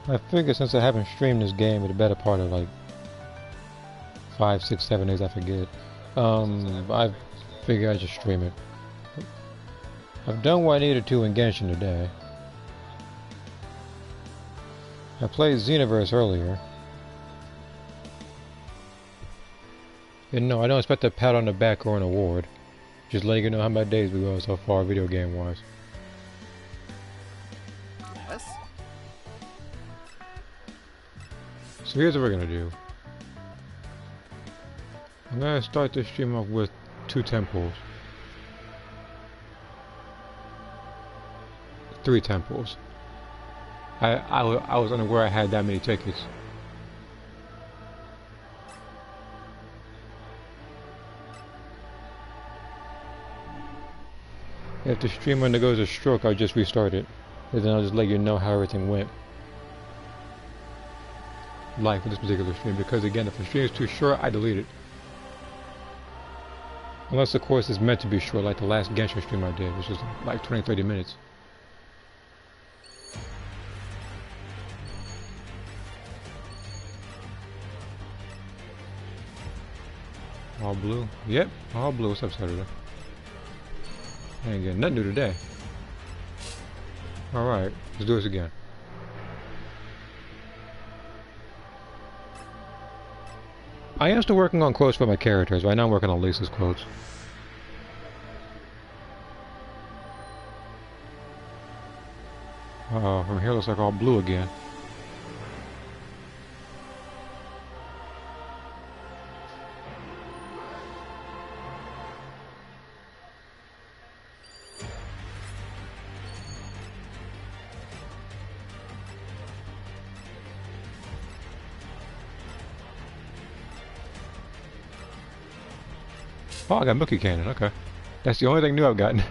I figured since I haven't streamed this game in the better part of like 5, 6, 7 days, I forget. I figured I'd just stream it. I've done what I needed to in Genshin today. I played Xenoverse earlier. And no, I don't expect a pat on the back or an award. Just letting you know how my days we go so far, video game wise. Yes. So here's what we're gonna do. I'm gonna start this stream off with 2 temples. 3 temples. I was unaware I had that many tickets. If the stream undergoes a stroke, I'll just restart it. And then I'll just let you know how everything went. Like for this particular stream, because again, if the stream is too short, I delete it. Unless of course it's meant to be short, like the last Genshin stream I did, which was like 20-30 minutes. All blue? Yep, all blue. What's up, Saturday? I ain't getting nothing new today. Alright, let's do this again. I am still working on quotes for my characters. Right now I'm working on Lisa's quotes. From here it looks like all blue again. Oh, I got Milky Cannon, okay. That's the only thing new I've gotten.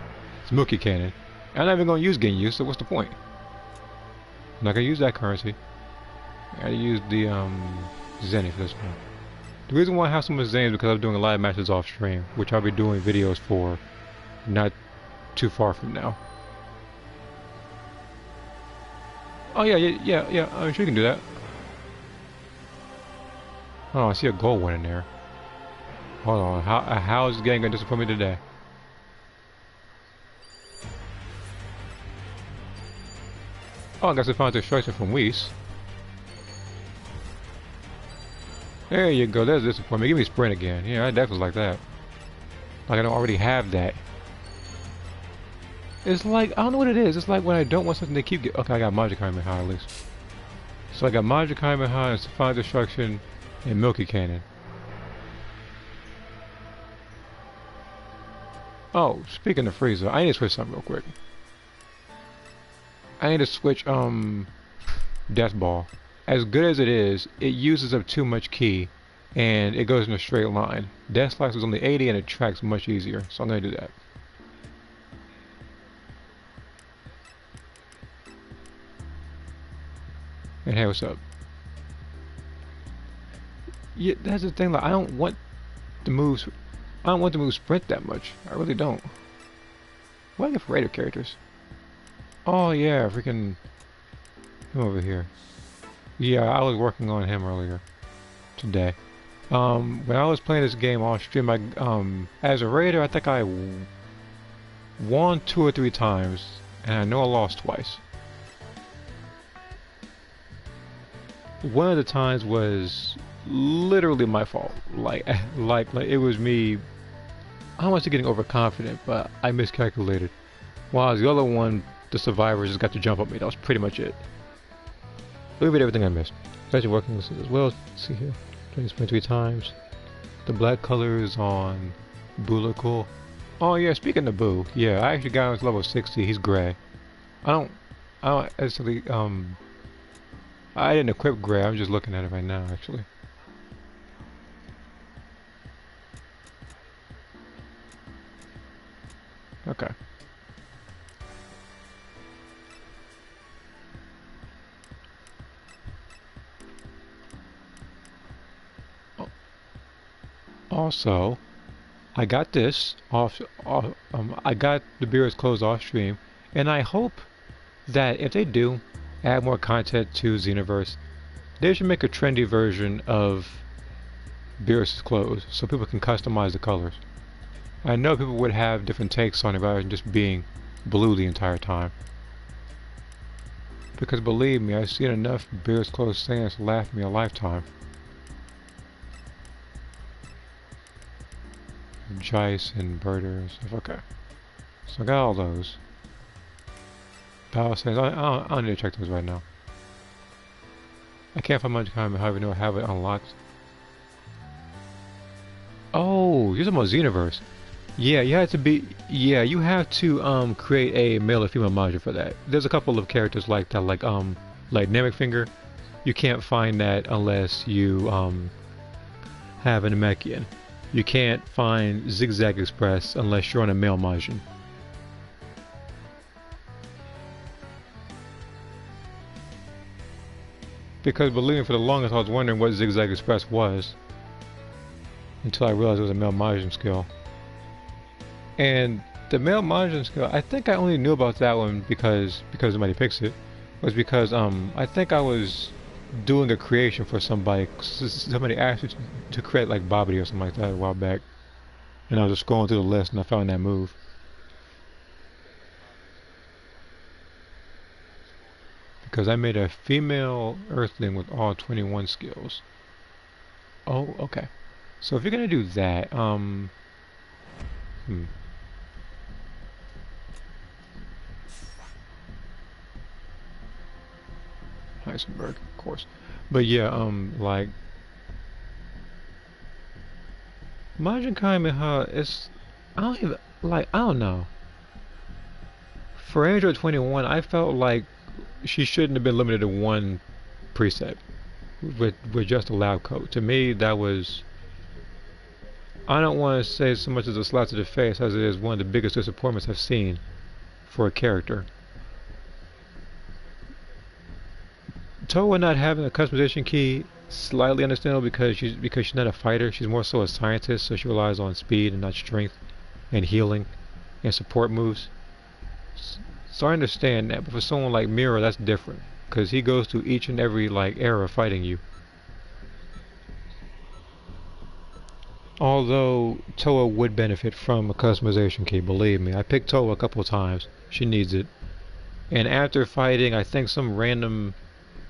It's Milky Cannon. I'm not even going to use Ginyu, so what's the point? I'm not going to use that currency. I gotta use the Zenny for this one. The reason why I have so much Zenny is because I'm doing live matches off stream, which I'll be doing videos for not too far from now. Oh yeah, I'm sure you can do that. Oh, I see a gold one in there. Hold on, how is this game going to disappoint me today? Oh, I got some final destruction from Whis. There you go, there's disappointment. Give me sprint again. Yeah, I definitely like that. Like I don't already have that. It's like, I don't know what it is. It's like when I don't want something to keep getting... Okay, I got Magic Kamehameha at least. So I got Magic Kamehameha and final destruction and Milky Cannon. Oh, speaking of Frieza, I need to switch something real quick. I need to switch, Death Ball. As good as it is, it uses up too much ki, and it goes in a straight line. Death Slice is only 80 and it tracks much easier, so I'm gonna do that. And hey, what's up? Yeah, that's the thing, like, I don't want the moves sprint that much. I really don't. What do I get for Raider characters? Oh yeah, freaking him over here. Yeah, I was working on him earlier today. When I was playing this game off stream, I as a Raider, I think I won 2 or 3 times, and I know I lost twice. One of the times was literally my fault. Like it was me. I was getting overconfident, but I miscalculated. While the other one, the survivors just got to jump at me. That was pretty much it. Look at everything I missed. Especially working with this as well. Let's see here. 23 times. The black color is on Bulical. Oh yeah, speaking of Boo, yeah, I actually got him to level 60. He's gray. I don't actually, I didn't equip gray. I'm just looking at it right now, actually. Okay. Also, I got this I got the Beerus clothes off stream, and I hope that if they do, add more content to Xenoverse. They should make a trendy version of Beerus' clothes so people can customize the colors. I know people would have different takes on it rather than just being blue the entire time. Because believe me, I've seen enough Beerus clothes stands to last me a lifetime. Jice and Birder and stuff. Okay. So I got all those. Battle Sands. I don't need to check those right now. I can't find much time. I even know I have it unlocked. Oh, you're talking about Xenoverse. Yeah, you have to be. Yeah, you have to create a male or female module for that. There's a couple of characters like that, like Namek Finger. You can't find that unless you have an Namekian. You can't find Zigzag Express unless you're on a male Majin. Because believe me, for the longest I was wondering what Zigzag Express was. Until I realized it was a male Majin skill. And the male Majin skill, I think I only knew about that one because somebody picks it. Was because I think I was doing a creation for somebody. Somebody asked me to create like Babidi or something like that a while back. And I was just scrolling through the list and I found that move. Because I made a female Earthling with all 21 skills. Oh, okay. So if you're gonna do that, Heisenberg, of course. But yeah, like Majin Kamehameha is, I don't know. For Android 21, I felt like she shouldn't have been limited to one preset with just a lab coat. To me, that was, I don't want to say so much as a slap to the face as it is one of the biggest disappointments I've seen for a character. Towa not having a customization key, slightly understandable because she's not a fighter. She's more so a scientist, so she relies on speed and not strength and healing and support moves. So I understand that, but for someone like Mira, that's different because he goes through each and every like era fighting you. Although Towa would benefit from a customization key, believe me. I picked Towa a couple of times. She needs it. And after fighting, I think some random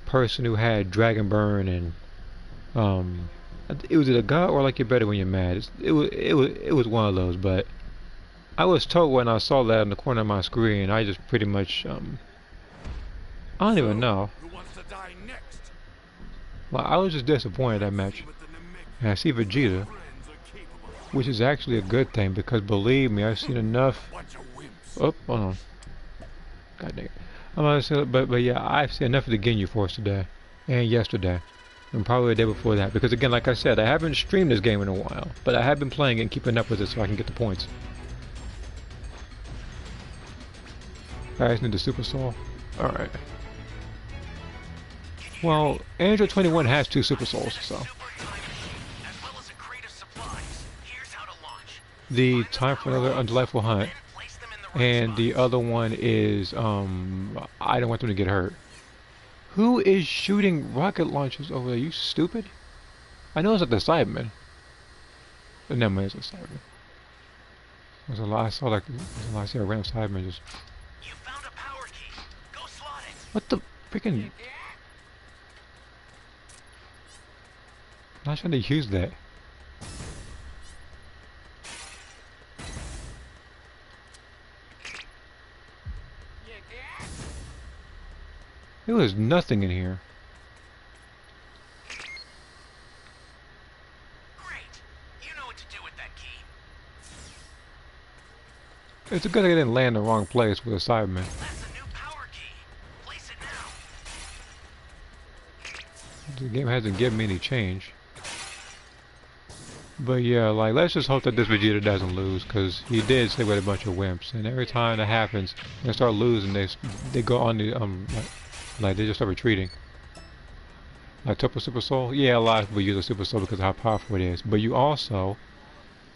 person who had Dragon Burn and it was a god or like you're better when you're mad. It was one of those, but I was told when I saw that in the corner of my screen, I just pretty much I don't even know. Well, I was just disappointed that match. And I see Vegeta, which is actually a good thing because believe me, I've seen enough. Oh, hold on. God dang it. I'm gonna say, but yeah, I've seen enough of the Ginyu Force today and yesterday, and probably the day before that. Because again, like I said, I haven't streamed this game in a while, but I have been playing it and keeping up with it so I can get the points. I just need the Super Soul. All right. Well, Android 21 has 2 Super Souls, so. The Time for Another Undelightful Hunt. And the other one is, I don't want them to get hurt. Who is shooting rocket launchers over there? You stupid? I know it's like the Cyberman. But never mind, it's a Cyberman. There's a lot, I saw like, I see a random Cyberman just... You found a power key. Go slot it. What the freaking... I'm not trying to use that. There was nothing in here. Great. You know what to do with that key. It's a good thing I didn't land in the wrong place with a Cyberman. That's a new power key. Place it now. The game hasn't given me any change. But yeah, like let's just hope that this Vegeta doesn't lose, because he did stay with a bunch of wimps, and every time that happens, they start losing. They go on the like they just start retreating. Like Topo Super Soul, yeah, a lot of people use a Super Soul because of how powerful it is. But you also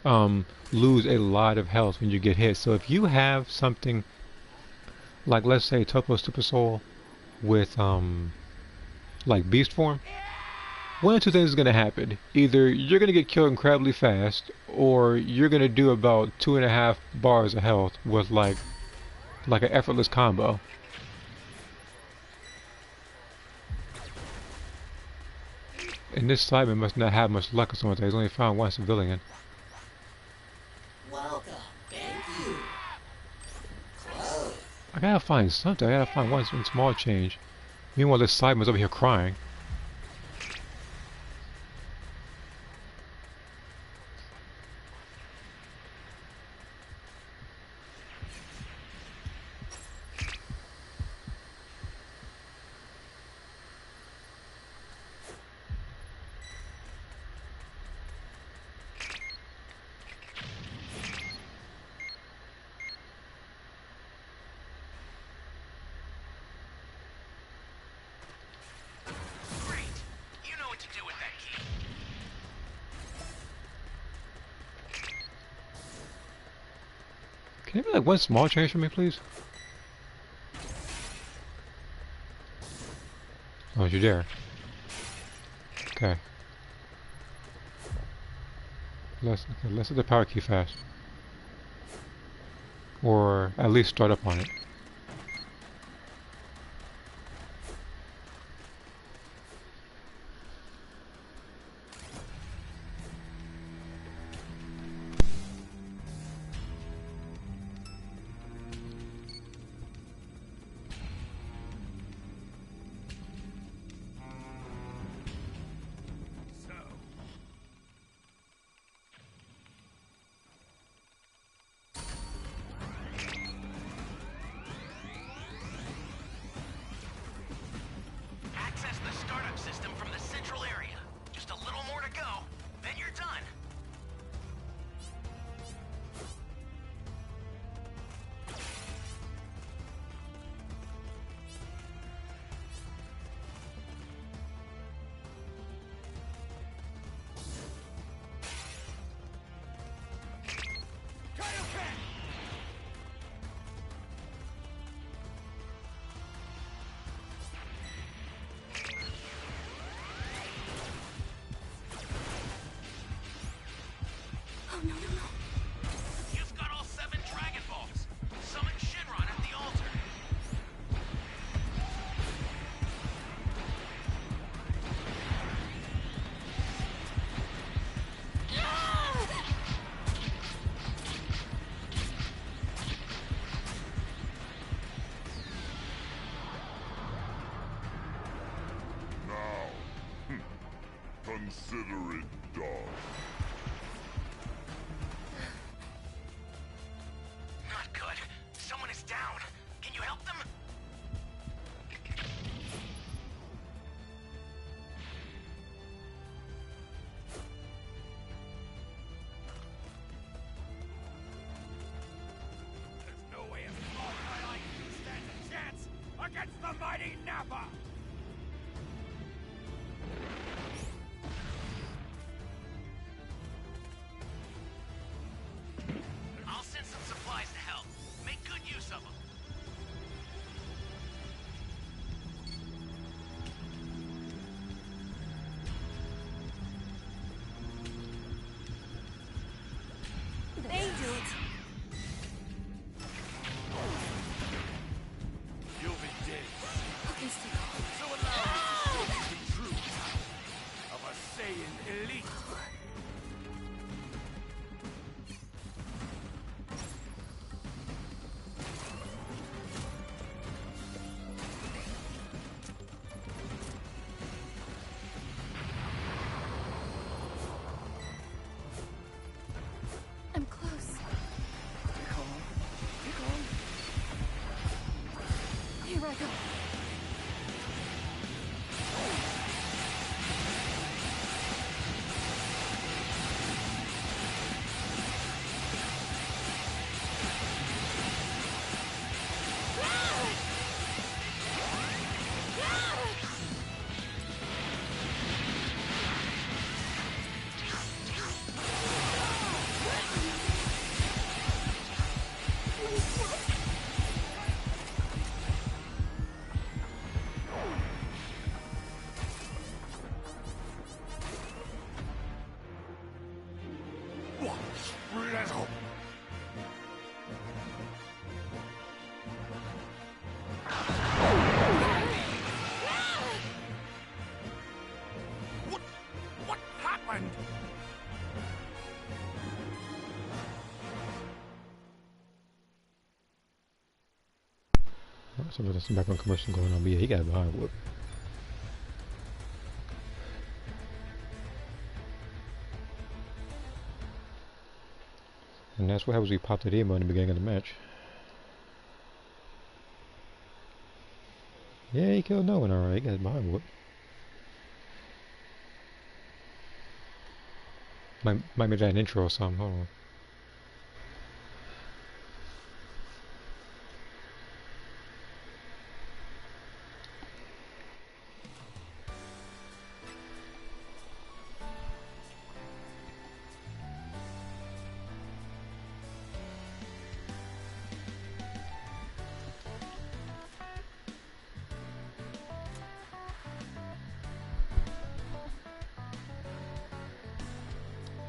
lose a lot of health when you get hit. So if you have something like, let's say Topo Super Soul, with like beast form, one of two things is gonna happen. Either you're gonna get killed incredibly fast, or you're gonna do about 2.5 bars of health with like an effortless combo. And this Simon must not have much luck or something. He's only found one civilian. Welcome. Thank you. Close. I gotta find something. I gotta find one small change. Meanwhile, this Simon's over here crying. Great! You know what to do with that key. Can you make like one small change for me, please? Oh, you're there. Okay. Let's hit the power key fast. Or at least start up on it. So, access the startup system from the central area. Just a little more to go, then you're done. Oh, no, no, no. You've got all 7 Dragon Balls. Summon Shinron at the altar. Now, consider it done. Not good. Someone is down. Can you help them? There's no way a small guy like you stands a chance against the mighty Nappa! So there's some background commercial going on, but yeah, he got a behind whoop. And that's what happens when you pop that emo in the beginning of the match. Yeah, he killed no one, alright. He got his behind whoop. Might make that an intro or something. Hold on.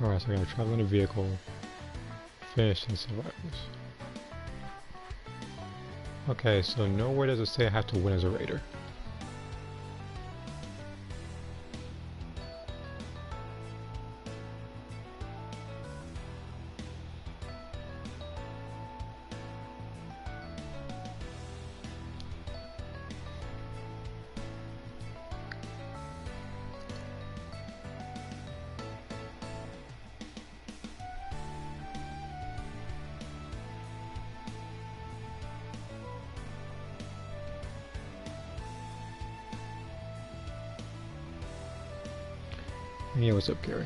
Alright, so I gotta travel in a vehicle, finish in survivors. Okay, so nowhere does it say I have to win as a raider. Yeah, what's up, Gary?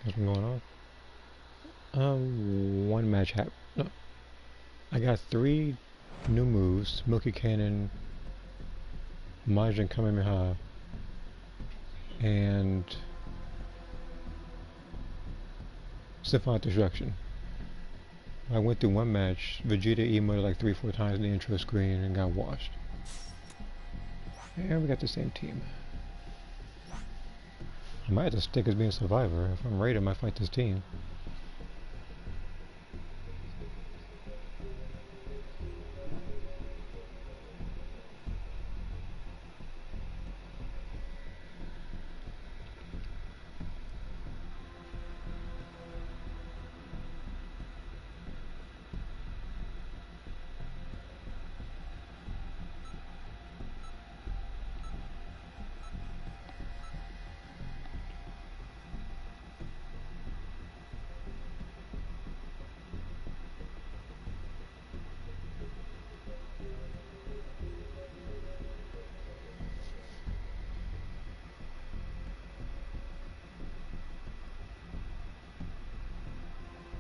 What's been going on? One match happened. No. I got 3 new moves: Milky Cannon, Majin Kamehameha, and Symphonic Destruction. I went through one match, Vegeta emoted like 3-4 times in the intro screen and got washed. And we got the same team. I might have to stick as being a survivor. If I'm Raider, I might fight this team.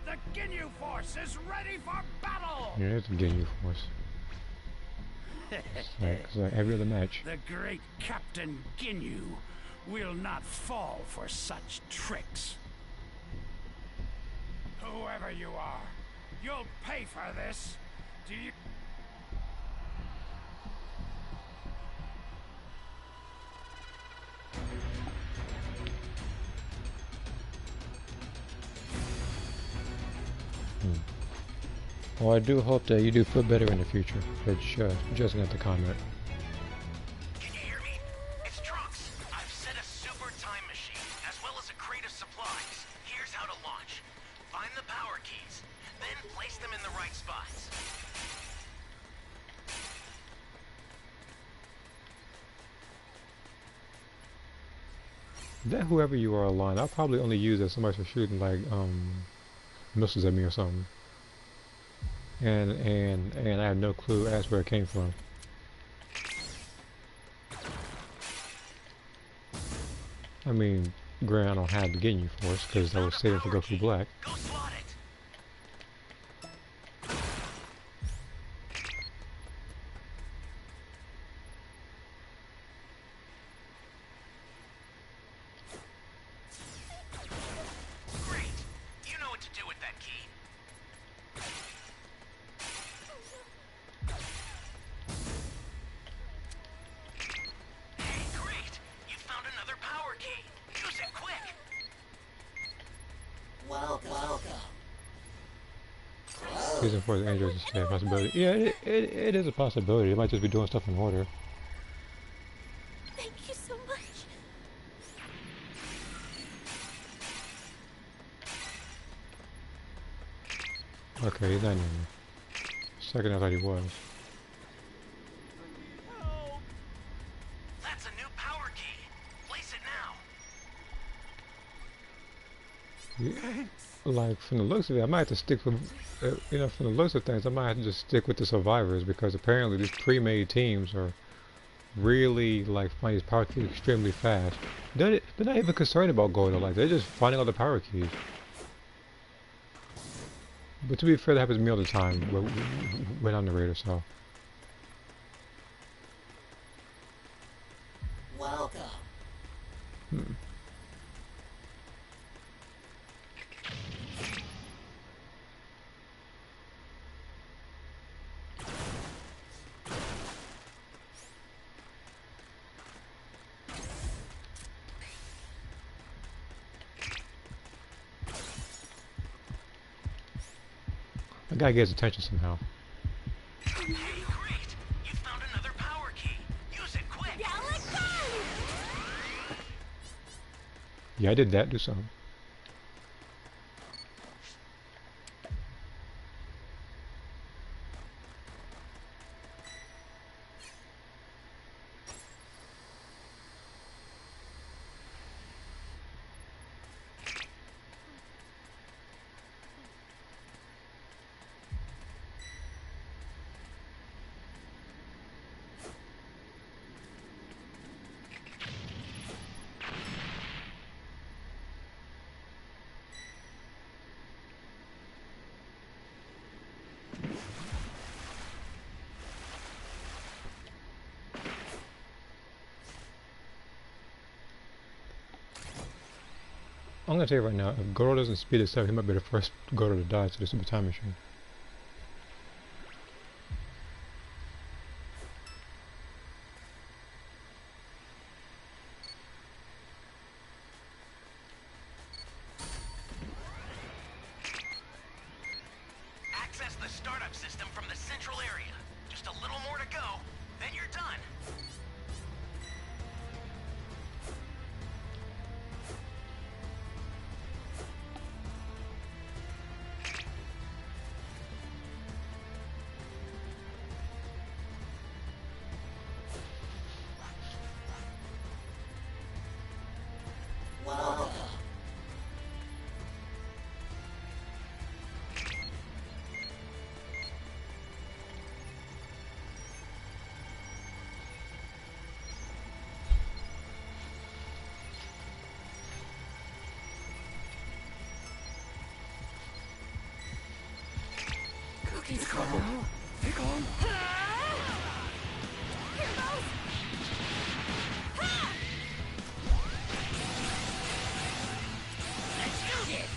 The Ginyu Force is ready for battle! Yeah, it's a Ginyu Force. It's like every other match. The great Captain Ginyu will not fall for such tricks. Whoever you are, you'll pay for this. Do you... Well, I do hope that you do feel better in the future. Just got the comment. Can you hear me? It's Trunks. I've set a super time machine, as well as a crate of supplies. Here's how to launch. Find the power keys, then place them in the right spots. That whoever you are online, I'll probably only use as somebody for shooting like missiles at me or something. And I have no clue as where it came from. I mean, granted, I don't have the Ginyu Force because I was saving for Goku Black. Go slot it. Great. You know what to do with that key. Season 4 is Androids to stay a possibility. Yeah, it is a possibility. It might just be doing stuff in order. Thank you so much. Okay, he's not anymore. Second I thought he was. That's a new power key. Place it now. Yeah. Like, from the looks of it, I might have to stick with, you know, from the looks of things, I might have to just stick with the survivors because apparently these pre-made teams are really, like, finding these power keys extremely fast. They're not even concerned about going like they're just finding all the power keys. But to be fair, that happens to me all the time when I'm the raider, so. Welcome. I gotta get his attention somehow. Hey, great! You found another power key. Use it quick. Galaxy! Yeah, I did that. Do something. I'm gonna tell you right now, if Goro doesn't speed this up, he might be the first Goro to die to the Super Time Machine. Access the startup system from the central area. Just a little more to go, then you're done. Welcome. Cookies Crumble. Take on. Let's do this!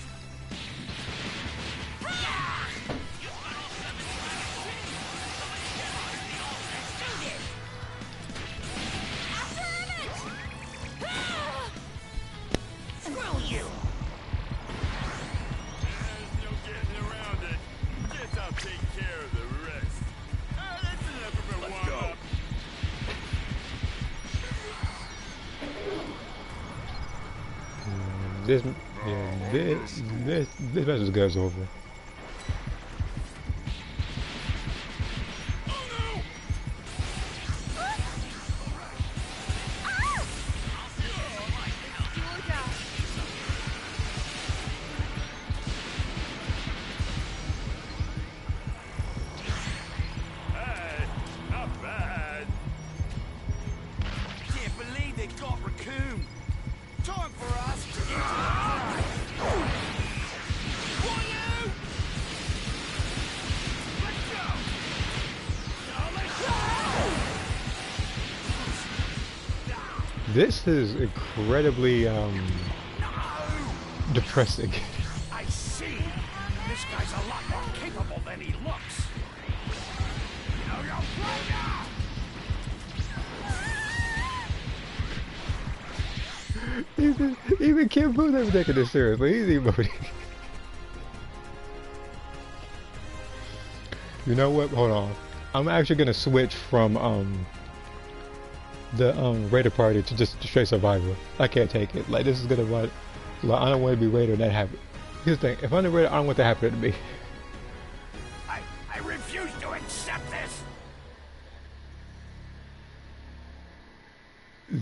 Screw you! There's no getting around it. Guess I'll take care of the rest. That's enough of a warm-up. This match is guys over. Hey, not bad. Can't believe they got Raccoon. Time for us to get to the Let's go! This is incredibly depressing. I see. This guy's a lot more capable than he looks. No, you're Even Kim Boo's never taking this seriously. He's emoting. You know what? Hold on. I'm actually gonna switch from the Raider party to just straight survivor. I can't take it. Like this is gonna run. Like I don't want to be Raider and that happen. Here's the thing. If I'm the Raider, I don't want that to happen to me. I refuse to accept this.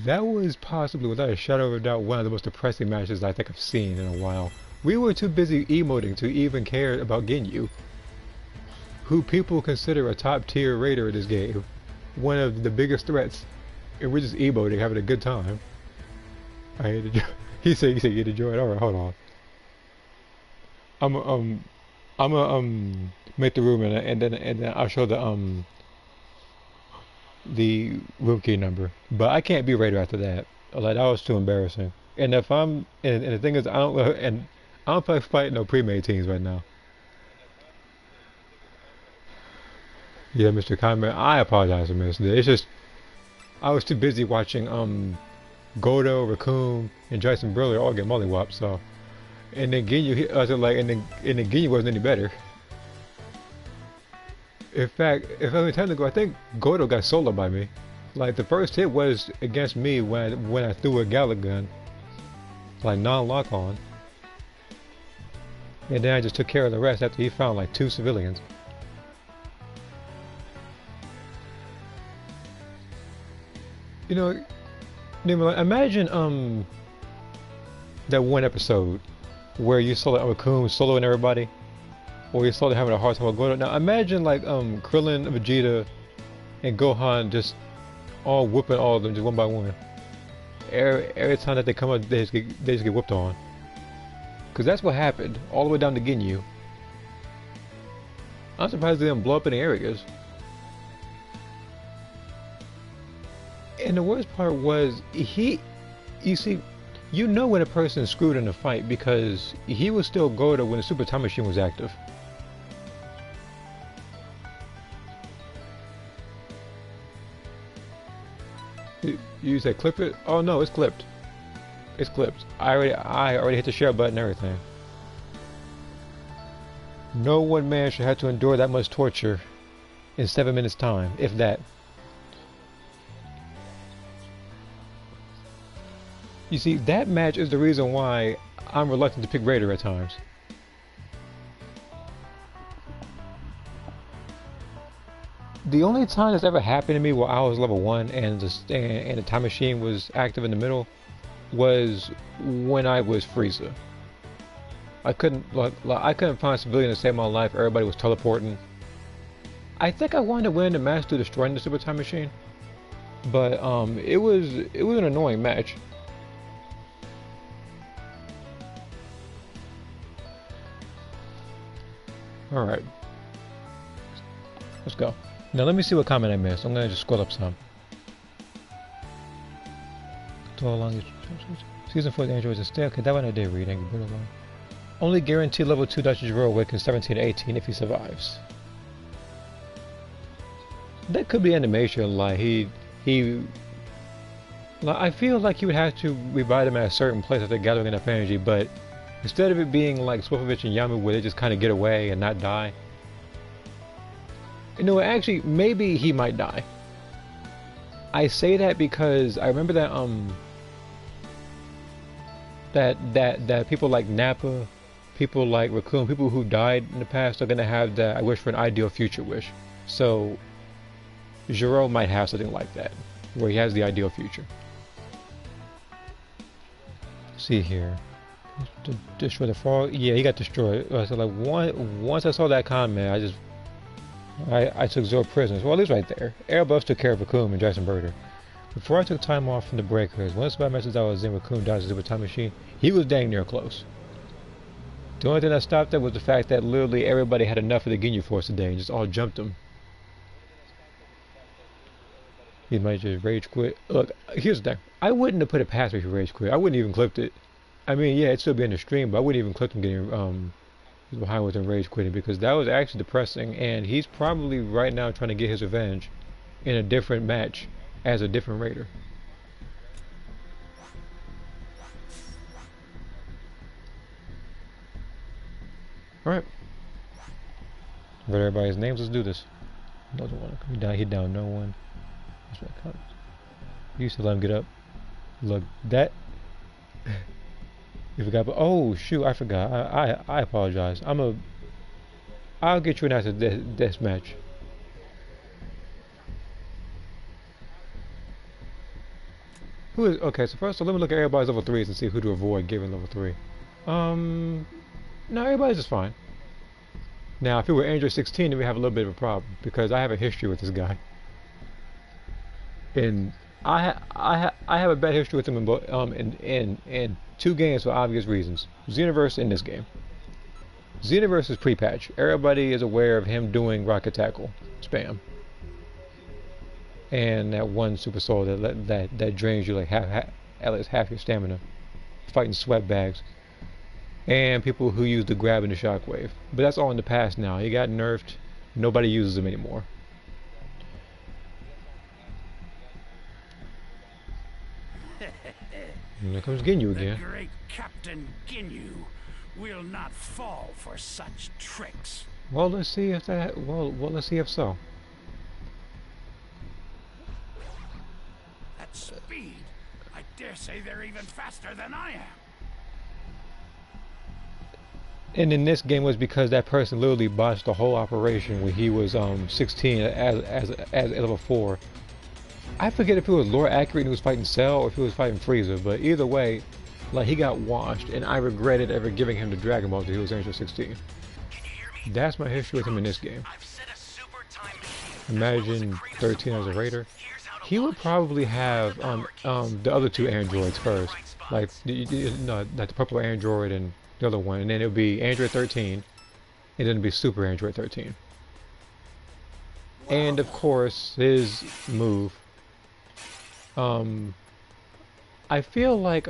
That was possibly, without a shadow of a doubt, one of the most depressing matches I think I've seen in a while. We were too busy emoting to even care about Ginyu, who people consider a top tier raider in this game, one of the biggest threats, and we're just emoting, having a good time. I hate to he said you'd enjoy it. Alright, hold on. I'm make the room and then I'll show the room key number. But I can't be raider after that. Like that was too embarrassing. And if I'm and the thing is I don't play fight no pre-made teams right now. Yeah, Mr. Comment, I apologize for missing it. It's just I was too busy watching Godo, Raccoon, and Jason Briller all get mollywopped, so and then Ginyu I was like and then Ginyu wasn't any better. In fact, if I'm technical, I think Godo got soloed by me. Like the first hit was against me when I threw a Galick gun. Like non-lock on. And then I just took care of the rest after he found like 2 civilians. You know, imagine that one episode where you saw like Raccoon soloing everybody, or you saw them having a hard time with Godo. Now imagine like Krillin, Vegeta, and Gohan just all whooping all of them just one by one. Every time that they come up, they just get whooped on. Cause that's what happened all the way down to Ginyu. I'm surprised they didn't blow up any areas. And the worst part was you see, you know when a person's screwed in a fight because he was still Godo when the Super Time Machine was active. You said clip it? Oh no, it's clipped. It's clipped. I already hit the share button and everything. No one man should have to endure that much torture in 7 minutes time, if that. You see, that match is the reason why I'm reluctant to pick Raider at times. The only time that's ever happened to me while I was level 1 and the time machine was active in the middle was when I was Frieza. I couldn't find civilian to save my life. Everybody was teleporting. I think I wanted to win the match through destroying the Super Time Machine, but it was an annoying match. All right, let's go. Now let me see what comment I missed. I'm gonna just scroll up some. Season 4 of the androids is stay. Okay, that one I did read. Thank you. Only guaranteed level 2 Dr. Gero awakens 17 to 18 if he survives. That could be animation. Like like, I feel like he would have to revive them at a certain place after gathering enough energy, but instead of it being like Swiftovich and Yamu where they just kind of get away and not die. You know, actually, maybe he might die. I say that because I remember that that people like Nappa, people like Raccoon, people who died in the past are gonna have that I wish for an ideal future wish. So Gero might have something like that, where he has the ideal future. See here. Destroy the frog. Yeah, he got destroyed. So like once I saw that comment, I took Zoro prisoners. Well, at least right there. Airbuffs took care of Raccoon and Jason Birder. Before I took time off from the breakers, once by message I was in, Raccoon died to the Super Time Machine. He was dang near close. The only thing that stopped that was the fact that literally everybody had enough of the Ginyu Force today and just all jumped him. He might just rage quit. Look, here's the thing. I wouldn't have put it past me for rage quit. I wouldn't even clipped it. I mean, yeah, it'd still be in the stream, but I wouldn't even clip him getting behind with him rage quitting because that was actually depressing, and he's probably right now trying to get his revenge in a different match as a different raider. Alright. Read everybody's names. Let's do this. Doesn't want to come down. He down no one. That's what comes. You used to let him get up. Look, that. You forgot. But oh shoot, I forgot. I apologize. I'll get you an after this match. Who is okay? So first, let me look at everybody's level 3s and see who to avoid giving level 3. No, everybody's just fine. Now, if it were Android 16, then we have a little bit of a problem because I have a history with this guy, and I have a bad history with him in 2 games for obvious reasons. Xenoverse and this game. Xenoverse is pre-patch. Everybody is aware of him doing rocket tackle spam, and that one super soul that drains you like at least half your stamina, fighting sweat bags, and people who use the grab and the shockwave. But that's all in the past now. He got nerfed. Nobody uses them anymore. And here comes Ginyu again. The great Captain Ginyu will not fall for such tricks. Well, let's see if that. Well, let's see if so. At speed, I dare say they're even faster than I am. And in this game was because that person literally botched the whole operation when he was 16 as level 4. I forget if it was Lord Accurate and he was fighting Cell or if he was fighting Frieza, but either way, like he got washed, and I regretted ever giving him the Dragon Ball until he was Android 16. That's my history with him in this game. Imagine 13 as a Raider. He would probably have the other 2 androids first, like like the purple android and the other one, and then it would be Android 13, and then it'd be Super Android 13. And of course, his move. I feel like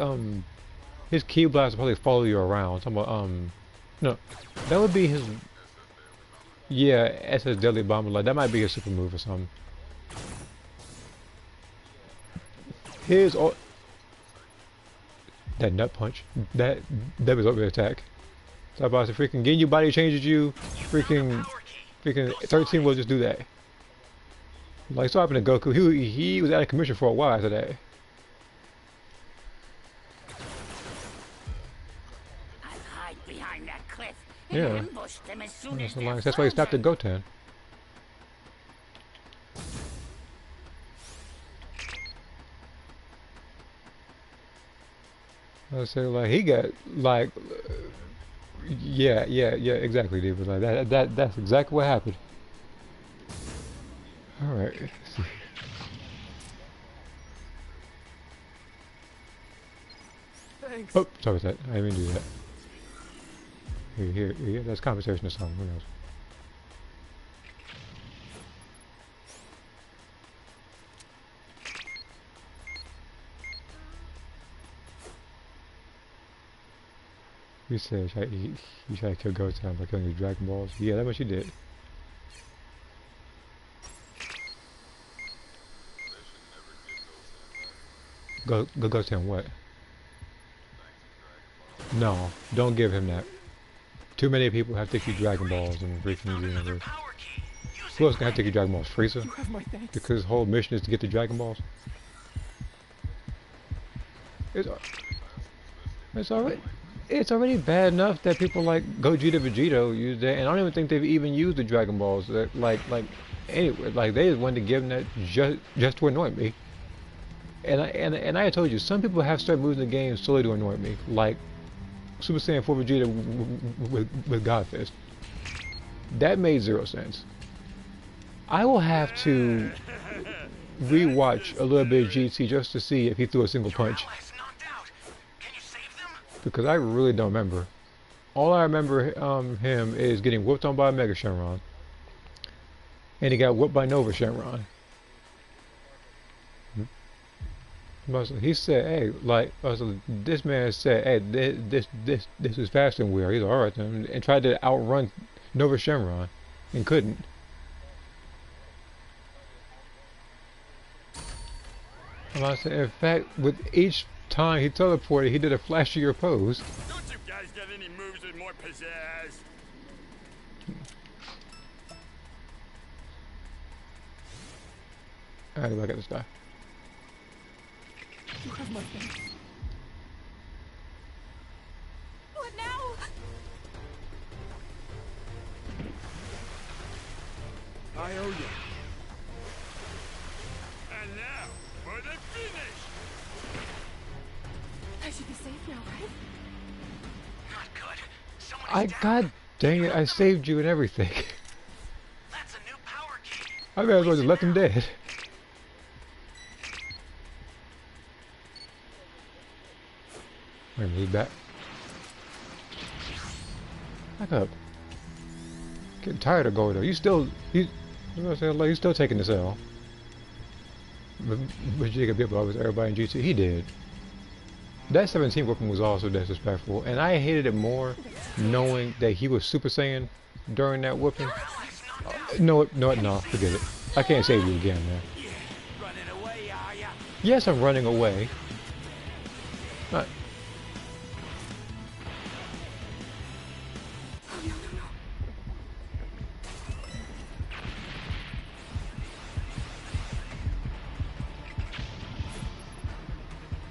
his Ki Blast will probably follow you around. No, that would be his. Yeah, that's his Deadly Bomb. Like that might be his super move or something. His that nut punch. That was over attack. So about to freaking Ginyu body changes you. Freaking 13 will just do that. Like so happened to Goku. He was out of commission for a while after that. I'll hide behind that cliff and Yeah. ambush them as soon as they're That's why he stopped at frozen. Goten. I say like he got like yeah exactly, dude. Like that's exactly what happened. All right. Let's see. Thanks. Oh, sorry about that. I didn't mean to do that. Here. That's conversation or something. Who knows? You said you tried to kill Goten by killing his Dragon Balls. Yeah, that much you did. Goten what? No, don't give him that. Too many people have to take you Dragon Balls and freaking universe. Who else can have to take you Dragon Balls? Frieza? You have my thanks. Because his whole mission is to get the Dragon Balls. It's already bad enough that people like Gogeta Vegito use that, and I don't even think they've even used the Dragon Balls. Anyway, like they just wanted to give them that just to annoy me. And I told you, some people have started moving the game solely to annoy me, like Super Saiyan 4 Vegeta with God Fist. That made 0 sense. I will have to rewatch a little bit of GT just to see if he threw a single punch, because I really don't remember. All I remember him is getting whooped on by Mega Shenron, and he got whooped by Nova Shenron. He said, "Hey, this man said, hey, this is faster than we are." He's all right then, and tried to outrun Nova Shenron, and couldn't. And I said, in fact, with each time he teleported, he did a flashier pose. Don't you guys got any moves with more pizzazz? Alright, look at this guy. You have my thanks. What now? I owe you. And now, for the finish! I should be safe now, right? Not good. Someone I is down. god dang it, I saved you and everything. That's a new power key. I may as well just let them dead. Wait a minute, he's back. Back up. Getting tired of Gordo. You still, you still taking this L. But Vegeta beat up everybody in GT. He did. That 17 weapon was also disrespectful, and I hated it more knowing that he was Super Saiyan during that whooping. No, forget it. I can't save you again, man. Running away, are ya? Yes, I'm running away. Not. Oh, no, no, no.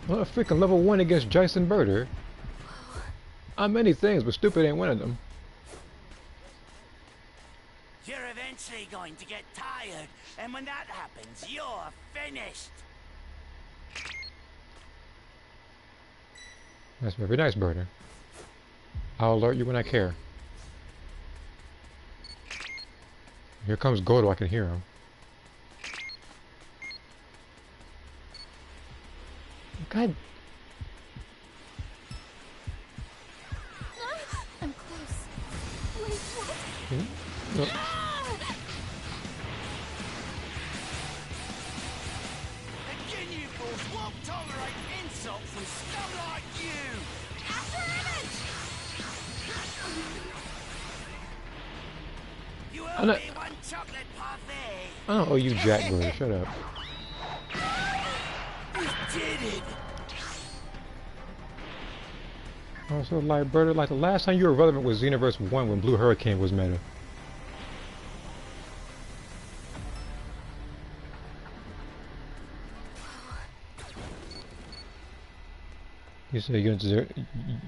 Well, a freaking level 1 against Jason Birder. I'm many things, but stupid ain't one of them. You're eventually going to get tired, and when that happens, you're finished. That's very nice, Birder. I'll alert you when I care. Here comes Gordo, I can hear him. God. I'm close. Wait, what? No. Again, you fools won't tolerate insults from scum like you. You owe know- me one chocolate parfait. I don't owe you jack, Birder. Shut up. You did it. Also, like, Birder, like the last time you were relevant was Xenoverse 1 when Blue Hurricane was meta. You say you don't deserve,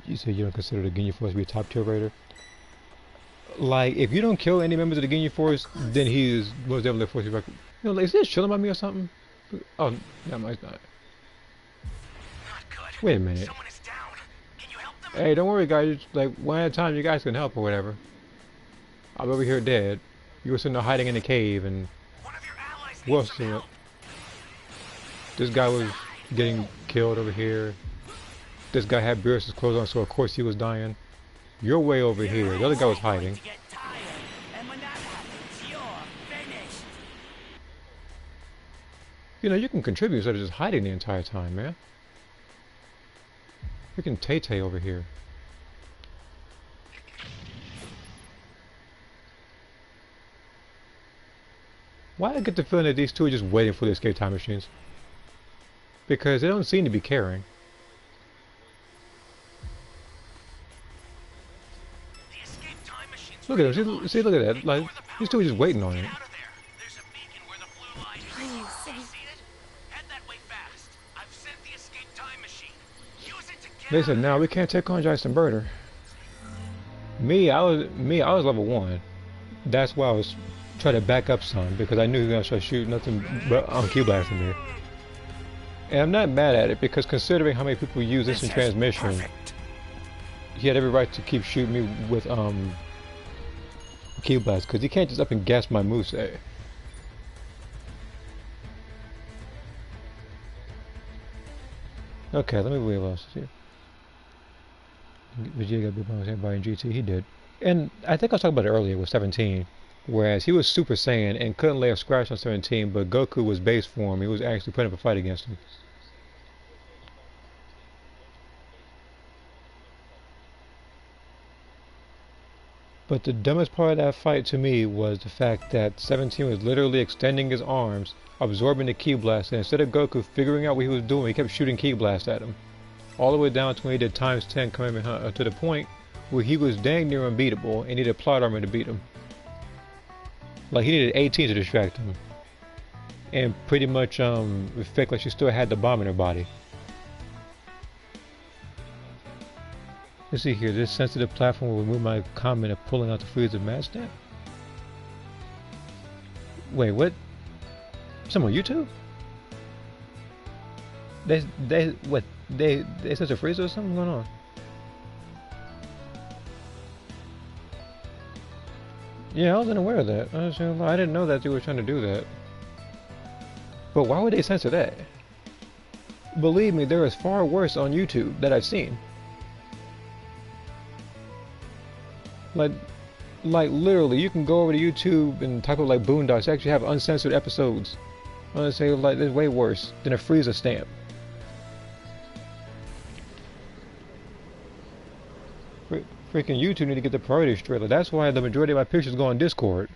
you say you don't consider the Ginyu Force to be a top tier raider? Like, if you don't kill any members of the Ginyu Force, then he is most definitely a force you back. You know, like, is this chilling about me or something? Oh, no, it's not. Not good. Wait a minute. Someone is down. Can you help them? Hey, don't worry, guys. Like, one at a time, you guys can help or whatever. I'm over here dead. You were sitting there hiding in a cave, and One of your allies what needs else? some help. This guy was getting killed over here. This guy had Beerus's clothes on, so of course he was dying. You're way over here. The other guy was hiding. To get tired, and when that happens, you're finished. You know, you can contribute instead of just hiding the entire time, man. Freaking Tay-Tay over here. Why I get the feeling that these two are just waiting for the escape time machines? Because they don't seem to be caring. The escape time machine's Look at ready to him. launch. See, look at that. Like, Ignore the these power two are just keys. waiting on Get it. out of there. There's a beacon where the blue light is. Please, See save. it? Head that way fast. I've sent the escape time machine. Use it to get They out said, of "No, we can't take on Jason Birder." I was level 1. That's why I was trying to back up some, because I knew he was gonna start shooting nothing but on Q blasting me. And I'm not mad at it, because considering how many people use this in transmission, Perfect. he had every right to keep shooting me with Q blast, because he can't just up and guess my moveset. Okay, let me wait what else here. Vegeta got beat by everybody in GT. He did. And I think I was talking about it earlier with 17. Whereas he was Super Saiyan and couldn't lay a scratch on 17, but Goku was base form. He was actually putting up a fight against him. But the dumbest part of that fight to me was the fact that 17 was literally extending his arms, absorbing the Ki Blast, and instead of Goku figuring out what he was doing, he kept shooting Ki Blast at him. All the way down to when he did times 10 Kamehameha, to the point where he was dang near unbeatable and needed plot armor to beat him. Like, he needed 18 to distract him. and pretty much fake like she still had the bomb in her body. Let's see here. This sensitive platform will remove my comment of pulling out the freezer match stamp. Wait, what? Some on YouTube? They such a freezer or something going on? Yeah, I wasn't aware of that. I didn't know that they were trying to do that. But why would they censor that? Believe me, there is far worse on YouTube that I've seen. Like literally, you can go over to YouTube and type up like Boondocks. They actually have uncensored episodes. I want to say like it's way worse than a freezer stamp. Freaking YouTube need to get the priorities straight. Like, that's why the majority of my pictures go on Discord.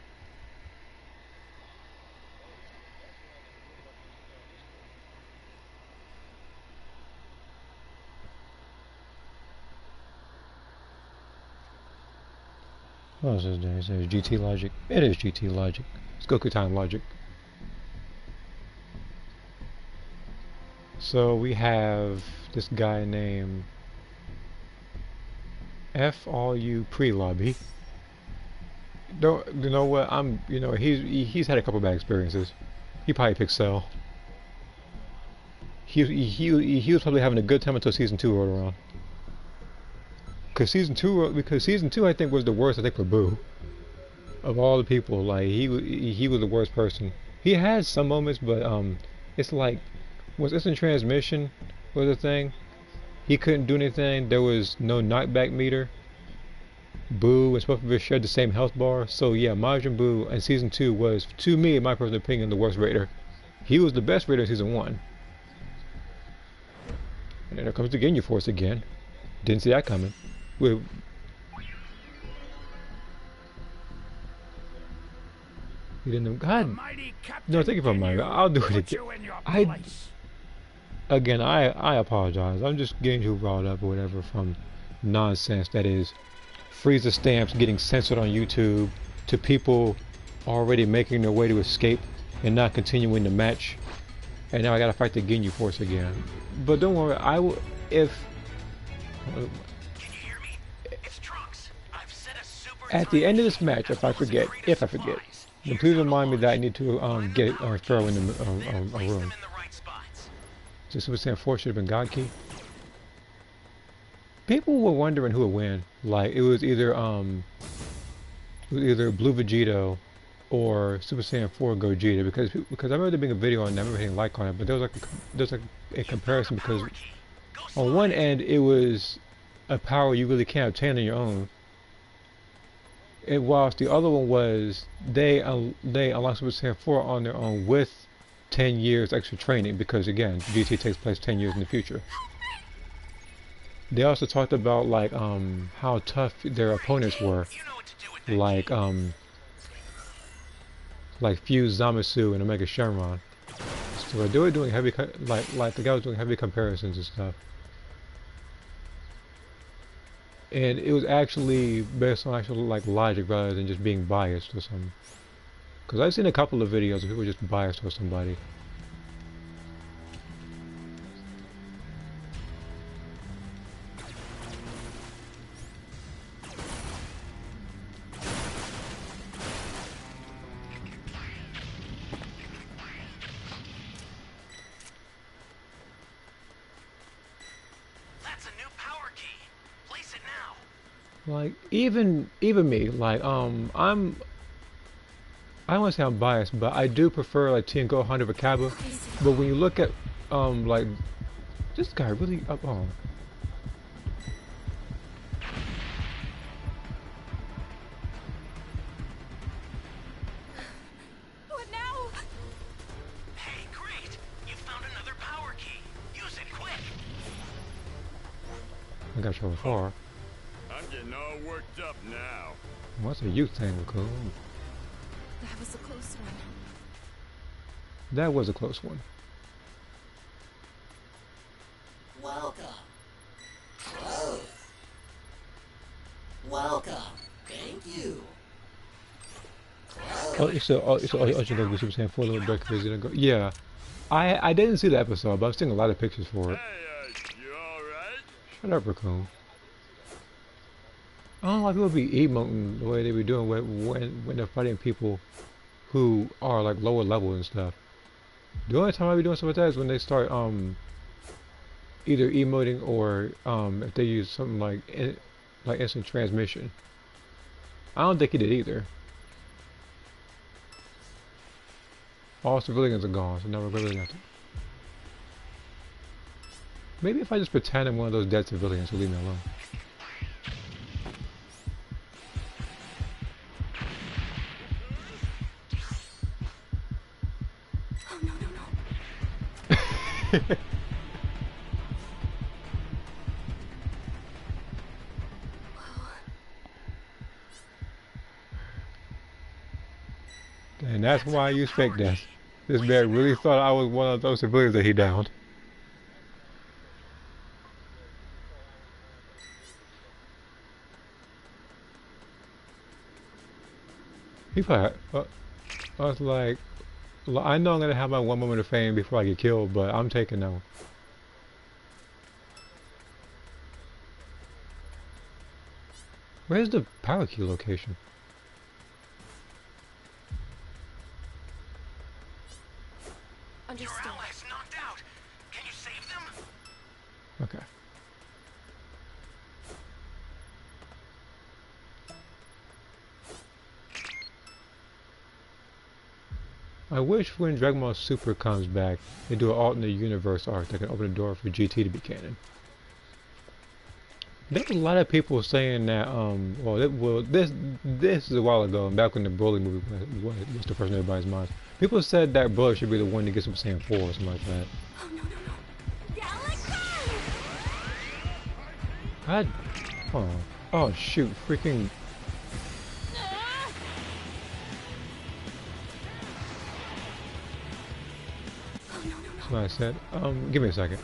What is this doing? It says GT Logic. It is GT Logic. It's Goku Time Logic. So we have this guy named FRU Pre-Lobby. Don't you know what? He's had a couple bad experiences. He probably picked Cell. He was probably having a good time until season 2 rolled around. Because season two I think was the worst. I think for Boo, of all the people, like he was the worst person. He had some moments, but it's like was instant transmission was a thing. He couldn't do anything. There was no knockback meter. Boo and Smurfette shared the same health bar. So yeah, Majin Buu in season 2 was, to me, in my personal opinion, the worst Raider. He was the best Raider in season 1. And then there comes the Ginyu Force again. Didn't see that coming. You didn't. God. No, thank you for my. I'll do it again. Again, I apologize. I'm just getting too riled up or whatever from nonsense that is freezer stamps getting censored on YouTube to people already making their way to escape and not continuing the match. And now I gotta fight the Ginyu Force again. But don't worry, I will if. At the end of this match, if I forget, then please remind me that I need to get Pharaoh in a room. So Super Saiyan 4 should have been God Key. People were wondering who would win. Like it was either Blue Vegito or Super Saiyan 4 Gogeta because I remember there being a video on that, I remember hitting like on it, but there was like a comparison because on one end it was a power you really can't obtain on your own. And whilst the other one was they unlocked Super Saiyan 4 on their own with 10 years extra training because again GT takes place 10 years in the future. They also talked about like how tough their opponents were, like Fuse Zamasu and Omega Shenron. So they were doing heavy like the guy was doing heavy comparisons and stuff. And it was actually based on actual like logic rather than just being biased or something. Because I've seen a couple of videos of people just biased or somebody. Like even me, like I don't want to say I'm biased, but I do prefer like Tien Gohan over Cabba. But when you look at like this guy really up on. What now? Hey, great! You found another power key. Use it quick. I got you far. I'm getting all worked up now. What's a youth thing, cool? That was a close one. That was a close one. Welcome. Close. Welcome. Thank you. Close. you know, Super Saiyan 4 little breakfast didn't go. Yeah, I didn't see the episode, but I've seen a lot of pictures for it. Hey, you alright? Shut up, Raccoon. I don't know why people be emoting the way they be doing when they're fighting people who are like lower level and stuff. The only time I be doing stuff like that is when they start either emoting or if they use something like instant transmission. I don't think he did either. All civilians are gone, so now we're really nothing. Maybe if I just pretend I'm one of those dead civilians, he'll leave me alone. Oh, no, no, no. And that's why I use fake death. This man really thought I was one of those civilians that he downed. He probably, I was like, I know I'm gonna have my one moment of fame before I get killed, but I'm taking that one. Where's the power key location? Your Understood. allies knocked out. Can you save them? Okay. I wish when Dragon Ball Super comes back, they do an alternate universe arc that can open the door for GT to be canon. There was a lot of people saying that, this is a while ago, back when the Broly movie was the first in everybody's minds. People said that Broly should be the one to get Super Saiyan 4 or something like that. Oh, no, no, no. Galaxy! God, oh shoot, freaking. Oh, no, no, no. That's what I said. Give me a second.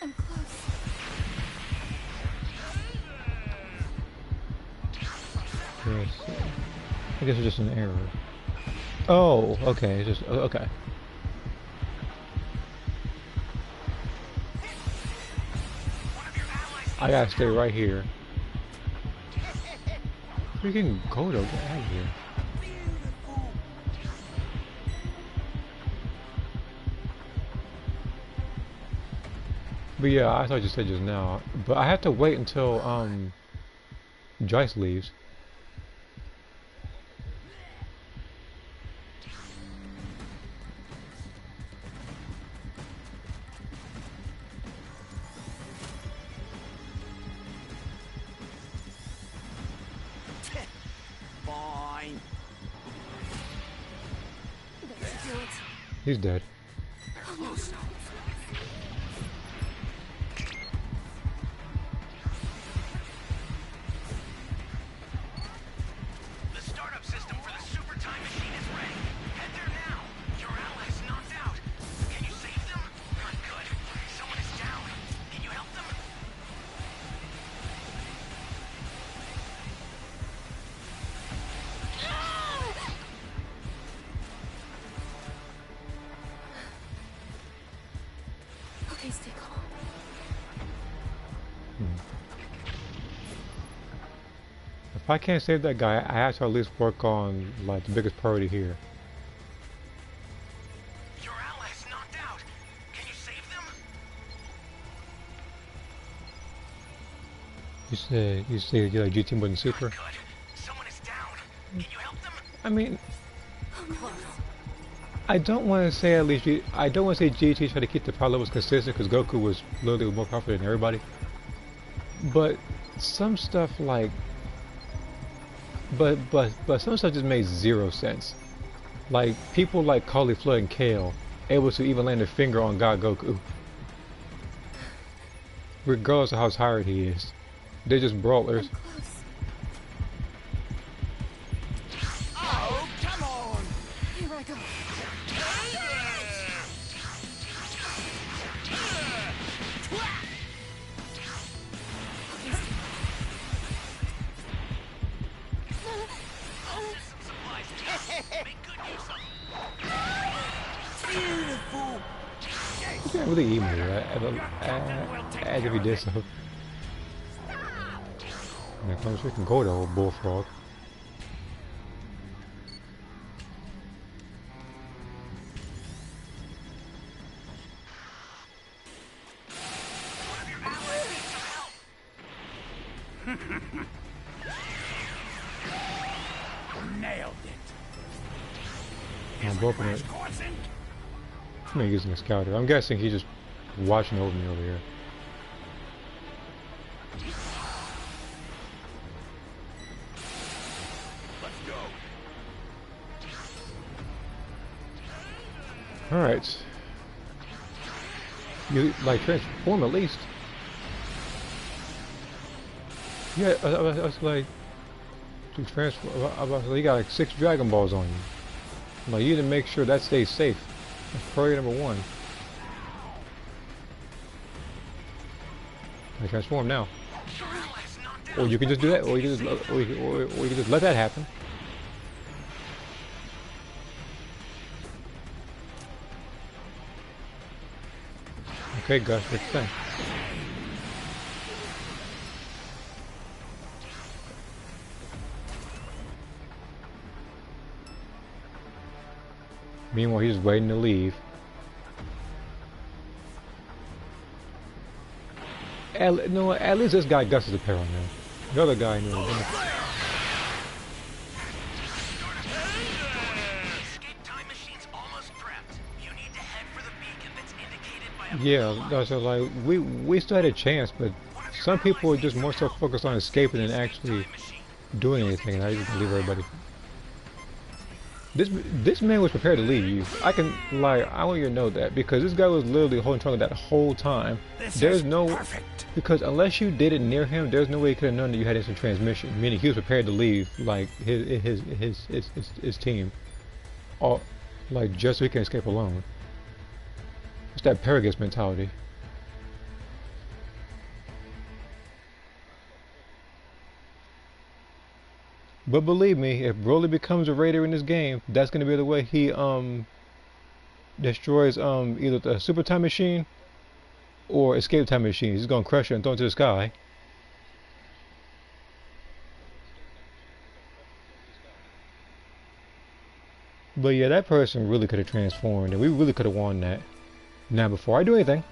I'm close. Yes. I guess it's just an error. Oh, okay, it's just okay. I gotta stay right here. Freaking Godo, get out of here. But yeah, I thought you said just now. But I have to wait until Joyce leaves. Fine. Let's do it. He's dead. Close. The startup system for the super time machine is ready. Head there now. Your allies knocked out. Can you save them? Not good. Someone is down. Can you help them? Okay, stay calm. If I can't save that guy, I have to at least work on like the biggest priority here. Your allies knocked out. Can you save them? You say you like GT more than Super? Good. Someone is down. Can you help them? I mean, Close. I don't want to say at least I don't want to say GT tried to keep the power levels consistent because Goku was literally more powerful than everybody. But some stuff like, but some stuff just made zero sense. Like people like Cauliflower and Kale able to even land a finger on God Goku, regardless of how tired he is. They're just brawlers. Close. Oh, come on! Here I go. Make good use of them. Beautiful. You can't really eat me, right? As if he did so. Yeah, come so we can go to old bullfrog. Nailed it. I'm hoping it. I'm using a scouter. I'm guessing he's just watching over me over here. Let's go. Alright. You, like, transform at least. Yeah, I was like, to transform, you got like 6 Dragon Balls on you. Like, you need to make sure that stays safe. That's priority number 1. I transform now. Or you can just do that, or you can just, or you can just let that happen. Okay, Gus, what's the thing? Meanwhile, he's just waiting to leave. No, at least this guy Gus is a pair on now. The other guy, no. Escape time machine's almost prepped. You need to head for the beacon that's indicated by a Yeah, no, so like we still had a chance, but some people are just more so focused on escaping than actually doing anything, and I just leave everybody. This man was prepared to leave. I want you to know that, because this guy was literally holding trigger that whole time. There's no perfect. because unless you did it near him, there's no way he could have known that you had instant transmission. Meaning he was prepared to leave, like his team, all like just so he can escape alone. It's that Paragus mentality. But believe me, if Broly becomes a raider in this game, that's gonna be the way he destroys either the Super Time Machine or Escape Time Machine. He's gonna crush it and throw it to the sky. But yeah, that person really could have transformed, and we really could have won that. Now, before I do anything,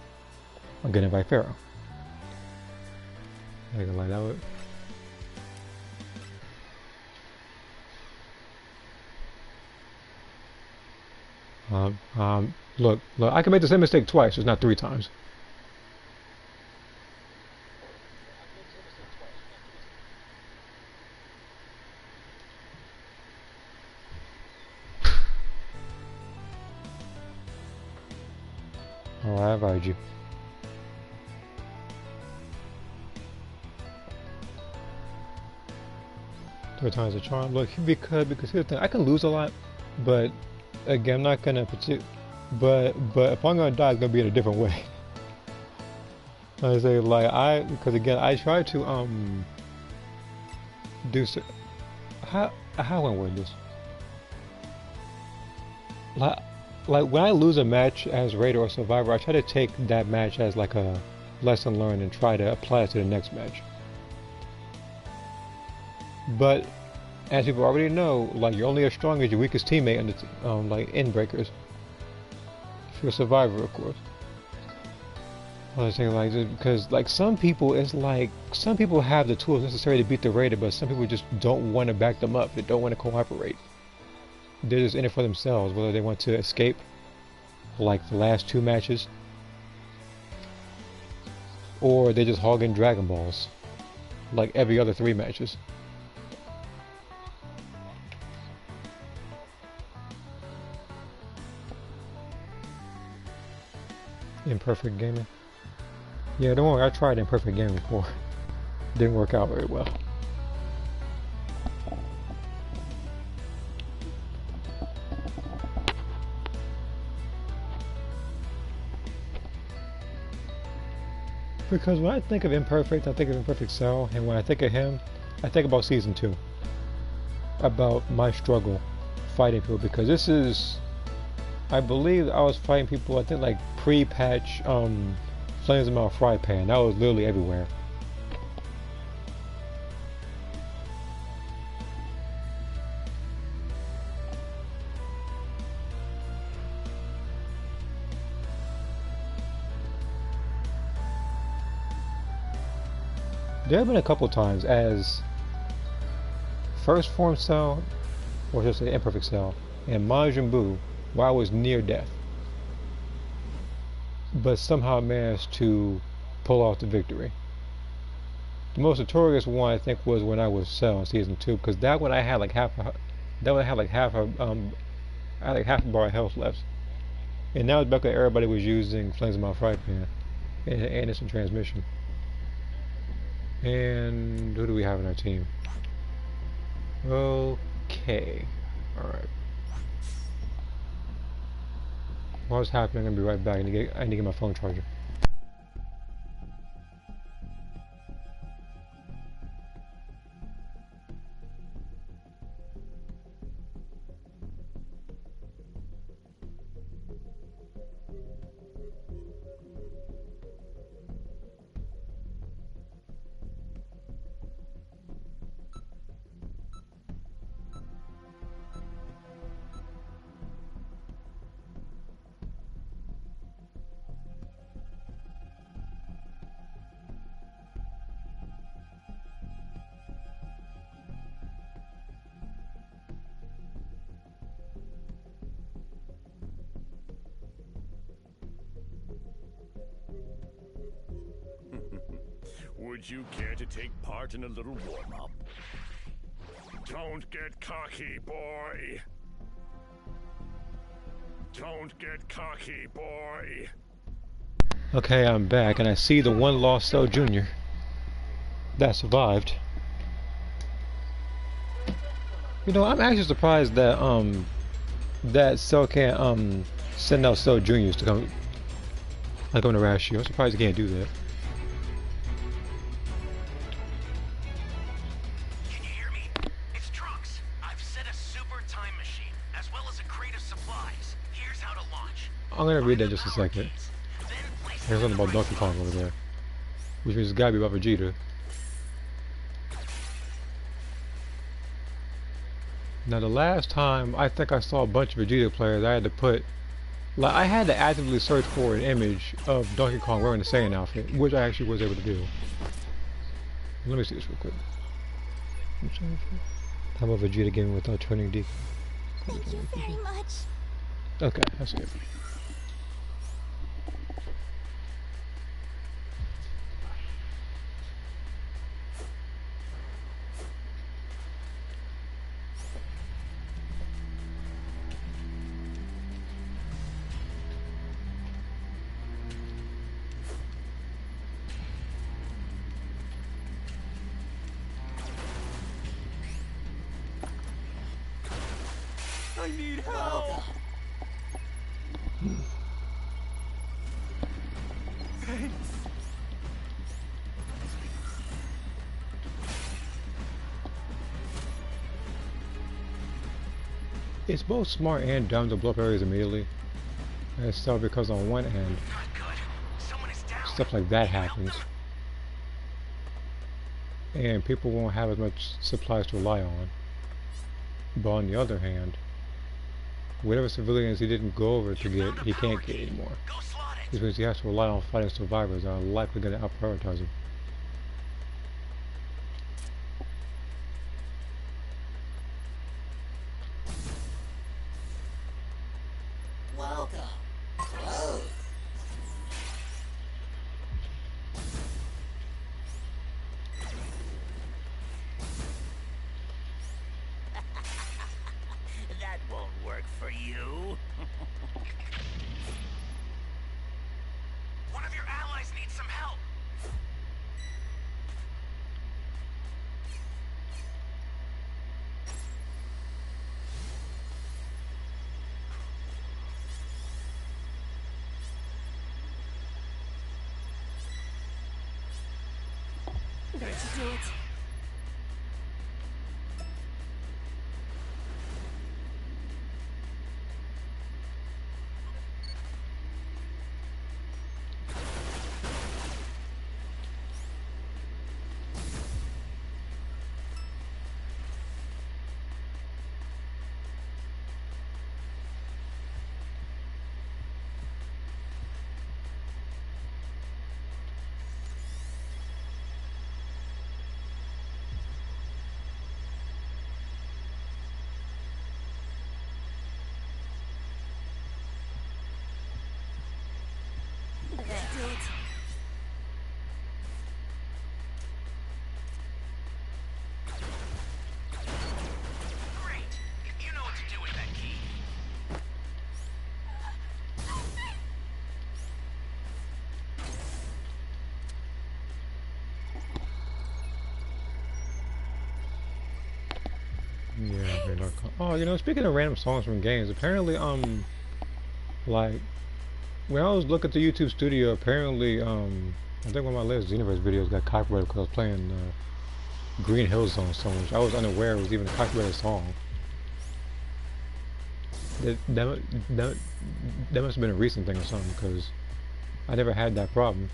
I'm gonna invite Pharaoh. I can light that up. Look, I can make the same mistake twice, just not 3 times. Alright, I invite you. Third time's a charm. Look, because here's the thing, I can lose a lot, but again, I'm not gonna but if I'm gonna die, it's gonna be in a different way. I say because again, I try to do so. How I word this? Like when I lose a match as Raider or Survivor, I try to take that match as like a lesson learned and try to apply it to the next match. But as people already know, like you're only as strong as your weakest teammate in the like Endbreakers. If you're a Survivor, of course. I was saying like because like some people, it's like some people have the tools necessary to beat the Raider, but some people just don't want to back them up. They don't want to cooperate. They're just in it for themselves, whether they want to escape, like the last 2 matches, or they're just hogging Dragon Balls, like every other 3 matches. Imperfect Gaming. Yeah, don't worry, I tried Imperfect Gaming before. Didn't work out very well. Because when I think of Imperfect, I think of Imperfect Cell, and when I think of him, I think about Season 2. About my struggle fighting people because this is, I believe I was fighting people, I think like pre-patch Flames of Mount Fry Pan. That was literally everywhere. There have been a couple times as First Form Cell, or just an Imperfect Cell, and Majin Buu, where I was near death, but somehow managed to pull off the victory. The most notorious one I think was when I was Cell in Season 2, because that one I had like half a, I had like half a bar of health left, and that was back when everybody was using Flames of Mount Fry Pan and Instant Transmission. And who do we have in our team? Okay. Alright. What's happening? I'm gonna be right back. I need to get my phone charger. Would you care to take part in a little warm-up? Don't get cocky, boy. Don't get cocky, boy. Okay, I'm back, and I see the one lost Cell Jr. that survived. You know, I'm actually surprised that that Cell can't send out Cell Juniors to come to harass you. I'm surprised he can't do that. Can you hear me? It's Trunks. I've set a super time machine, as well as a crate of supplies. Here's how to launch. I'm gonna read that just a second. There's something about Donkey Kong over there, which means it's gotta be about Vegeta. Now the last time I think I saw a bunch of Vegeta players, I had to actively search for an image of Donkey Kong wearing the Saiyan outfit, which I actually was able to do. Let me see this real quick. How about Vegeta gaming without turning deep? Thank you very much. Okay, that's good. I need help. Thanks. It's both smart and dumb to blow up areas immediately. And so because on one hand, stuff like that happens. And people won't have as much supplies to rely on. But on the other hand, whatever civilians he didn't go over to get, he can't get anymore. This means he has to rely on fighting survivors that are likely going to out-prioritize him. Welcome. Close. That won't work for you. One of your allies needs some help. I'm going to do it. Yeah, okay, no. Oh, you know, speaking of random songs from games, apparently, like, when I was looking at the YouTube studio, apparently, I think one of my last Xenoverse videos got copyrighted because I was playing, Green Hill Zone song, which I was unaware it was even a copyrighted song. That, that, that must have been a recent thing or something, because I never had that problem.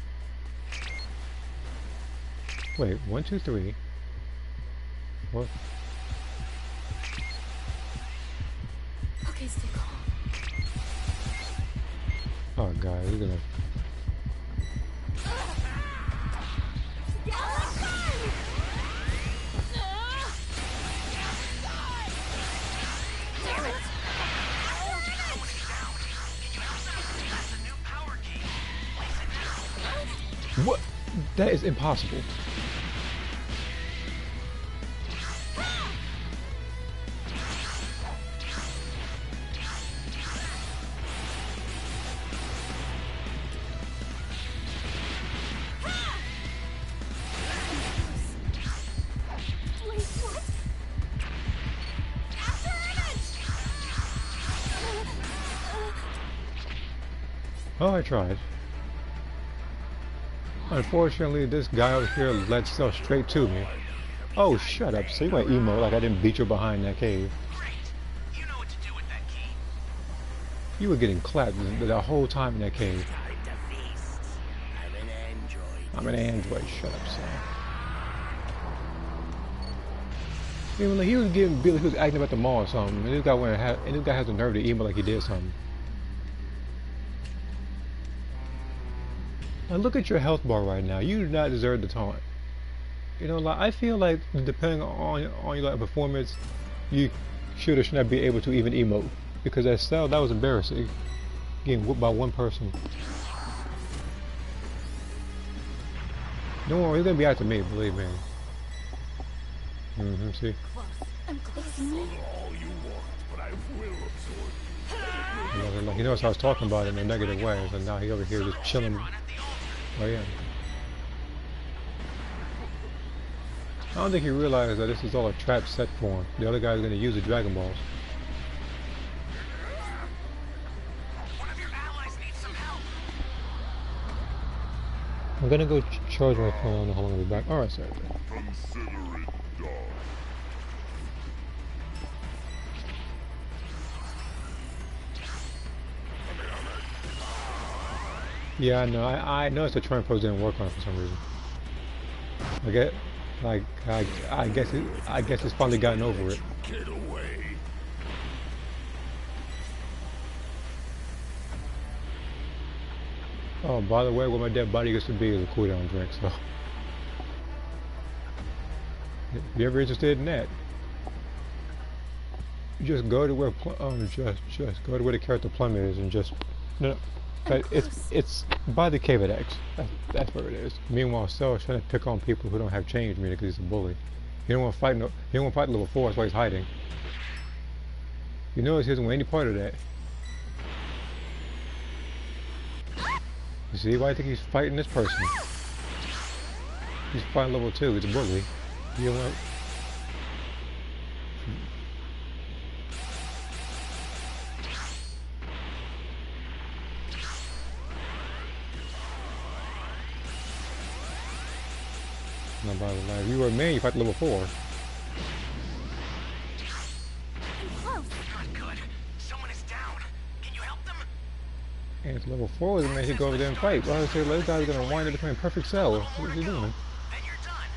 Wait, 1, 2, 3. What? Okay, stay calm. Oh god, he's gonna... What? That is impossible. Wait, what? After Oh, I tried. Unfortunately, this guy over here led stuff straight to me. Oh, shut up. So you went emo like I didn't beat you behind that cave. Great. You know what to do with that key. You were getting clapped the whole time in that cave. Time to feast. I'm an android. I'm an android. Shut up, son. Even like he was getting Billy, he was acting about the mall or something. And this guy has the nerve to emo like he did something. Now look at your health bar right now. You do not deserve the taunt. You know, like I feel like depending on your like, performance, you should or should not be able to even emote because that was embarrassing. Getting whooped by one person. Don't worry, he's gonna be after me. Believe me. See. I'm close. All you want, but I will absorb. Like, he knows I was talking about it in a negative way, so now he over here just chilling. Oh yeah. I don't think he realized that this is all a trap set for him. The other guy's gonna use the Dragon Balls. One of your allies needs some help. I'm gonna go charge my phone. How long I'll be back? Alright, sorry. Consider it done. Yeah, I know. I noticed the Trump pose didn't work on it for some reason. I guess it's finally gotten over it. Get away. Oh, by the way, where my dead body used to be is a cooldown drink. So, if you're ever interested in that, you just go to where just go to where the character Plum is and just no. It's by the cave at X. That's where it is. Meanwhile, Cell's trying to pick on people who don't have change meter because he's a bully. He don't want to fight. He don't want to fight level 4. That's why he's hiding. You notice he doesn't want any part of that. You see why I think he's fighting this person? He's fighting level 2. He's a bully. You don't want. Not by the life. If you were a man, you fight level 4. I'm close. Not good. Someone is down. Can you help them? And it's level 4, then they should go over there and fight. Well, I say this guy's gonna wind up becoming perfect Cell. What is he doing? Then you're done.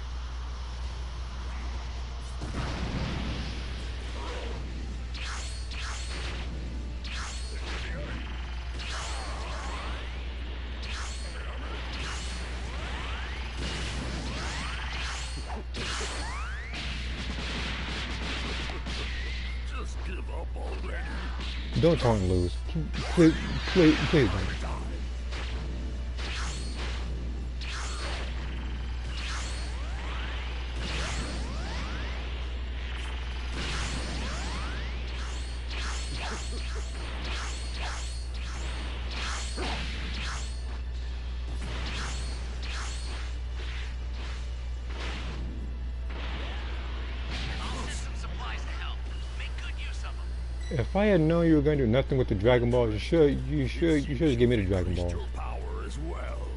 Just give up already. Don't taunt and lose. Please don't. I'll send some supplies to help. If I had known you were going to do nothing with the Dragon Balls, you should just give me the Dragon Balls. Your power as well.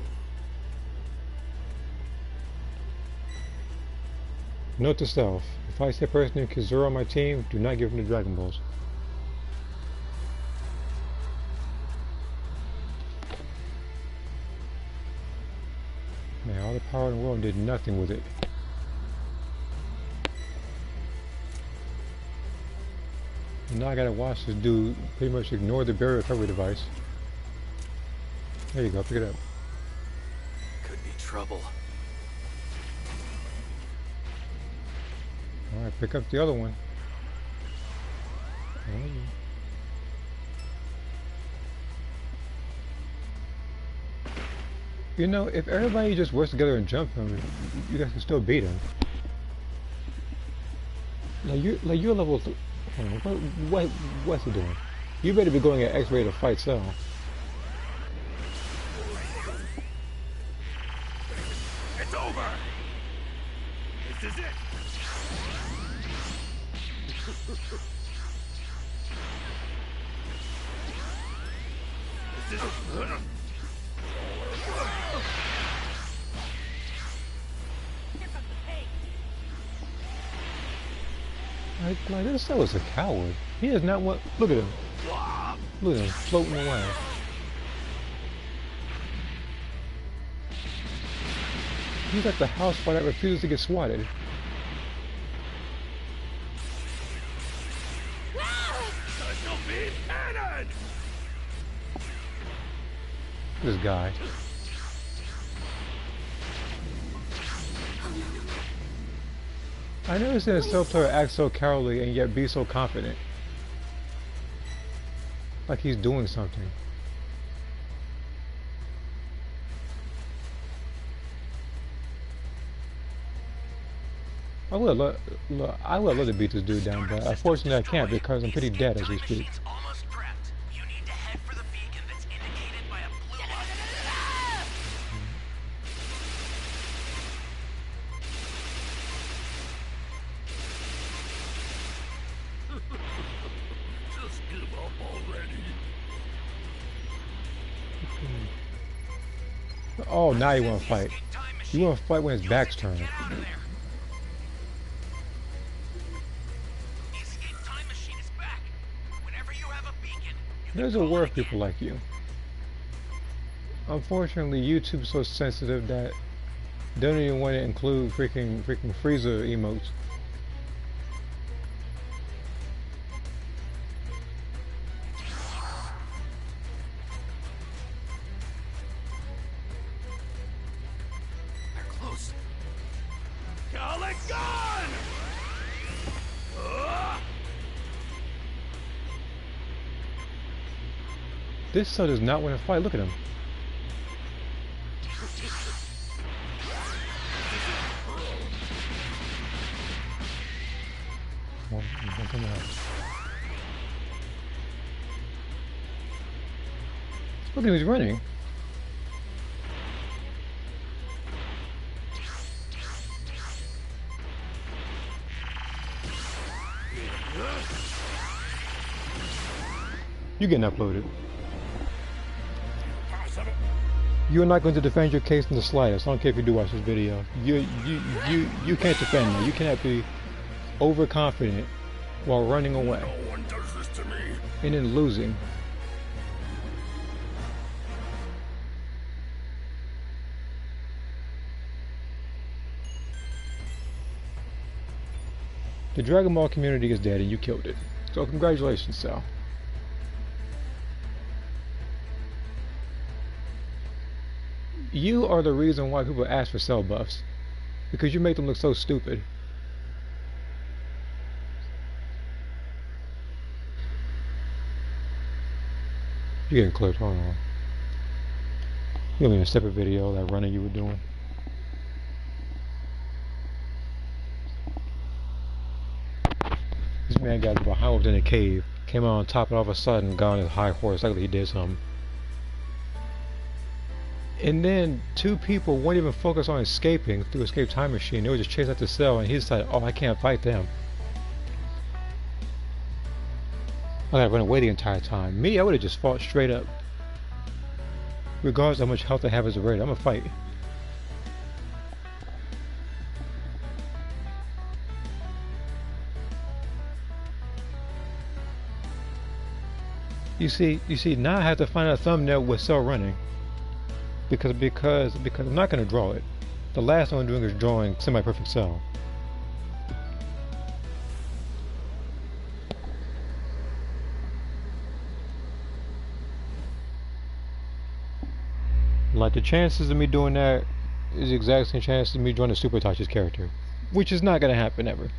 Note to self: if I see a person named Kizura on my team, do not give him the Dragon Balls. Man, all the power in the world did nothing with it. And now I gotta watch this dude pretty much ignore the barrier recovery device. There you go, pick it up. Could be trouble. Alright, pick up the other one. You know, if everybody just works together and jump him, you guys can still beat him. Like you're level. What's he doing? You better be going at X-ray to fight Cell. It's over. This is it. This is Like this Cell is a coward. He does not want. Look at him. Look at him floating away. He's like the housefly that refuses to get swatted. This guy. I never seen a Cell player act so cowardly and yet be so confident. Like he's doing something. I would love to beat this dude down, but unfortunately I can't because I'm pretty dead as we speak. Just give up already. Oh, now you want to fight. You want to fight when his back's turned. There's a word for people like you. Unfortunately, YouTube's so sensitive that they don't even want to include freaking Frieza emotes. They're close. Call it gone! This Cell does not want to fight. Look at him. Come on. Look at him, he's running. You're getting uploaded. You're not going to defend your case in the slightest. I don't care if you do watch this video. You can't defend me. You cannot be overconfident while running away. No one does this to me. And then losing. The Dragon Ball community is dead and you killed it. So congratulations, Cell. You are the reason why people ask for Cell buffs. Because you make them look so stupid. You're getting clipped, hold on. You only a separate video, that running you were doing. This man got behind within a cave, came out on top and all of a sudden got on his high horse like he did something. And then two people weren't even focused on escaping through Escape Time Machine. They were just chasing after Cell and he decided, oh, I can't fight them. I gotta run away the entire time. Me, I would have just fought straight up. Regardless of how much health I have as a raider, I'm gonna fight. You see, now I have to find a thumbnail with Cell running. Because I'm not gonna draw it. The last one I'm doing is drawing semi-perfect Cell. Like, the chances of me doing that is the exact same chances of me drawing a Super Itachi's character. Which is not gonna happen ever.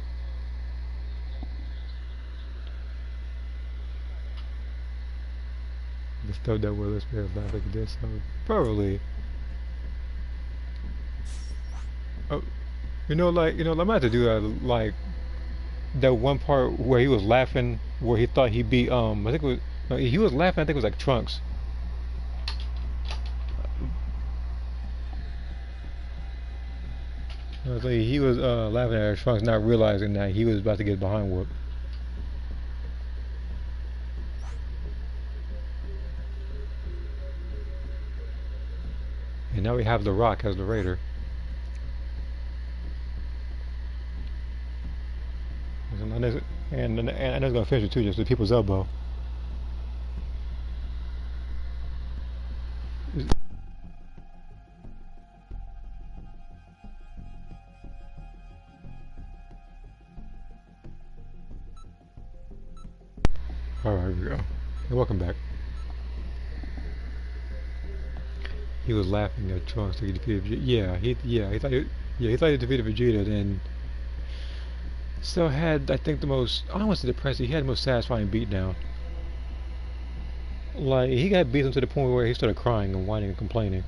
The stuff that will let me laugh like this, probably. Oh, I'm gonna have to do that, like, that one part where he was laughing, where he thought he beat, I think it was, no, he was laughing, I think it was like Trunks. Like he was laughing at Trunks, not realizing that he was about to get behind whoop. And now we have The Rock as the Raider. And it's gonna finish it too, just the people's elbow. Alright, here we go. And welcome back. He was laughing at Trunks to defeat Vegeta. He thought he defeated Vegeta, then still had, I think, the most, I don't want to say depressing, he had the most satisfying beatdown. Like, he got beaten to the point where he started crying and whining and complaining.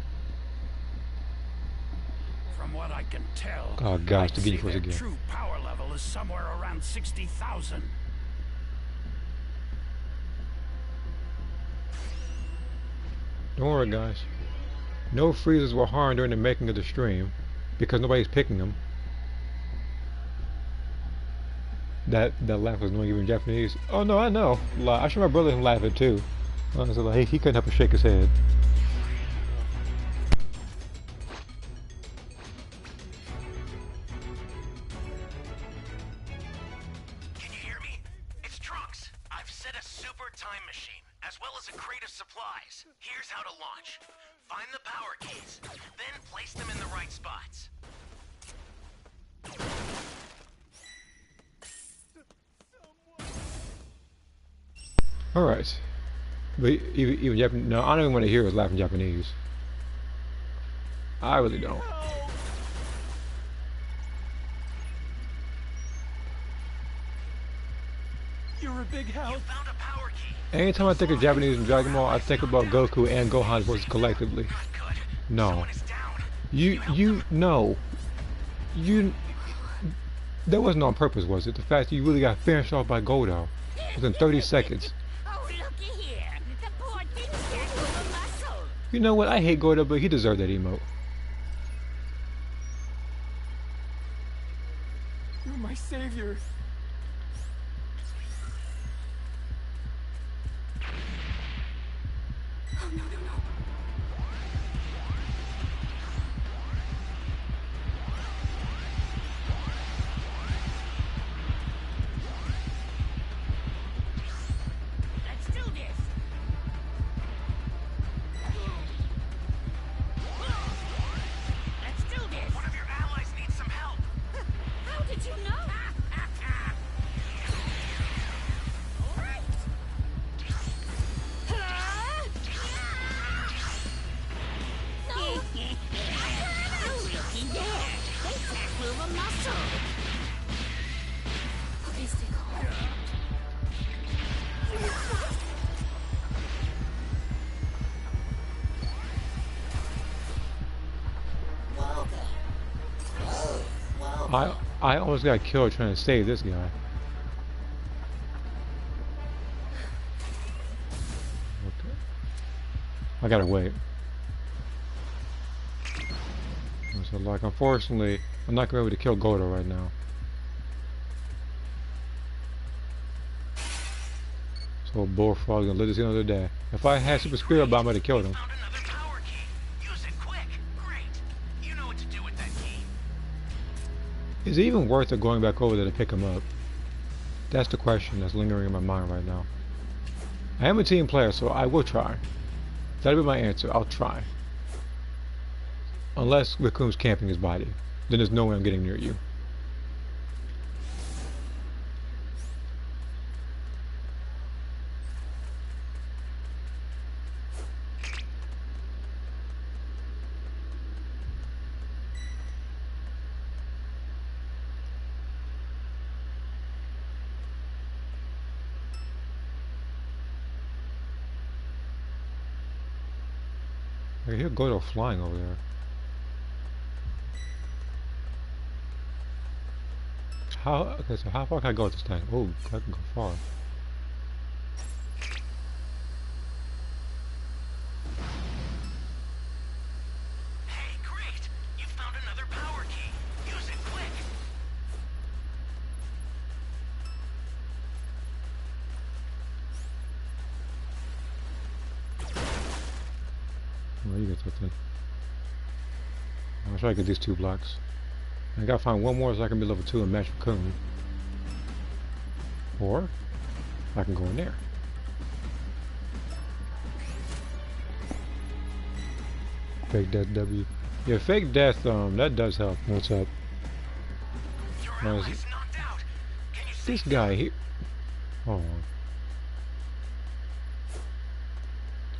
From what I can tell, oh gosh, to get you first again. True power level is somewhere around 60,000. Don't worry, guys. No freezers were harmed during the making of the stream because nobody's picking them. That laugh was not even Japanese. Oh no, I know. Like, I should my brother him laughing too. Honestly, like, he couldn't help but shake his head. Can you hear me? It's Trunks. I've set a super time machine, as well as a crate of supplies. Here's how to launch. Find the power keys, then place them in the right spots. Alright. But even Japanese, no, I don't even want to hear us laughing Japanese. I really don't. You're a big help. You found a power key. Anytime I think of Japanese and Dragon Ball, I think about Goku and Gohan's voices collectively. Not good. No. Someone is down. That wasn't on purpose, was it? The fact that you really got finished off by Goldo within 30 seconds. Oh, looky here. The poor thing can't move a muscle. You know what? I hate Goldo, but he deserved that emote. You're my savior. Oh, no, no, no. Let's do this. Let's do this. One of your allies needs some help. How did you know? All right. No. Oh, looky there. They can't move a muscle. Okay, stay calm. Welcome. Oh, welcome. I almost got killed trying to save this guy. Okay. I gotta wait. So, like, unfortunately, I'm not gonna be able to kill Goldo right now. So Bullfrog's gonna live to see another day. If I had Super Spirit Bomb, I'd have killed him. Found another power key. Use it quick. Great. You know what to do with that key. Is it even worth it going back over there to pick him up? That's the question that's lingering in my mind right now. I am a team player, so I will try. That'll be my answer. I'll try. Unless Raccoon's camping his body. Then there's no way I'm getting near you. I hear Godo flying over there. Okay, so how far can I go with this thing? Oh, I can go far. Hey, great. You found another power key. Use it quick. Oh, you get something. I'll try to get these 2 blocks. I gotta find one more so I can be level 2 and match Raccoon. Or I can go in there. Fake death W. Yeah, fake death, that does help. What's up? Your Nice. ally's knocked out. Can you This save guy here. Oh.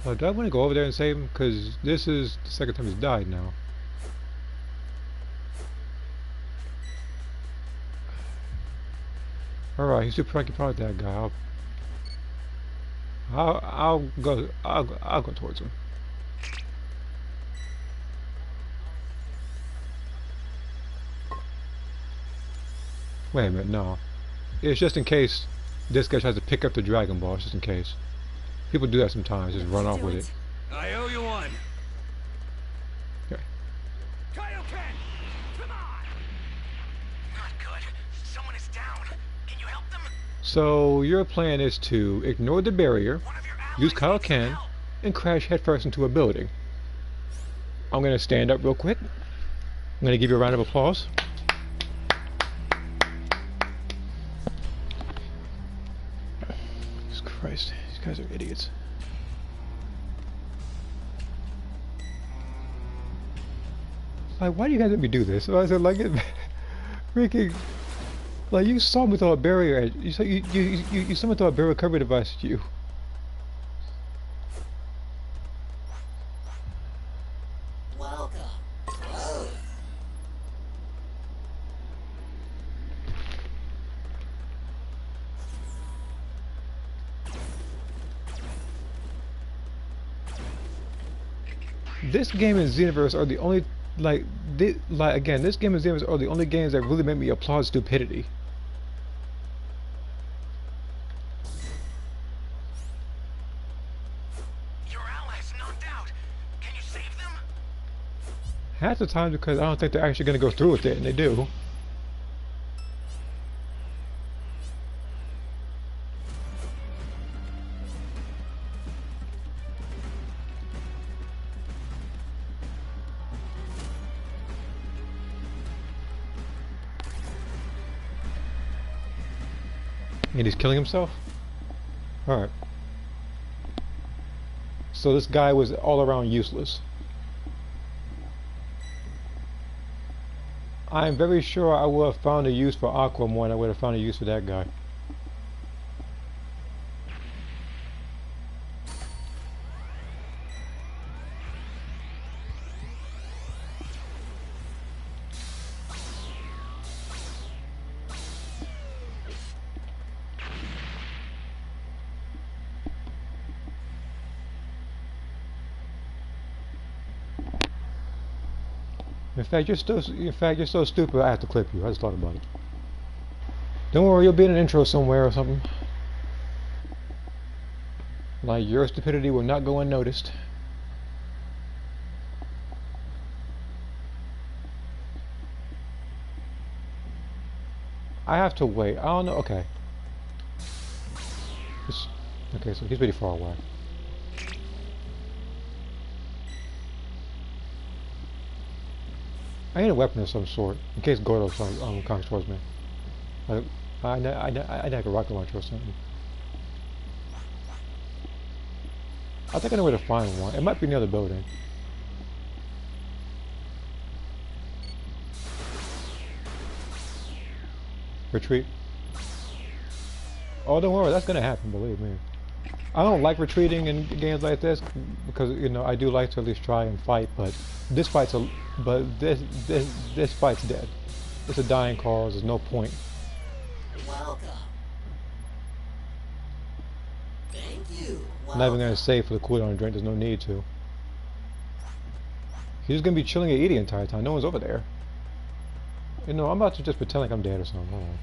Oh, do I want to go over there and save him? Because this is the second time he's died now. Alright, he's too preoccupied with that guy. I'll go towards him. Wait a minute, no. It's just in case this guy tries to pick up the Dragon Ball, it's just in case. People do that sometimes, just run off with it. I owe you one. Okay. Kaioken! Come on! Not good. Someone is down. Can you help them? So your plan is to ignore the barrier, One of your use allies needs some Kaioken, help. and crash headfirst into a building. I'm gonna stand up real quick. I'm gonna give you a round of applause. Jesus Christ, these guys are idiots. Like, why do you guys let me do this? I said, like, it, freaking, like, you saw me throw a barrier at you. You saw me throw a barrier recovery device at you. Welcome. This game and Xenoverse are the only, again, this game and Xenoverse are the only games that really make me applaud stupidity. Your allies knocked out. Can you save them? Half the time because I don't think they're actually going to go through with it, and they do. And he's killing himself? Alright. So this guy was all around useless. I'm very sure I would have found a use for Aqua more than I would have found a use for that guy. In fact, you're so stupid. I have to clip you. I just thought about it. Don't worry, you'll be in an intro somewhere or something. Like your stupidity will not go unnoticed. I have to wait. I don't know. Okay. Okay, so he's pretty far away. I need a weapon of some sort, in case Gordo comes towards me. Like, I need like a rocket launcher or something. I think I know where to find one. It might be near the building. Retreat. Oh, don't worry, that's gonna happen, believe me. I don't like retreating in games like this because, you know, I do like to at least try and fight, but this fight's this fight's dead. It's a dying cause. There's no point. Welcome. Thank you. I'm not even gonna save for the cooldown drink. There's no need to. He's just gonna be chilling and eating the entire time. No one's over there. You know, I'm about to just pretend like I'm dead or something. Hold on.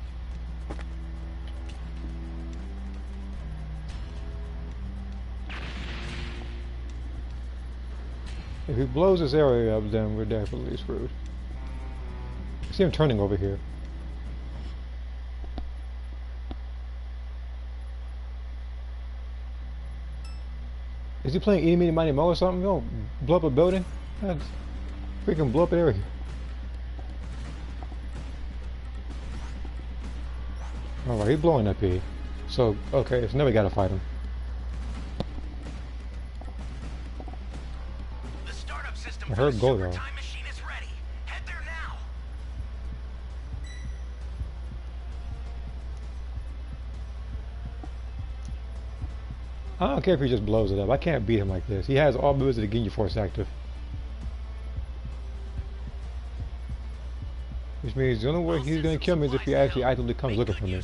If he blows this area up, then we're definitely screwed. I see him turning over here. Is he playing Eeny Meeny Miny Mo or something? Yo, blow up a building? God, freaking blow up an area. Alright, he's blowing up here. So, okay, so now we gotta fight him. The startup system I for heard the Gordo. super time machine is ready. Head there now. I don't care if he just blows it up. I can't beat him like this. He has all moves of the Ginyu Force active. Which means the only way he's gonna kill me is if he actually actively comes looking for me.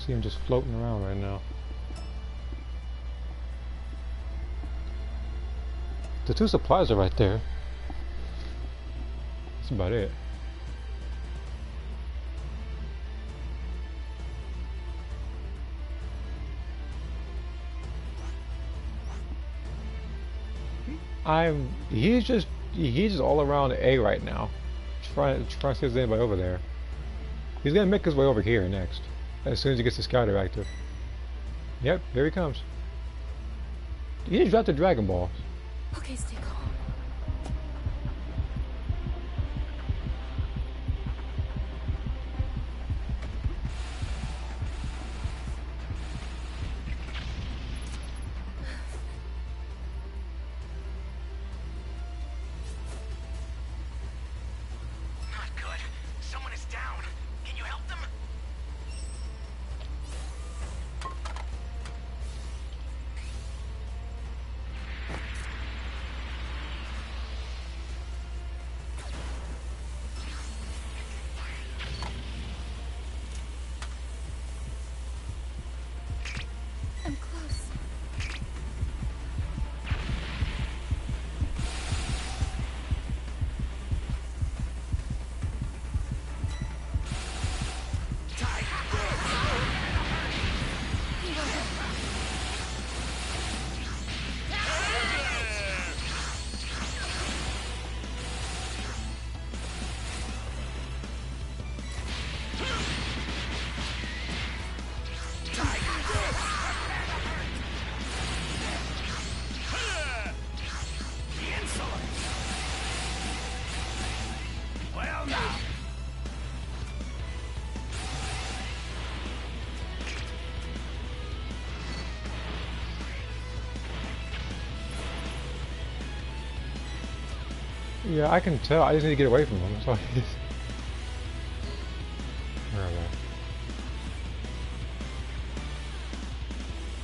See him just floating around right now. The two supplies are right there. That's about it. He's just all around A right now. Trying to see if there's anybody over there. He's gonna make his way over here next. As soon as he gets the scouter active. Yep, here he comes. He just dropped the Dragon Ball. Okay, stay calm. Not good. Someone is down. Can you help them? I'm close. The insolence. Well now. Yeah, I can tell. I just need to get away from him. That's all it is. Where are they?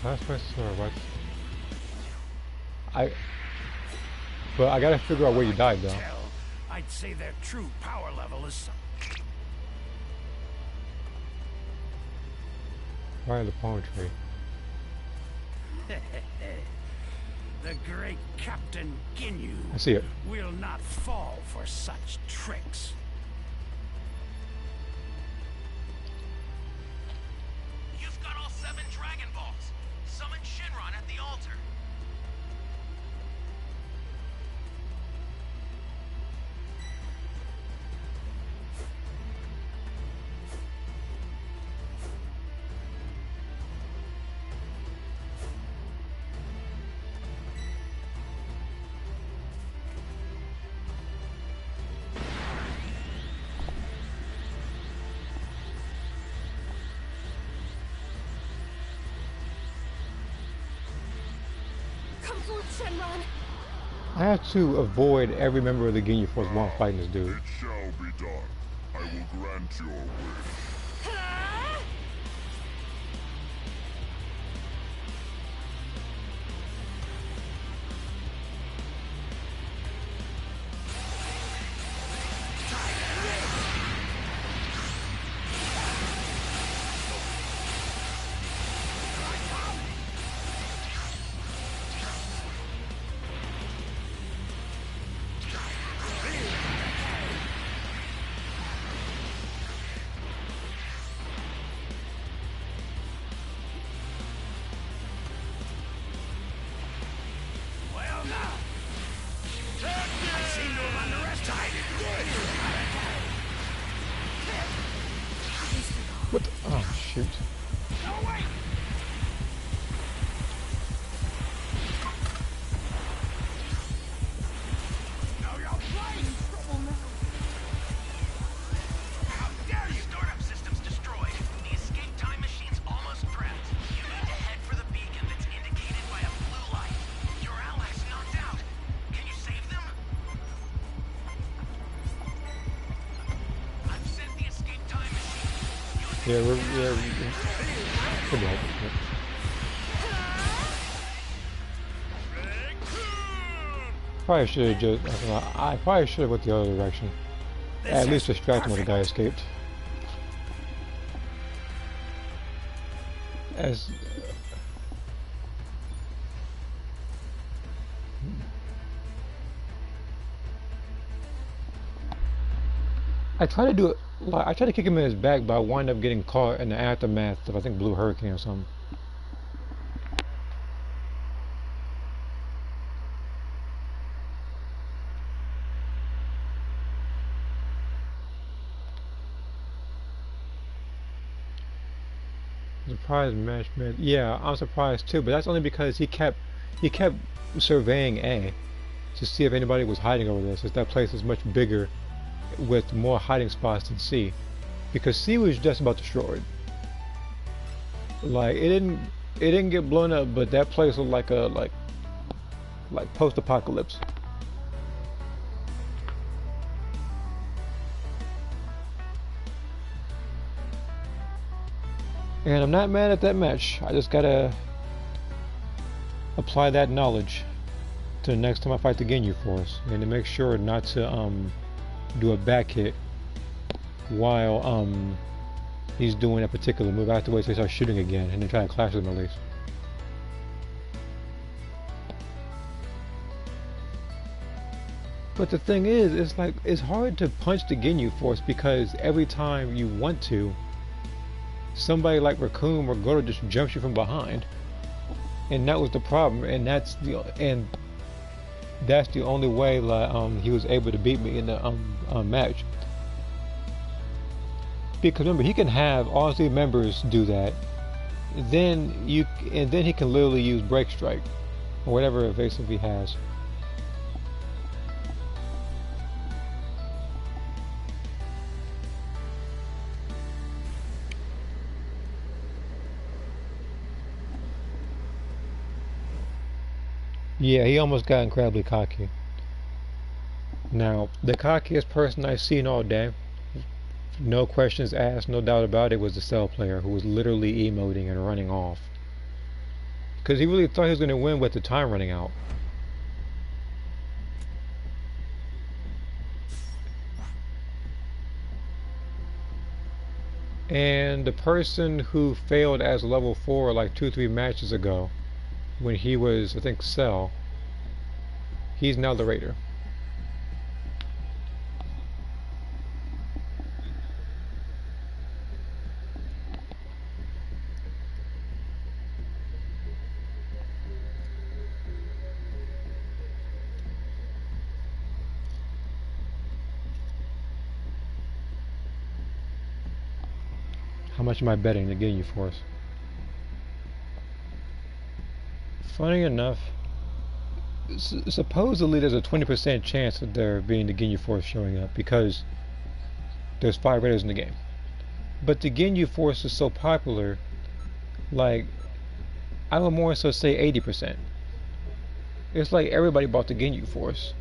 Last place or what? But I gotta figure out where you died though. Tell, I'd say their true power level is Right in the palm tree. The great Captain Ginyu I see it. will not fall for such tricks. You've got all 7 Dragon Balls. Summon Shinron at the altar. Come forth, Shenron. I have to avoid every member of the Ginyu Force while I'm fighting this dude. It shall be done. I will grant your wish. Well now. I seem to have underestimated What the? Oh, shoot. No, wait! Now you're playing trouble now. How dare you! Startup systems destroyed. The escape time machine's almost prepped. You need to head for the beacon that's indicated by a blue light. Your allies knocked out. Can you save them? I've sent the escape time machine. Yeah, we're could be helpful. Probably should have just. I probably should have went the other direction. At least distract him when the guy escaped. As I try to do it. Like, I try to kick him in his back, but I wind up getting caught in the aftermath of, I think, Blue Hurricane or something. Surprised match made. Yeah, I'm surprised too, but that's only because he kept surveying A to see if anybody was hiding over there, since that place is much bigger with more hiding spots than C, because C was just about destroyed. Like it didn't get blown up, but that place was like a like post-apocalypse. And I'm not mad at that match. I just gotta apply that knowledge to the next time I fight the Ginyu Force, and to make sure not to do a back hit while he's doing a particular move. I have to wait till he starts shooting again and then try to clash with him at least. But the thing is, it's hard to punch the Ginyu Force because every time you want to, somebody like Raccoon or Goro just jumps you from behind, and that was the problem. And that's the only way like he was able to beat me in the match. Because remember, he can have all three members do that, then he can literally use Break Strike or whatever evasive he has. Yeah, he almost got incredibly cocky. Now, the cockiest person I've seen all day, no questions asked, no doubt about it, was the Cell player who was literally emoting and running off. Because he really thought he was going to win with the time running out. And the person who failed as level 4 like 2-3 matches ago, when he was, I think, Cell, He's now the raider. How much am I betting to Ginyu Force? Funny enough, supposedly there's a 20% chance of there being the Ginyu Force showing up because there's 5 raiders in the game. But the Ginyu Force is so popular, like, I would more so say 80%. It's like everybody bought the Ginyu Force.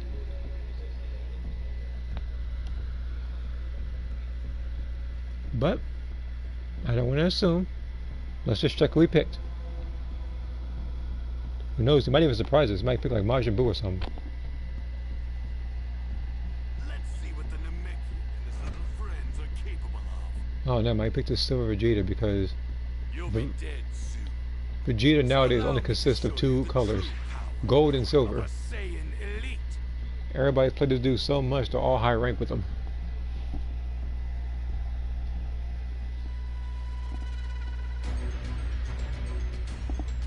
But I don't want to assume. Let's just check who we picked. Who knows? He might even surprise us. He might pick like Majin Buu or something. Let's see what the Namekian and his little friends are capable of. Oh, no, I picked the Silver Vegeta because You'll be dead soon. Vegeta nowadays only consists of 2 colors, gold and silver. A Saiyan elite. Everybody's played this dude so much they're all high rank with him.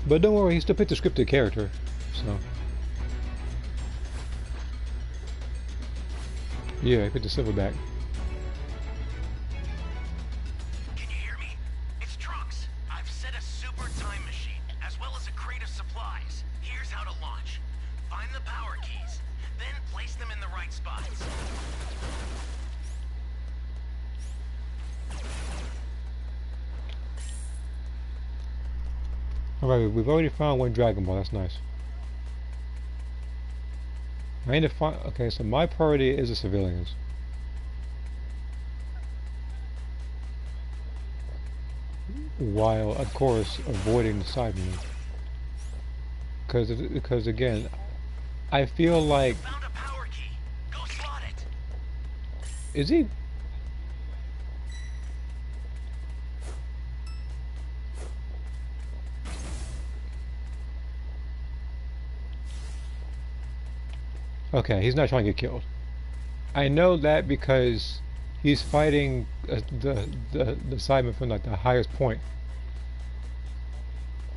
But don't worry, he still picked a scripted character, so. Yeah, he picked the Silverback. Can you hear me? It's Trunks. I've set a super time machine, as well as a crate of supplies. Here's how to launch. Find the power keys, then place them in the right spots. Alright, we've already found 1 Dragon Ball, that's nice. I need to find, okay, so my priority is the civilians. While, of course, avoiding the Cybermen. Because again, I feel like... Found a power key. Go slot it. Is he... Okay, he's not trying to get killed. I know that because he's fighting the Cybermen from like the highest point.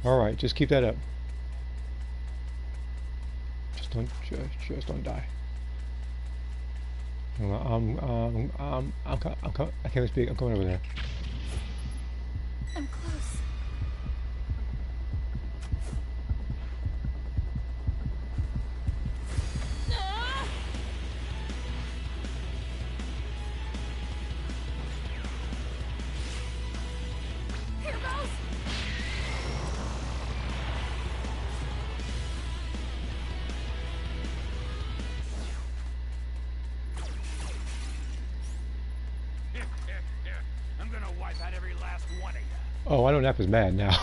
All right, just keep that up. Just don't die. I can't speak. I'm coming over there. I'm close. Ah! Here goes. I'm gonna wipe out every last one of you. Oh, I know Nappa's mad now.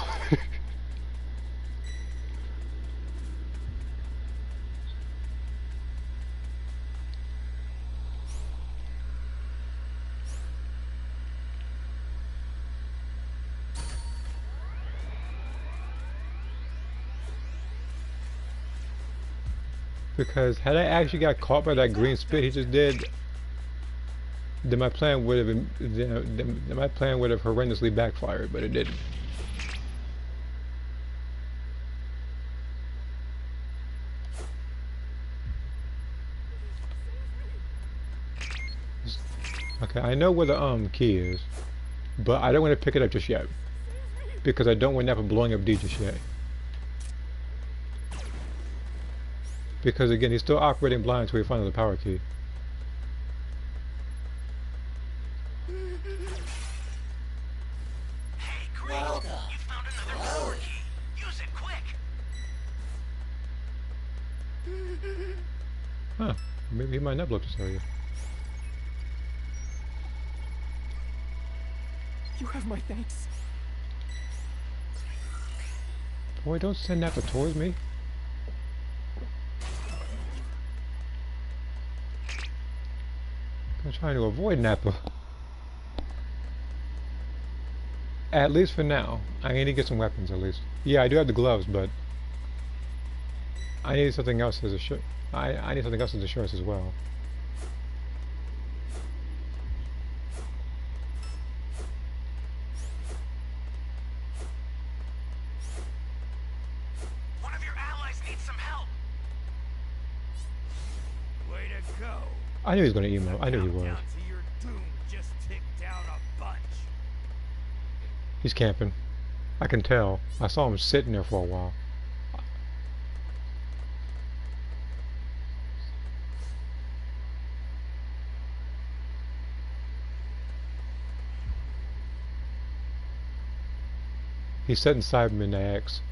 Because had I actually got caught by that green spit he just did, then my plan would have been, then my plan would have horrendously backfired, but it didn't. Okay, I know where the key is, but I don't want to pick it up just yet because I don't want Nappa blowing up D just yet. Because again, he's still operating blind until we find the power key. Hey, great! Welcome. You found another power key. Use it quick. Huh? Maybe he might not blow up this area. You have my thanks. Boy, don't send Nappa towards me. I'm trying to avoid Nappa. At least for now. I need to get some weapons at least. Yeah, I do have the gloves, but... I need something else as a shirt. I need something else as insurance as well. One of your allies needs some help. Way to go. I knew he was gonna emo. I knew he was. Countdown to your doom just ticked down a bunch. He's camping. I can tell. I saw him sitting there for a while. He's setting Cyberman to X.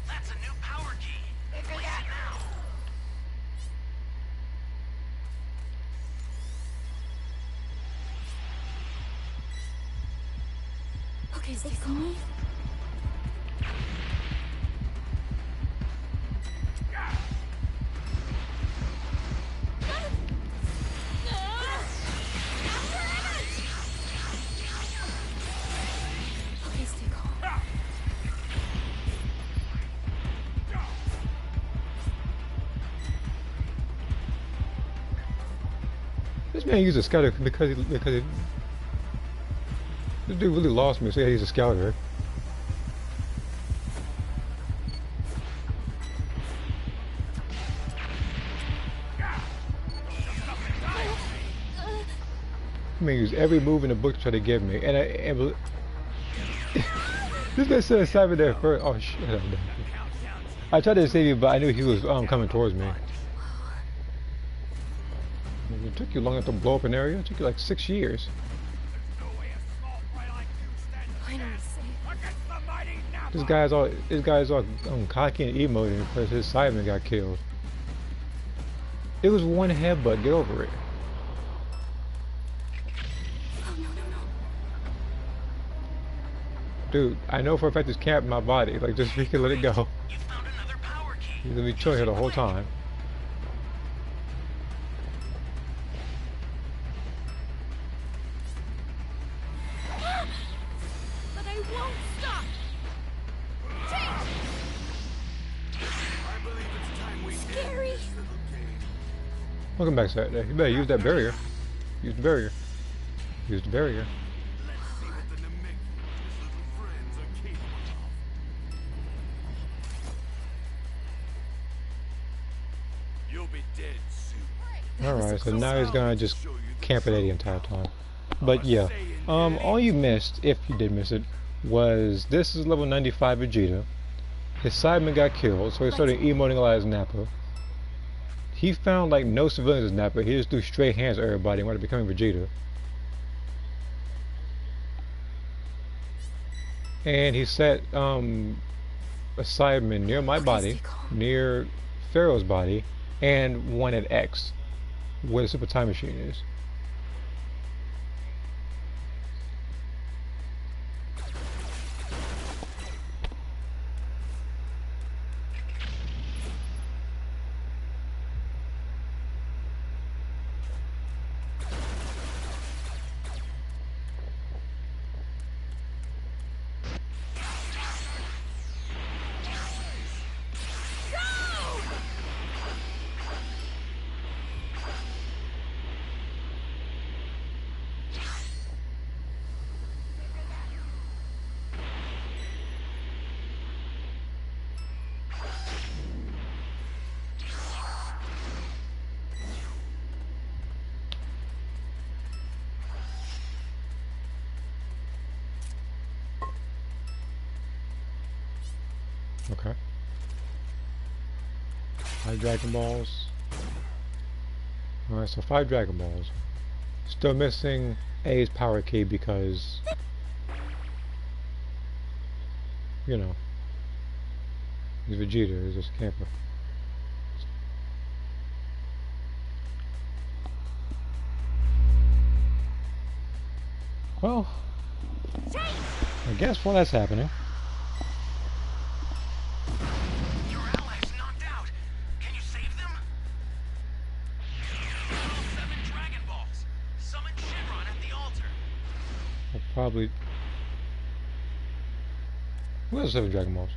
That's a new power key. Place it now. Okay, stay calm. Okay, stay calm. This man used a scouter because he this dude really lost me, so yeah, he's a scouter. I mean, use every move in the book to try to get me, and this guy said Cyber there first. Oh shit! I tried to save you, but I knew he was coming towards me. It took you long enough to blow up an area. It took you like 6 years. Finally safe. This guy's all cocky and emoting because his Cyberman got killed. It was one headbutt. Get over it. Oh, no, no, no. Dude, I know for a fact it's camped in my body. Like, just freaking let it go. You found another power key. He's gonna be chilling here the whole time. But I won't stop. I believe it's time we Scary. Welcome back, Saturday. You better use that barrier. Use the barrier. Use the barrier. Let's see what the Namekian and his little friends are capable of. You'll be dead soon. Alright, so now he's gonna just camp at 80 the entire time. But yeah, all you missed, if you did miss it, was this is level 95 Vegeta. His Cyberman got killed, so he started emoting a lot as Nappa. He found like no civilians as Nappa. He just threw straight hands at everybody and wanted to become Vegeta. And he set a Cyberman near my body, near Pharaoh's body, and one at X, where the Super Time Machine is. Okay. 5 Dragon Balls. Alright, so 5 Dragon Balls. Still missing A's power key because, you know, he's Vegeta, he's just a camper. Well, I guess while that's happening, probably... Who has 7 Dragon Balls?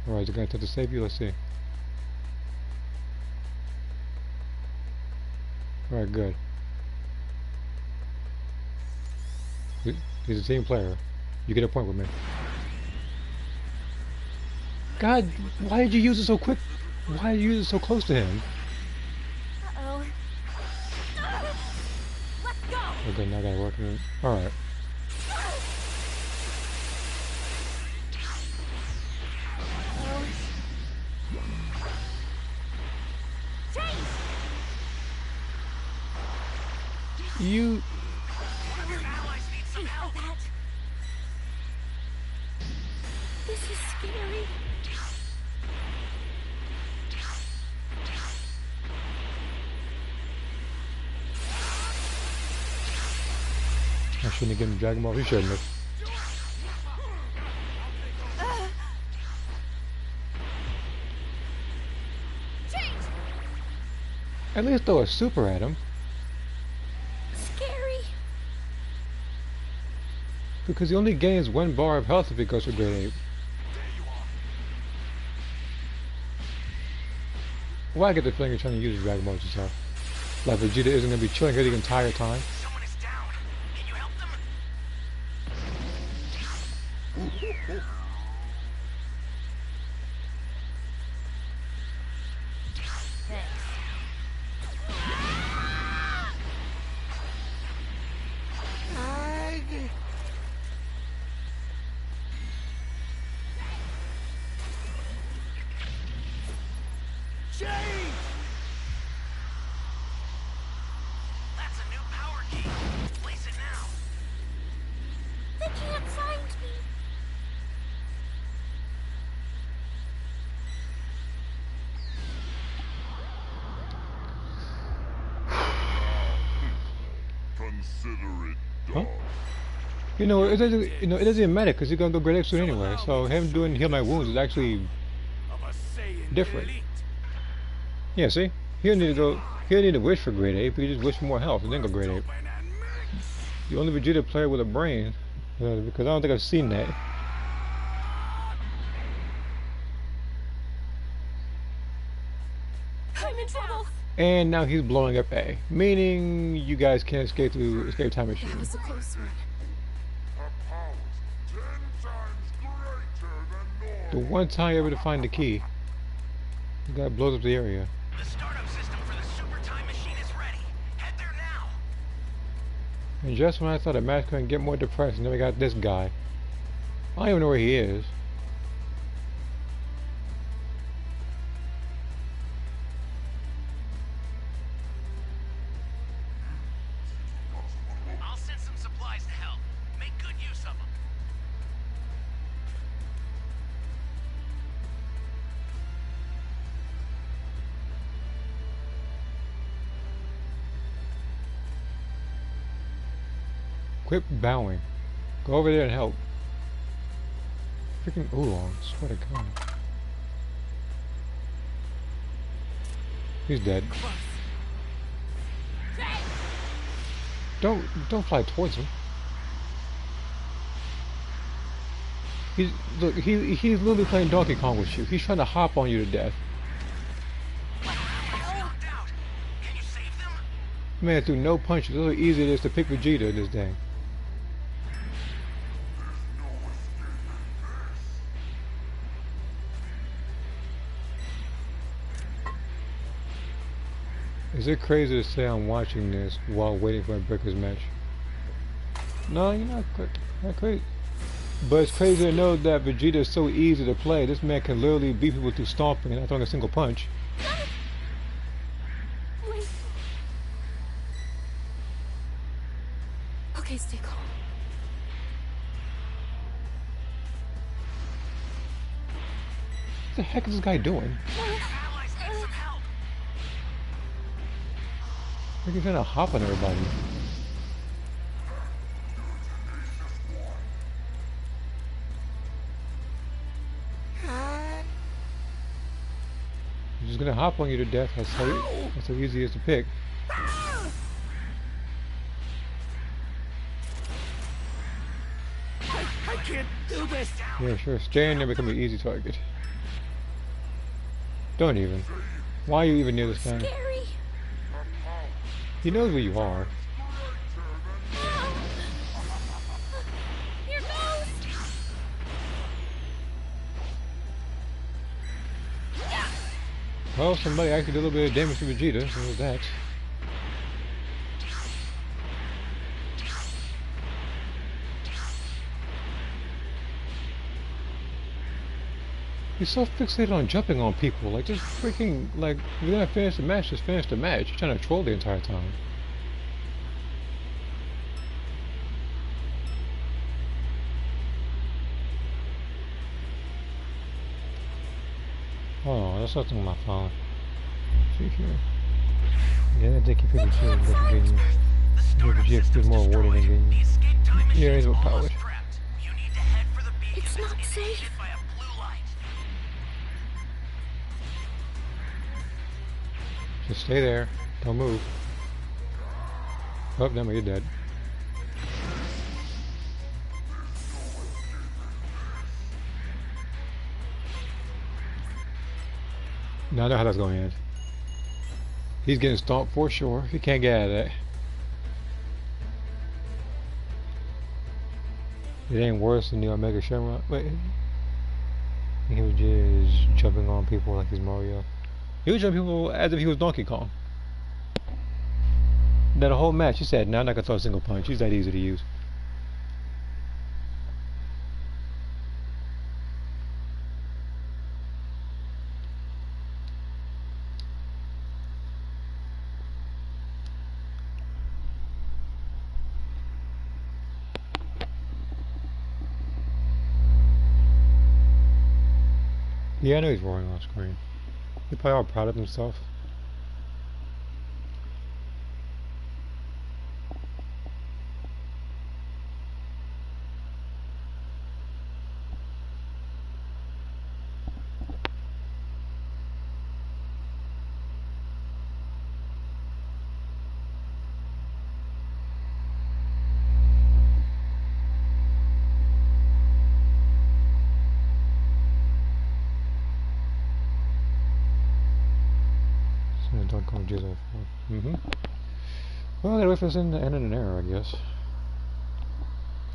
Alright, is it gonna attempt to save you? Let's see. Alright, good. He's a team player. You get a point with me. God, why did you use it so quick? Why did you use it so close to him? Uh-oh. Let's go! Okay, now I gotta work it. Alright. Uh-oh. Chase! You... Your allies need some help. That. This is scary. I shouldn't have given him Dragon Ball. He shouldn't have. Chase! At least throw a super at him. Scary. Because he only gains 1 bar of health if he goes for grade 8. Why I get the feeling you're trying to use the Dragon Balls yourself? Like Vegeta isn't going to be chilling here the entire time? Someone is down. Can you help them? That's a new power key. Place it now. They can't find me. Consider it Huh? done. You know, it doesn't even matter because he's going to go grade 8 soon anyway. So him doing heal my wounds is actually Of a Saiyan different. elite. Yeah, see? He don't need to go. He don't need to wish for grade 8, but he just wish for more health and then go grade 8. Open and mix. The only Vegeta player with a brain, because I don't think I've seen that. I'm in trouble. And now he's blowing up A, meaning you guys can't escape through escape time machine. That was a close one. A powers 10 times greater than The normal. one time you're able to find the key, the guy blows up the area. The startup system for the super time machine is ready. Head there now. And just when I thought the match couldn't get more depressing, then we got this guy. I don't even know where he is. I'll send some supplies to help. Make good use of them. Quit bowing. Go over there and help. Freaking Oolong, swear to God. He's dead. Don't fly towards him. He's literally playing Donkey Kong with you. He's trying to hop on you to death. Knocked out. Can you save them? Man threw no punches. Look how easy it is to pick Vegeta in this thing. Is it crazy to say I'm watching this while waiting for a Breakers match? No, you're not crazy. But it's crazy to know that Vegeta is so easy to play. This man can literally beat people through stomping and not throwing a single punch. Wait. Okay, stay calm. What the heck is this guy doing? Allies need some help. Like he's trying to hop on everybody. He's just gonna hop on you to death. That's how easy it is to pick. I can't do this. Yeah, sure. Stay in there, become an easy target. Don't even. Why are you even near this guy? Scary. He knows where you are. Here goes. Well, somebody actually did a little bit of damage to Vegeta, so there's that. He's so fixated on jumping on people, like just freaking, like, we're gonna finish the match, just finish the match. He's trying to troll the entire time. Oh, that's something on my phone. See here. Yeah, I think if you can see it, Vegeta is more water than getting. Yeah, he's overpowered. It's not safe. Just stay there. Don't move. Oh, no, you're dead. Now I know how that's going to end. He's getting stomped for sure. He can't get out of that. It ain't worse than the Omega Shenron. Wait. He was just jumping on people like he's Mario. He was jumping people as if he was Donkey Kong. That whole match, he said, "Now I'm not gonna throw a single punch. He's that easy to use." Yeah, I know he's roaring on screen. He's probably all proud of himself. Don't call Jizzle. Well, I gotta wait for this to end in an error, I guess.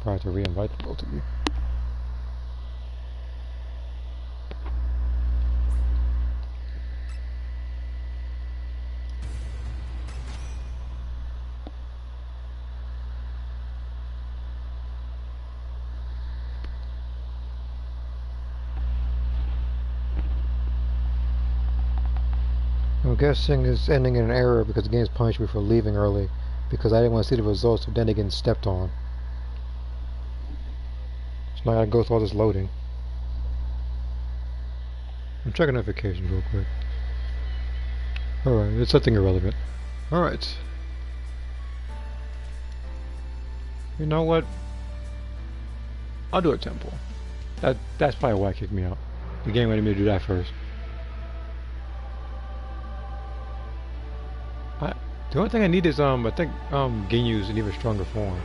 Probably have to re-invite the both of you. I'm guessing it's ending in an error because the game's punished me for leaving early because I didn't want to see the results of then getting stepped on. So now I gotta go through all this loading. I'm checking notifications real quick. Alright, it's something irrelevant. Alright. You know what? I'll do a temple. That's probably why it kicked me out. The game wanted me to do that first. The only thing I need is I think Ginyu's in even stronger form.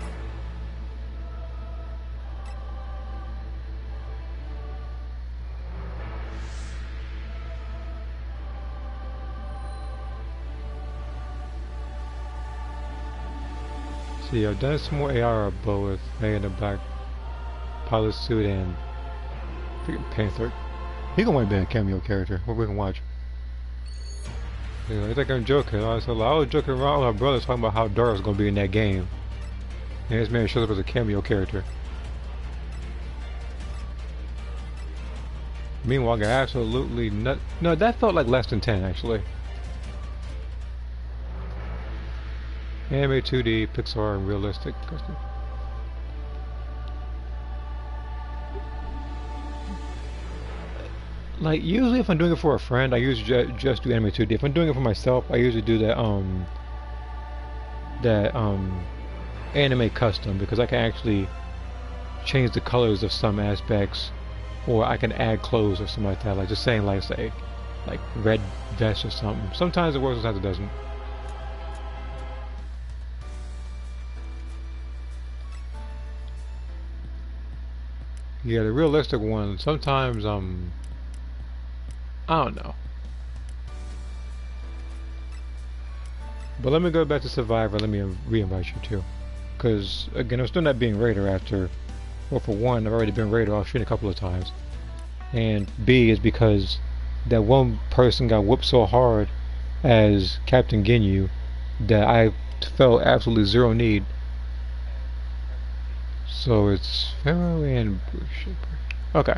See, I've done some more AR bow with May in the black pilot suit and freaking Panther. He gonna want to be a cameo character. What we can watch. Yeah, I think I'm joking. I was joking around with my brother talking about how Dora was going to be in that game. And this man shows up as a cameo character. Meanwhile, I got absolutely no, that felt like less than 10 actually. Anime 2D, Pixar, and realistic. Like, usually if I'm doing it for a friend, I usually just do Anime 2D. If I'm doing it for myself, I usually do that anime custom, because I can actually change the colors of some aspects, or I can add clothes or something like that. Like, just saying, like, say, like red vest or something. Sometimes it works, sometimes it doesn't. Yeah, the realistic one, sometimes, I don't know. But let me go back to Survivor, let me re-invite you too. Because, again, I'm still not being Raider after, well, for one, I've already been Raider off screen a couple of times. And B is because that one person got whooped so hard as Captain Ginyu that I felt absolutely zero need. So it's Pharaoh and Bruce Shipper. Okay.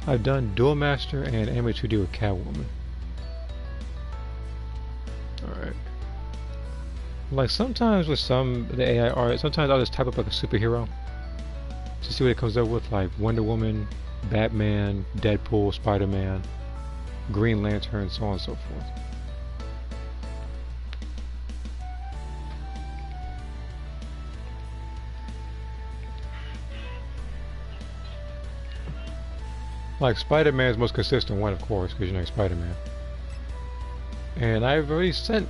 I've done Duel Master and Anime 2D with Catwoman. Alright. Like sometimes with the AI art, sometimes I'll just type up like a superhero to see what it comes up with, like Wonder Woman, Batman, Deadpool, Spider-Man, Green Lantern, so on and so forth. Like Spider-Man's most consistent one, of course, because you know Spider-Man. And I've already sent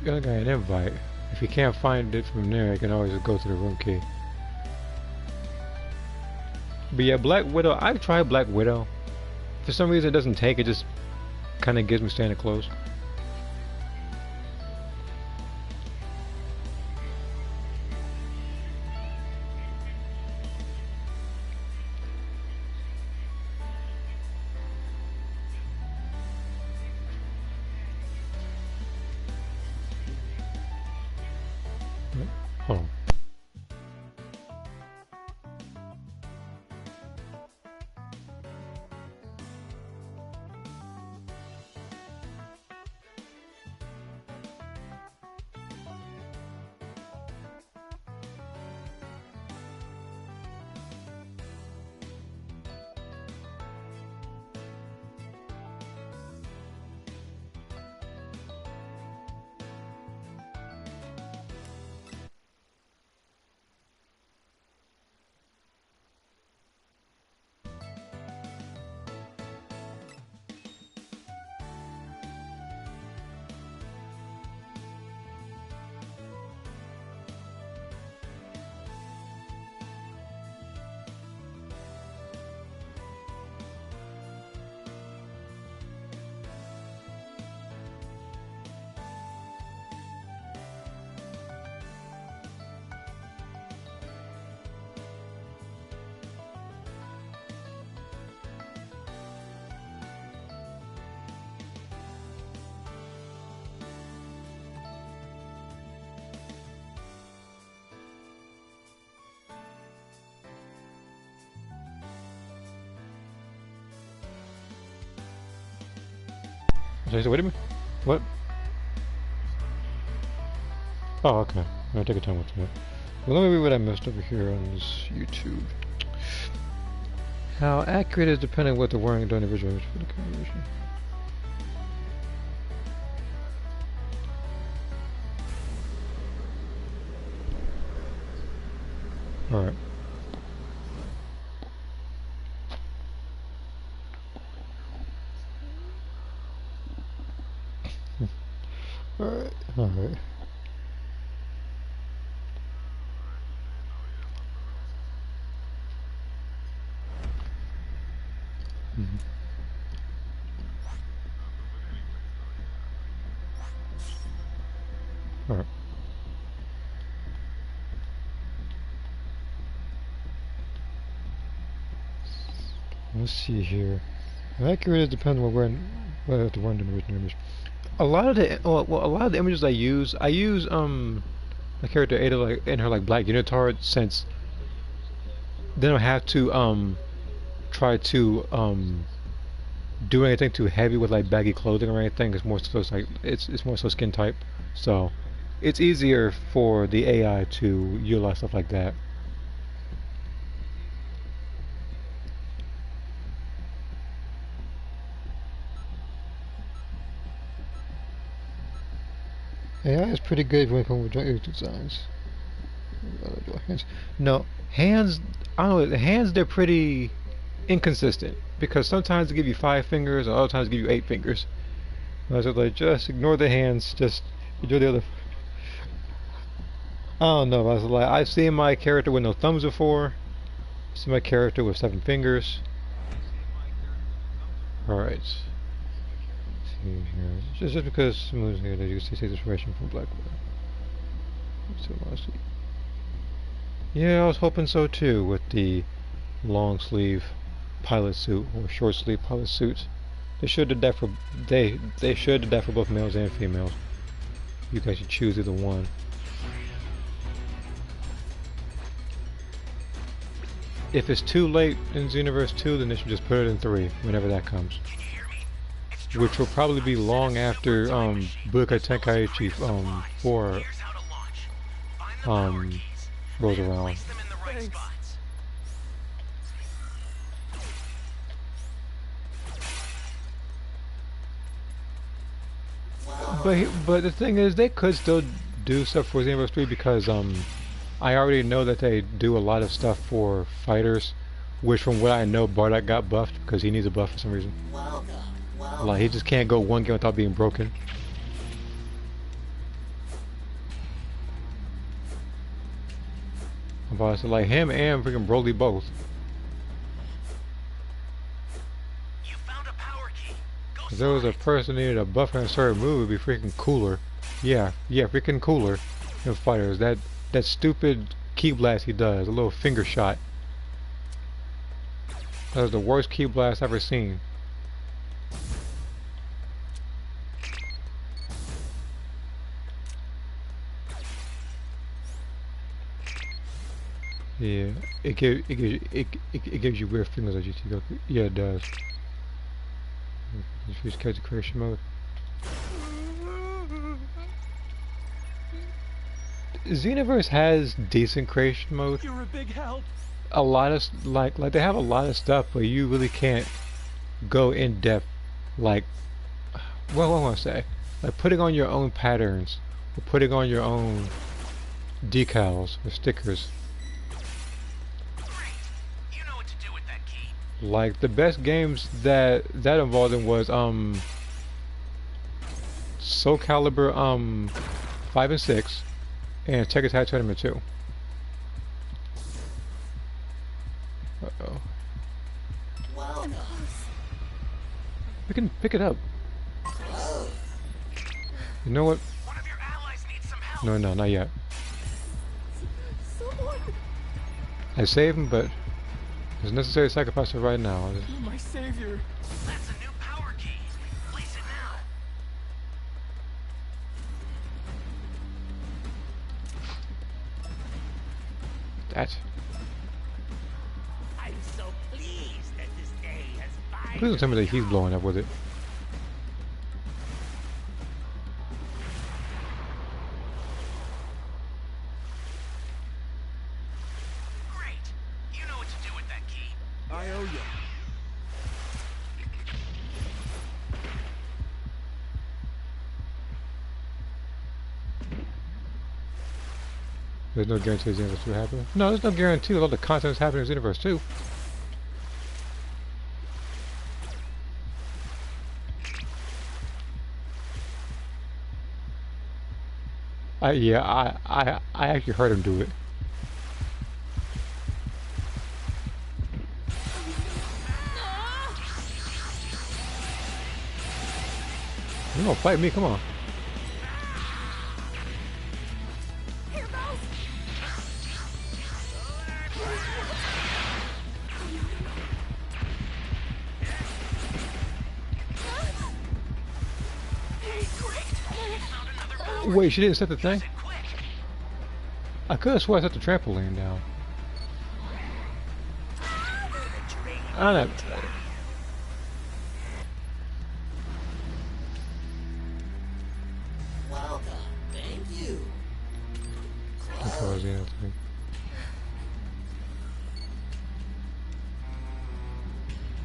the other guy an invite. If you can't find it from there, you can always go to the room key. But yeah, Black Widow, I've tried Black Widow. For some reason it doesn't take, it just kind of gives me standard clothes. Hold on. So wait a minute. What? Oh, okay. I'll take a time with that. Well, let me read what I missed over here on this YouTube. How accurate is depending on what they're wearing during the visual image for the conversion. Alright. Alright, alright. Alright. Let's see here. How accurate it depends on whether to run in the original image. A lot of the a lot of the images I use my character Ada like in her like black unitard, since they don't have to try to do anything too heavy with like baggy clothing or anything. It's more so like it's more so skin type, so it's easier for the AI to utilize stuff like that. AI is pretty good when it comes to joint designs. Hands. No, hands. I don't know. Hands, they're pretty inconsistent. because sometimes they give you 5 fingers, and other times they give you 8 fingers. I was like, just ignore the hands, just ignore the other. I don't know. I was like, I've seen my character with no thumbs before. I've seen my character with 7 fingers. Alright. See here. Just because someone's here that you can see inspiration from Blackwood. Yeah, I was hoping so too with the long sleeve pilot suit or short sleeve pilot suits. They should have that for they should have that for both males and females. You guys should choose either one. If it's too late in Xenoverse 2, then they should just put it in 3 whenever that comes. Which will probably be long after Budokai Tenkaichi 4 rolls around. But the thing is, they could still do stuff for Xenoverse 3 because I already know that they do a lot of stuff for fighters, which from what I know, Bardock got buffed because he needs a buff for some reason. Like, he just can't go one game without being broken. But like him and freaking Broly both. If there was a person who needed a buff and a certain move, it'd be freaking cooler. Yeah, freaking cooler in fighters. That stupid key blast he does, a little finger shot. That was the worst key blast I've ever seen. Yeah, it gives you weird fingers as you go. Yeah, it does. Just catch the creation mode. Xenoverse has decent creation mode. You're a big help. A lot of like they have a lot of stuff, but you really can't go in depth. Like, what I want to say, like putting on your own patterns or putting on your own decals or stickers. Like the best games that involved in was Soul Calibur 5 and 6 and Tekken Tag Tournament 2. Uh-oh. Welcome. We can pick it up. You know what? One of your allies needs some help. No, not yet. Someone. I saved him, but it's necessary to sacrifice it right now. You're my savior. That's a new power key. Place it now. That. I'm so pleased that this day has finally. Please don't tell me that he's blowing up with it. I owe you. There's no guarantee Xenoverse 2 happen. No, there's no guarantee that all the content is happening in Xenoverse 2. I actually heard him do it. You gonna fight me? Come on. Here goes. Wait, she didn't set the thing? I could have sworn I set the trampoline down. I don't know. Welcome. Thank you. Controls the other thing.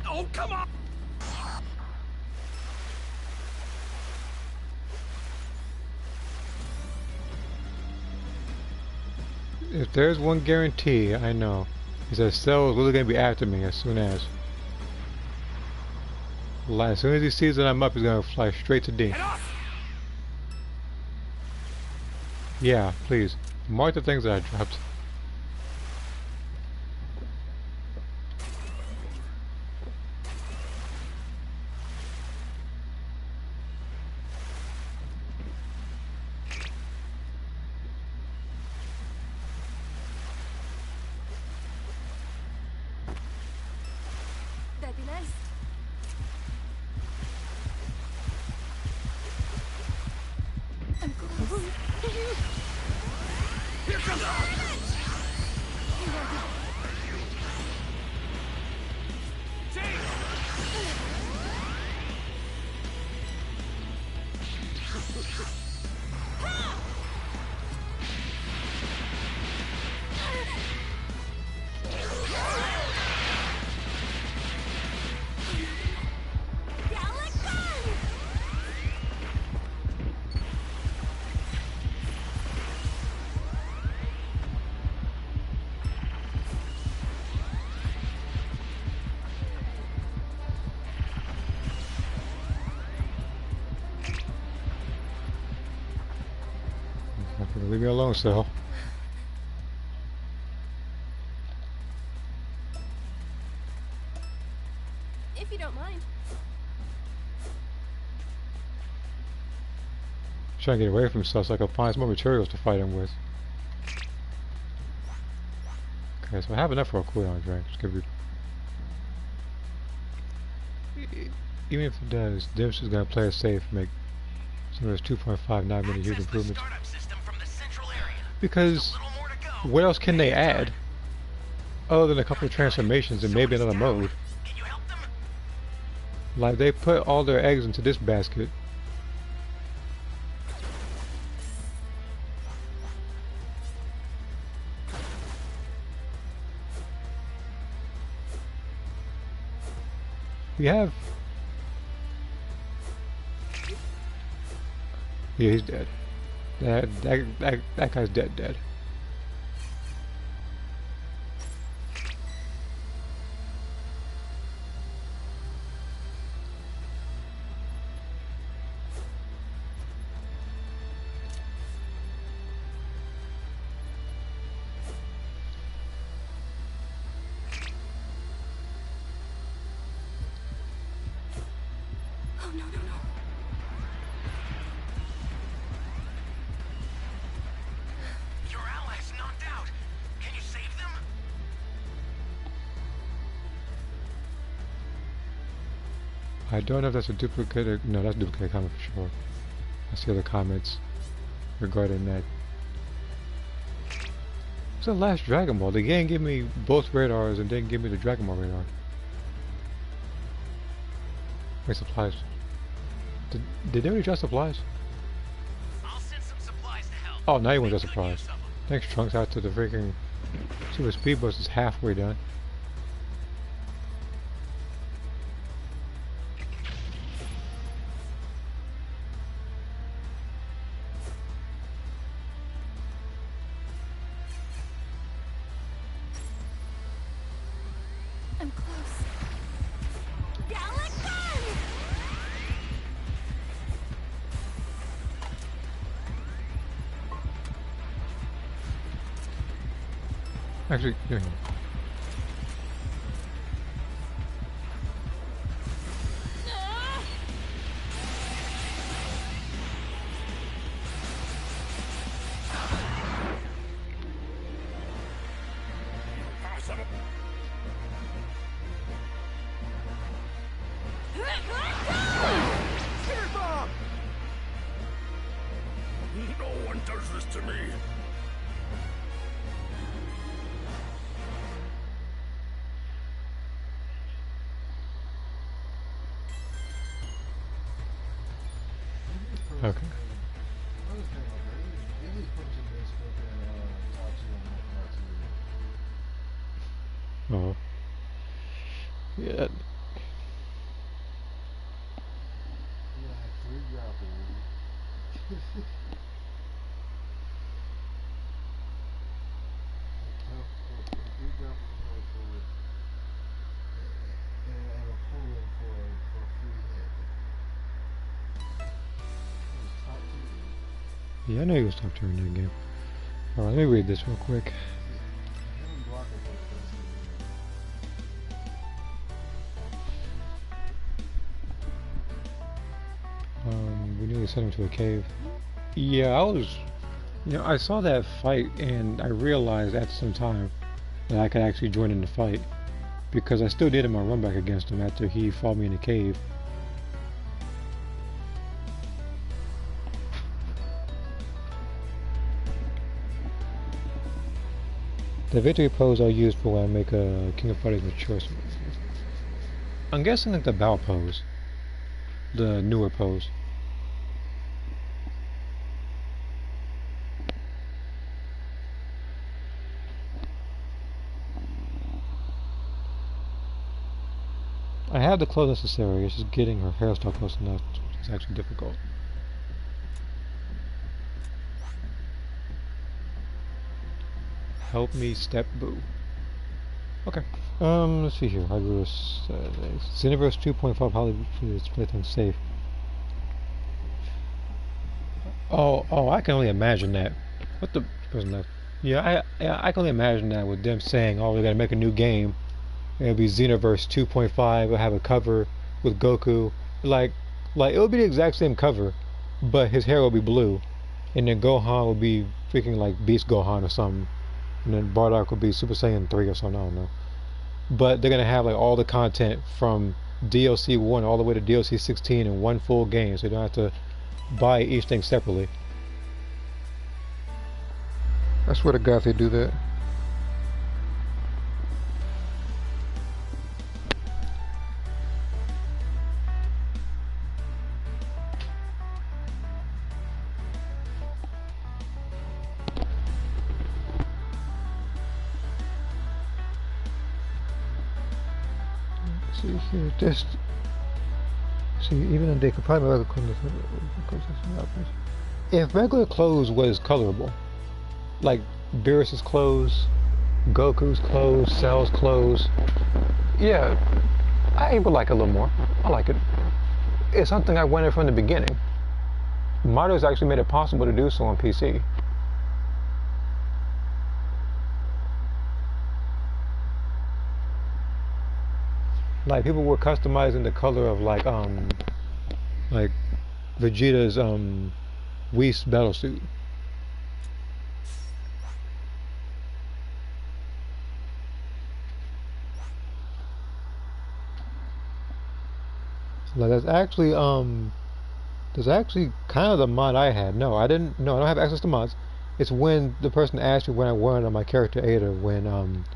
Oh, come on! If there's one guarantee, I know, is that Cell is really going to be after me as soon as. Like, as soon as he sees that I'm up, he's gonna fly straight to D. Get off! Yeah, please. Mark the things that I dropped. That'd be nice. I'm close. Here comes Gallic gun! Leave me alone, Sal. If you don't mind. Trying to get away from stuff so I can find some more materials to fight him with. Okay, so I have enough for a cooldown drink. Just give it. Even if it does, Dimps is gonna play it safe, make some of those 2.59 minute huge improvements. Startup system from the central area. Because A little more to go. what else can they add? Other than a couple of transformations and maybe another mode. Can you help them? Like, they put all their eggs into this basket. We have... Yeah, he's dead. That guy's dead. Oh, no. Your allies knocked out. Can you save them? I don't know if that's a duplicate or... No, that's a duplicate comment for sure. I see other comments regarding that. What's the last Dragon Ball? The game gave me both radars and didn't give me the Dragon Ball radar. Wait, supplies. Did they already drop supplies? I'll send some supplies to help. Oh, now you want Make the good supplies. use of 'em. Thanks, Trunks. Out to the freaking Super Speed Boost is halfway done. I'm close. Gallic gun! Actually, here. Spirit bomb! No one does this to me. Okay. Oh. Yeah. And a pull for free. Yeah, I know you was talking during that game. Alright, let me read this real quick. We nearly sent him to a cave. Yeah, I was... You know, I saw that fight and I realized after some time that I could actually join in the fight. Because I still did my run back against him after he fought me in the cave. The victory pose I'll use for when I make a King of Fighters mature. I'm guessing like the bow pose. The newer pose. I have the clothes necessary, it's just getting her hairstyle close enough. It's actually difficult. Help me, step boo. Okay. Let's see here. Xenoverse 2.5 Hollywood display things safe. Oh, I can only imagine that. What the person left? Yeah, I can only imagine that with them saying, "Oh, we gotta make a new game. It'll be Xenoverse 2.5. We'll have a cover with Goku. Like it'll be the exact same cover, but his hair will be blue, and then Gohan will be freaking like Beast Gohan or something, and then Bardock will be Super Saiyan 3 or something. I don't know. But they're gonna have like all the content from DLC 1 all the way to DLC 16 in one full game, so you don't have to buy each thing separately. I swear to God, if they do that. See here, just see. Even if they could probably make regular clothes. If regular clothes was colorable, like Beerus's clothes, Goku's clothes, Cell's clothes, yeah, I would like it a little more. I like it. It's something I wanted from the beginning. Modders actually made it possible to do so on PC. Like people were customizing the color of like Vegeta's Whis battlesuit. Like that's actually kind of the mod I had. No, I don't have access to mods. It's when the person asked me when I wanted on my character Ada when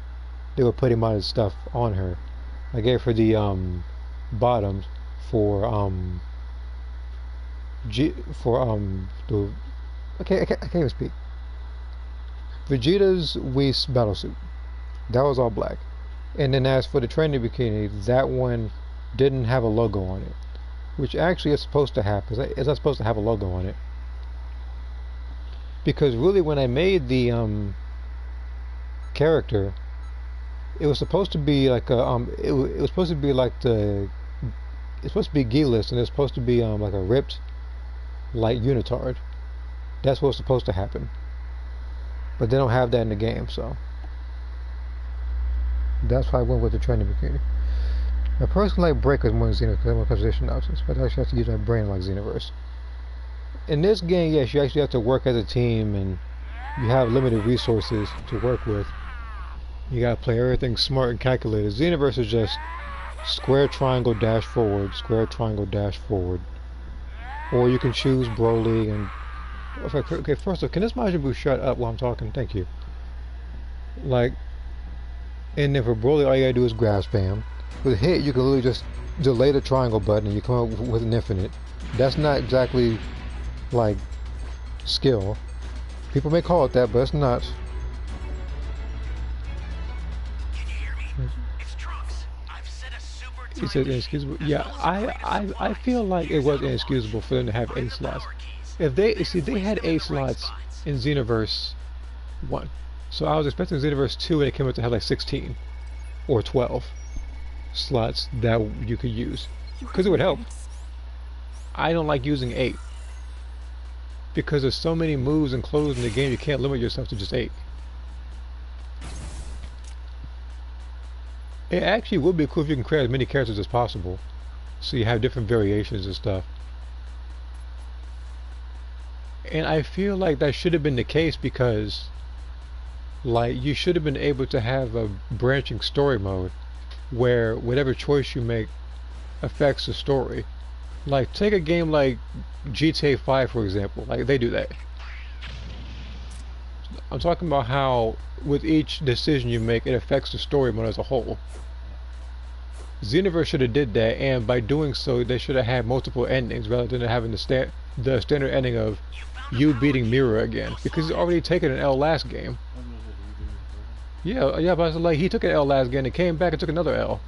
they were putting modded stuff on her. I gave her the bottoms for the I can't even speak. Vegeta's Whis battlesuit. That was all black. And then as for the training bikini, that one didn't have a logo on it, which actually is supposed to have. It's not supposed to have a logo on it. Because really, when I made the character, it was supposed to be like a it was supposed to be like it's supposed to be Geeless, and it's supposed to be like a ripped like unitard. That's what's supposed to happen, but they don't have that in the game, so that's why I went with the training bikini. I personally like Breakers more than Xenoverse because I have position options, but I actually have to use my brain like Xenoverse. In this game, yes, you actually have to work as a team, and you have limited resources to work with. You gotta play everything smart and calculated. Xenoverse is just square triangle dash forward, square triangle dash forward. Or you can choose Broly and... Okay, first off, can this Majin Buu shut up while I'm talking? Thank you. Like, and then for Broly, all you gotta do is grab spam. With hit, you can literally just delay the triangle button and you come up with an infinite. That's not exactly, like, skill. People may call it that, but it's not. He said inexcusable. Yeah, I feel like it was inexcusable for them to have 8 slots. If they had 8 slots in Xenoverse 1, so I was expecting Xenoverse 2 and it came out to have like 16 or 12 slots that you could use, because it would help. I don't like using 8. because there's so many moves and clothes in the game, you can't limit yourself to just 8. It actually would be cool if you can create as many characters as possible, so you have different variations and stuff. And I feel like that should have been the case because, like, you should have been able to have a branching story mode where whatever choice you make affects the story. Like, take a game like GTA 5, for example. Like, they do that. I'm talking about how with each decision you make, it affects the story mode as a whole. Xenoverse should have did that, and by doing so, they should have had multiple endings rather than having the standard ending of you beating Mira again, because he's already taken an L last game. Yeah, but I was like, he took an L last game and came back and took another L.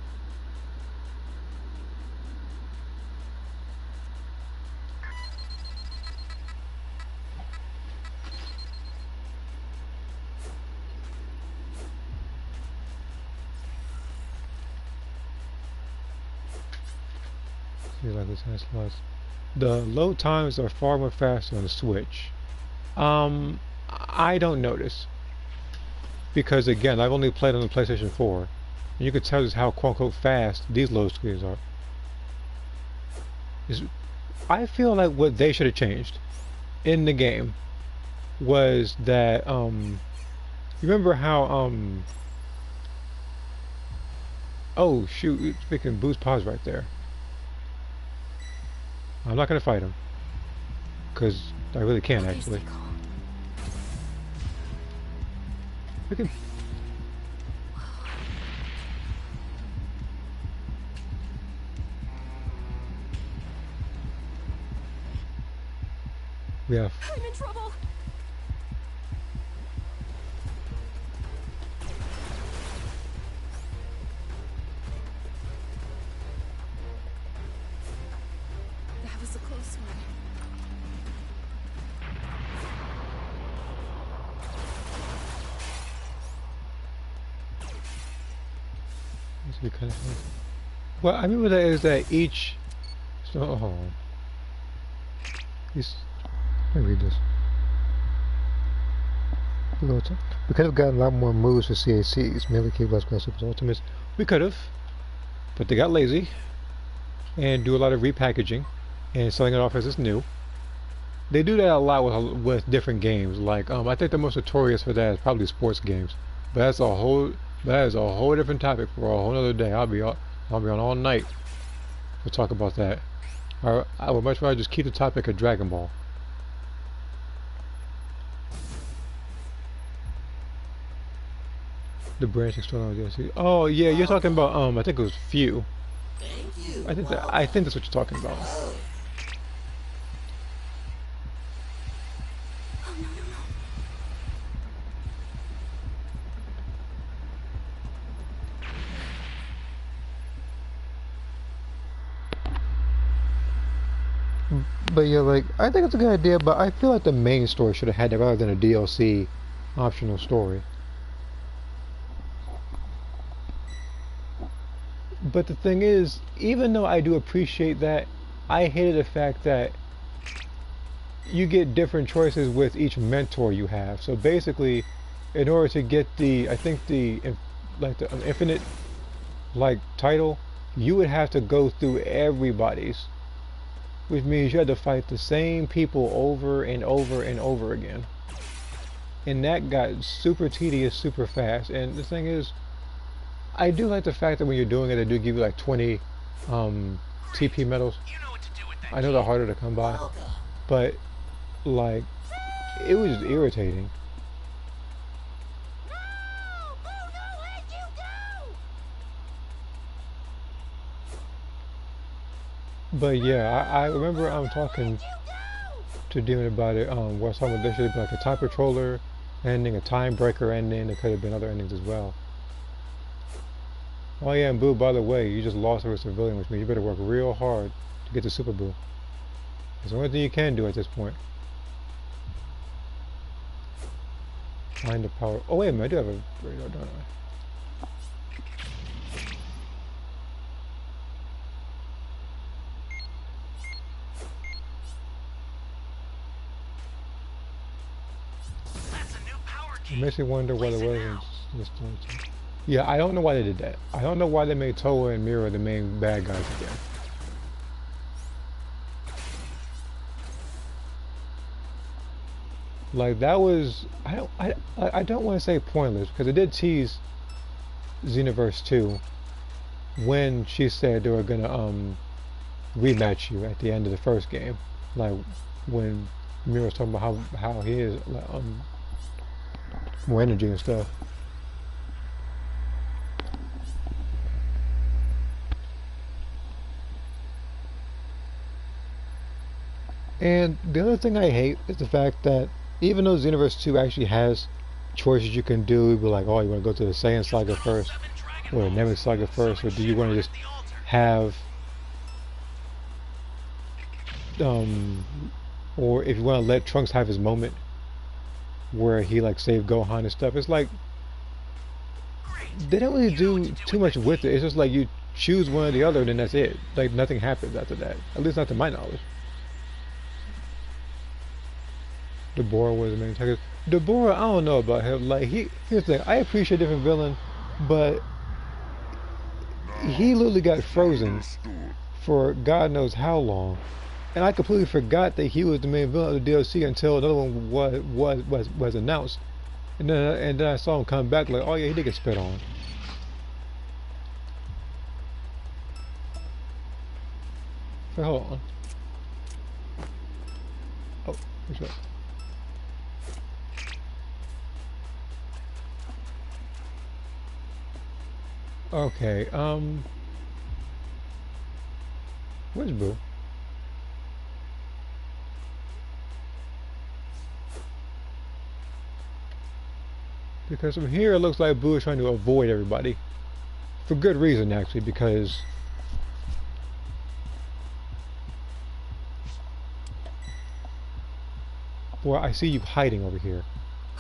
Like this has lots. The load times are far more faster on the Switch. I don't notice, because again, I've only played on the PlayStation 4, and you can tell just how quote-unquote fast these load screens are. I feel like what they should have changed in the game was that you remember how oh shoot, speaking boost pause right there. I'm not gonna fight him, because I really can't actually. We can. Yeah. I'm in trouble. That was a close one. Well, I mean, what that is that each. So, let me read this. We could have gotten a lot more moves for CACs, mainly Cable Class Super Ultimates. We could have, but they got lazy and do a lot of repackaging and selling it off as it's new. They do that a lot with different games. Like I think the most notorious for that is probably sports games, but that is a whole different topic for a whole other day. I'll be on all night to talk about that. I would much rather just keep the topic of Dragon Ball. The branching storyline. Oh yeah, you're talking about I think it was Few. Thank you. I think that's what you're talking about. Oh, no, no, no. But yeah, like, I think it's a good idea, but I feel like the main story should have had that rather than a DLC optional story. But the thing is, even though I do appreciate that, I hated the fact that you get different choices with each mentor you have. So basically, in order to get I think the infinite title, you would have to go through everybody's, which means you had to fight the same people over and over and over again. And that got super tedious super fast. And the thing is, I do like the fact that when you're doing it, they do give you like 20 TP medals. I know they're harder to come by, but like, it was just irritating. No! Oh no, where'd you go? But yeah, I remember talking to Demon about it, where I was talking about there should have been like a time controller ending, a time breaker ending. There could have been other endings as well. Oh yeah, and Boo, by the way, you just lost to a civilian, which means you better work real hard to get to Super Boo. It's the only thing you can do at this point. Find the power. Oh wait a minute, I do have a radar, don't I? key. It makes me wonder what it Place was. now. Yeah, I don't know why they did that. I don't know why they made Toa and Mira the main bad guys again. Like that was I don't want to say pointless because it did tease Xenoverse 2 when she said they were gonna rematch you at the end of the first game, like when Mira was talking about how he is like, more energy and stuff. And the other thing I hate is the fact that even though Xenoverse 2 actually has choices you can do, be like, oh, you want to go to the Saiyan Saga first, or the Namek Saga first, or do you want to just have, or if you want to let Trunks have his moment where he like saved Gohan and stuff, it's like they don't really do too much with it. It's just like you choose one or the other, and then that's it. Like nothing happens after that, at least not to my knowledge. Dabura was the main antagonist. Dabura, I don't know about him. Like here's the thing. I appreciate a different villain, but he literally got frozen for God knows how long, and I completely forgot that he was the main villain of the DLC until another one was announced, and then I saw him come back. Like, oh yeah, he did get spit on. So hold on. Oh, what's up? Okay, where's Boo? Because from here it looks like Boo is trying to avoid everybody. For good reason, actually, because boy, I see you hiding over here.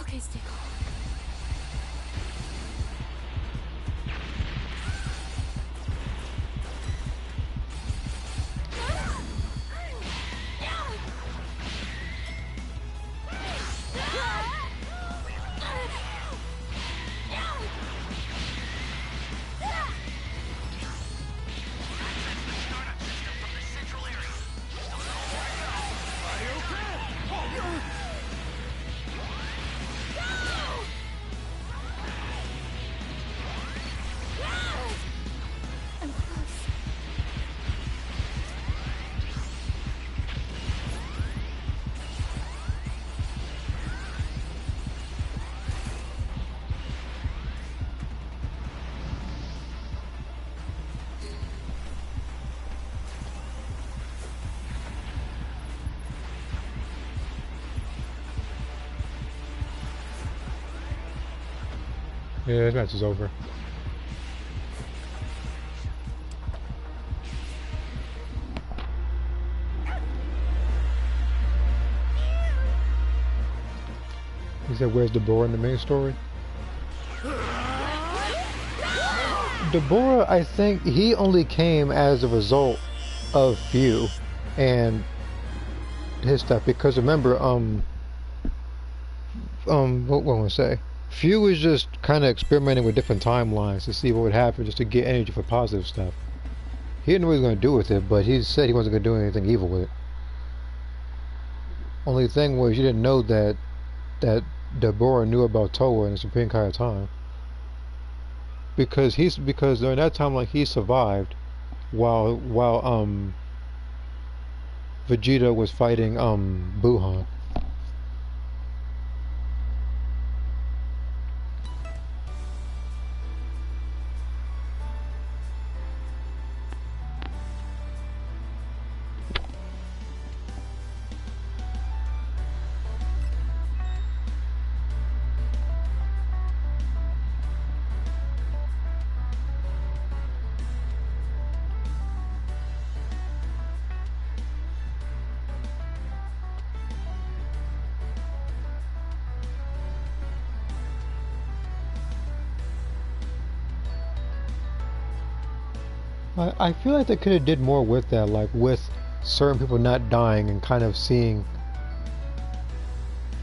Okay, stay calm. Yeah, this match is over. He said, where's Dabura in the main story? Dabura, I think he only came as a result of Few and his stuff, because remember, what was I gonna say? Few was just kind of experimenting with different timelines to see what would happen, just to get energy for positive stuff. He didn't know what he was going to do with it, but he said he wasn't going to do anything evil with it. Only thing was, you didn't know that Dabura knew about Toa and the Supreme Kai of Time, because during that time, like, he survived while Vegeta was fighting Buhan. I feel like they could have did more with that, like with certain people not dying and kind of seeing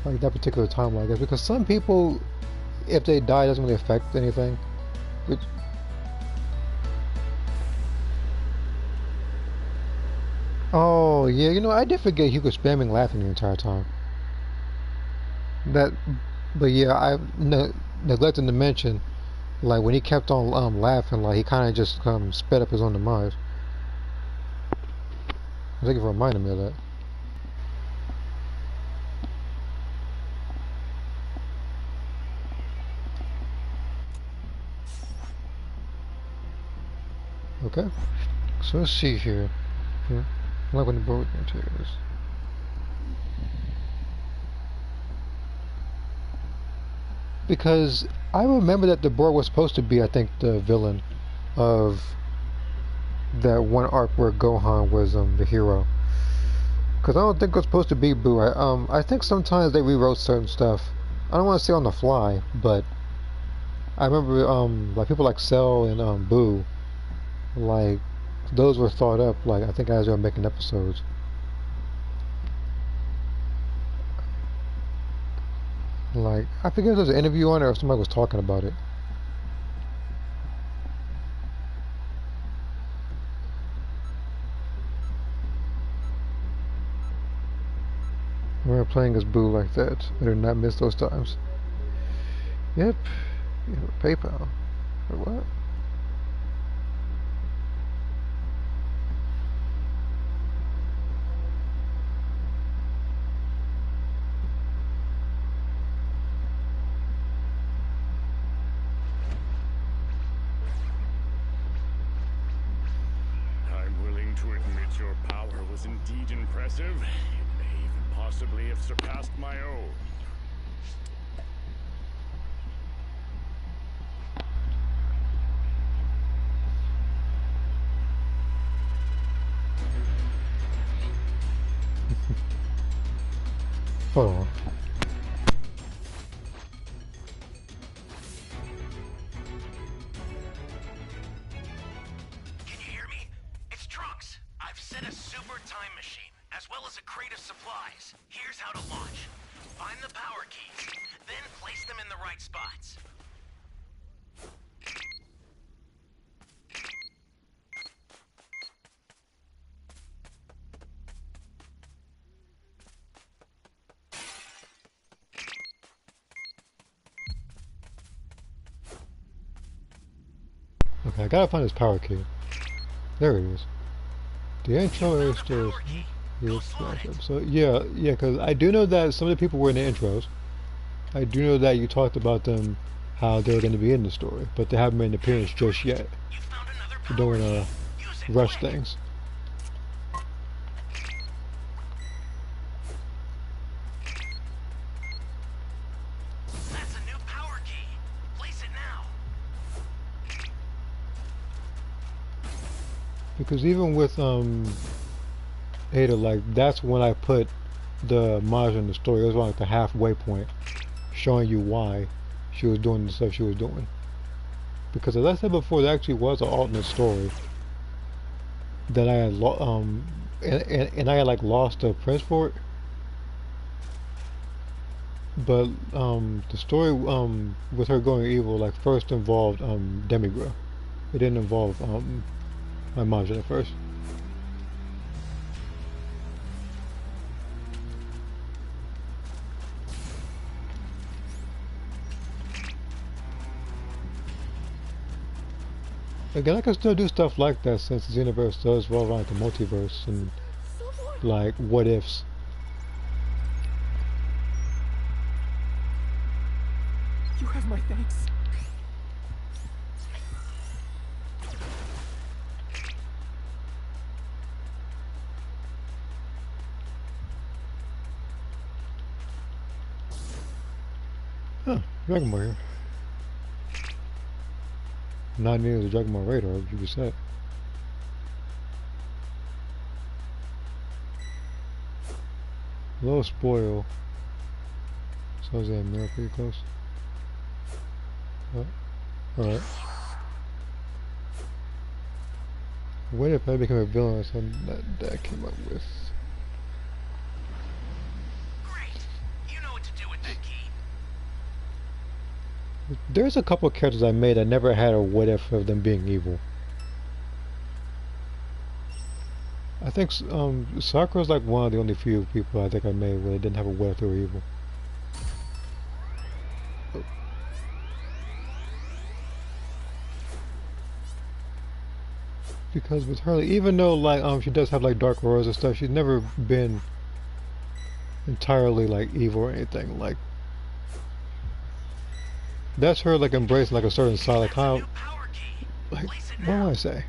like that particular timeline, because some people if they die, it doesn't really affect anything. Which, oh yeah, you know, I did forget he was spamming laughing the entire time. That, but yeah, I neglected to mention, like when he kept on laughing, like he kind of just sped up his own demise. Thank you for reminding me of that. Okay, so let's see here. Yeah. I like when the boat materials. Because I remember that the board was supposed to be, I think, the villain of that one arc where Gohan was the hero. Because I don't think it was supposed to be Boo. I think sometimes they rewrote certain stuff. I don't want to say on the fly, but I remember like people like Cell and Boo, like those were thought up. Like I think as they were making episodes. Like I forget if there was an interview on it or if somebody was talking about it. I remember playing as Boo like that. I did not miss those times. Yep. Yeah, PayPal. Or what? I'm willing to admit your power was indeed impressive. It may even possibly have surpassed my own. Hold on. Can you hear me? It's Trunks. I've set a super time machine, as well as a crate of supplies. Here's how to launch. Find the power keys, then place them in the right spots. Okay, I gotta find his power key. There it is. The intro is still. So yeah, because I do know that some of the people were in the intros. I do know that you talked about them, how they're going to be in the story, but they haven't made an appearance just yet. They don't want to rush things. That's a new power key. Place it now. Because even with Ada, like that's when I put the Majin in the story. It was like the halfway point, showing you why she was doing the stuff she was doing. Because as I said before, there actually was an alternate story that I had and I had like lost the prince for it. But the story with her going evil like first involved Demigra. It didn't involve my Majin at first. Again, I can still do stuff like that since the universe does revolve around the multiverse and like what ifs. You have my thanks. Huh, Dragon Ball here. Not near the Dragon Ball radar, as you said. Low spoil. So is that mirror pretty close? Oh, alright. What if I become a villain or something that I came up with? Great. You know what to do with that key. There's a couple of characters I made that never had a what if of them being evil. I think Sakura's like one of the only few people I think I made where they didn't have a what if they were evil. Because with her, even though like she does have like dark auras and stuff, she's never been entirely like evil or anything. Like that's her like embracing like a certain side, like how, like what do I say?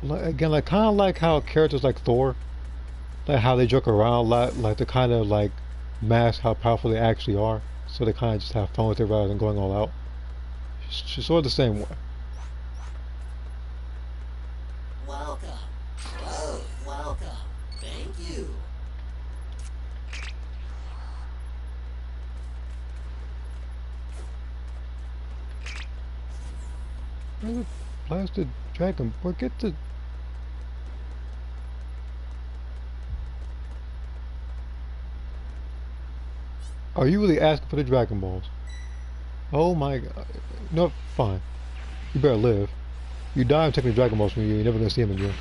Like, again, like kind of like how characters like Thor, like how they joke around a lot, like to kind of like mask how powerful they actually are, so they kind of just have fun with it rather than going all out. She's sort of the same way. Welcome. Oh, welcome. Thank you. Where's the blasted dragon? Boy, get the... Are you really asking for the Dragon Balls? Oh my god. No, fine. You better live. You die, I'm taking the Dragon Balls from you. You're never gonna see them again.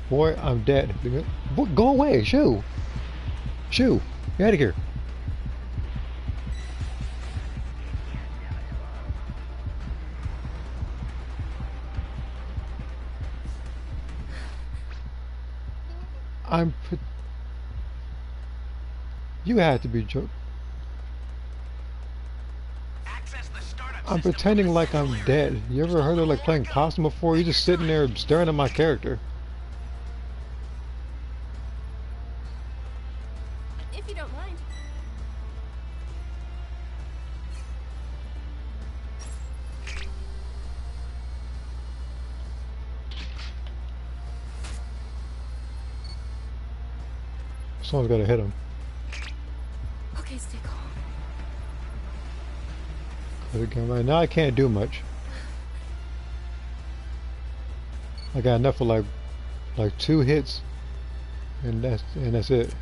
Boy, I'm dead. Boy, go away, Shoo! Shoo! Get out of here. You had to be joking. I'm pretending like I'm dead. You ever heard of like playing possum before? You're just sitting there staring at my character. If you don't mind. Someone's gotta hit him. Okay, stay calm. But again, right now I can't do much. I got enough for like 2 hits, and that's it.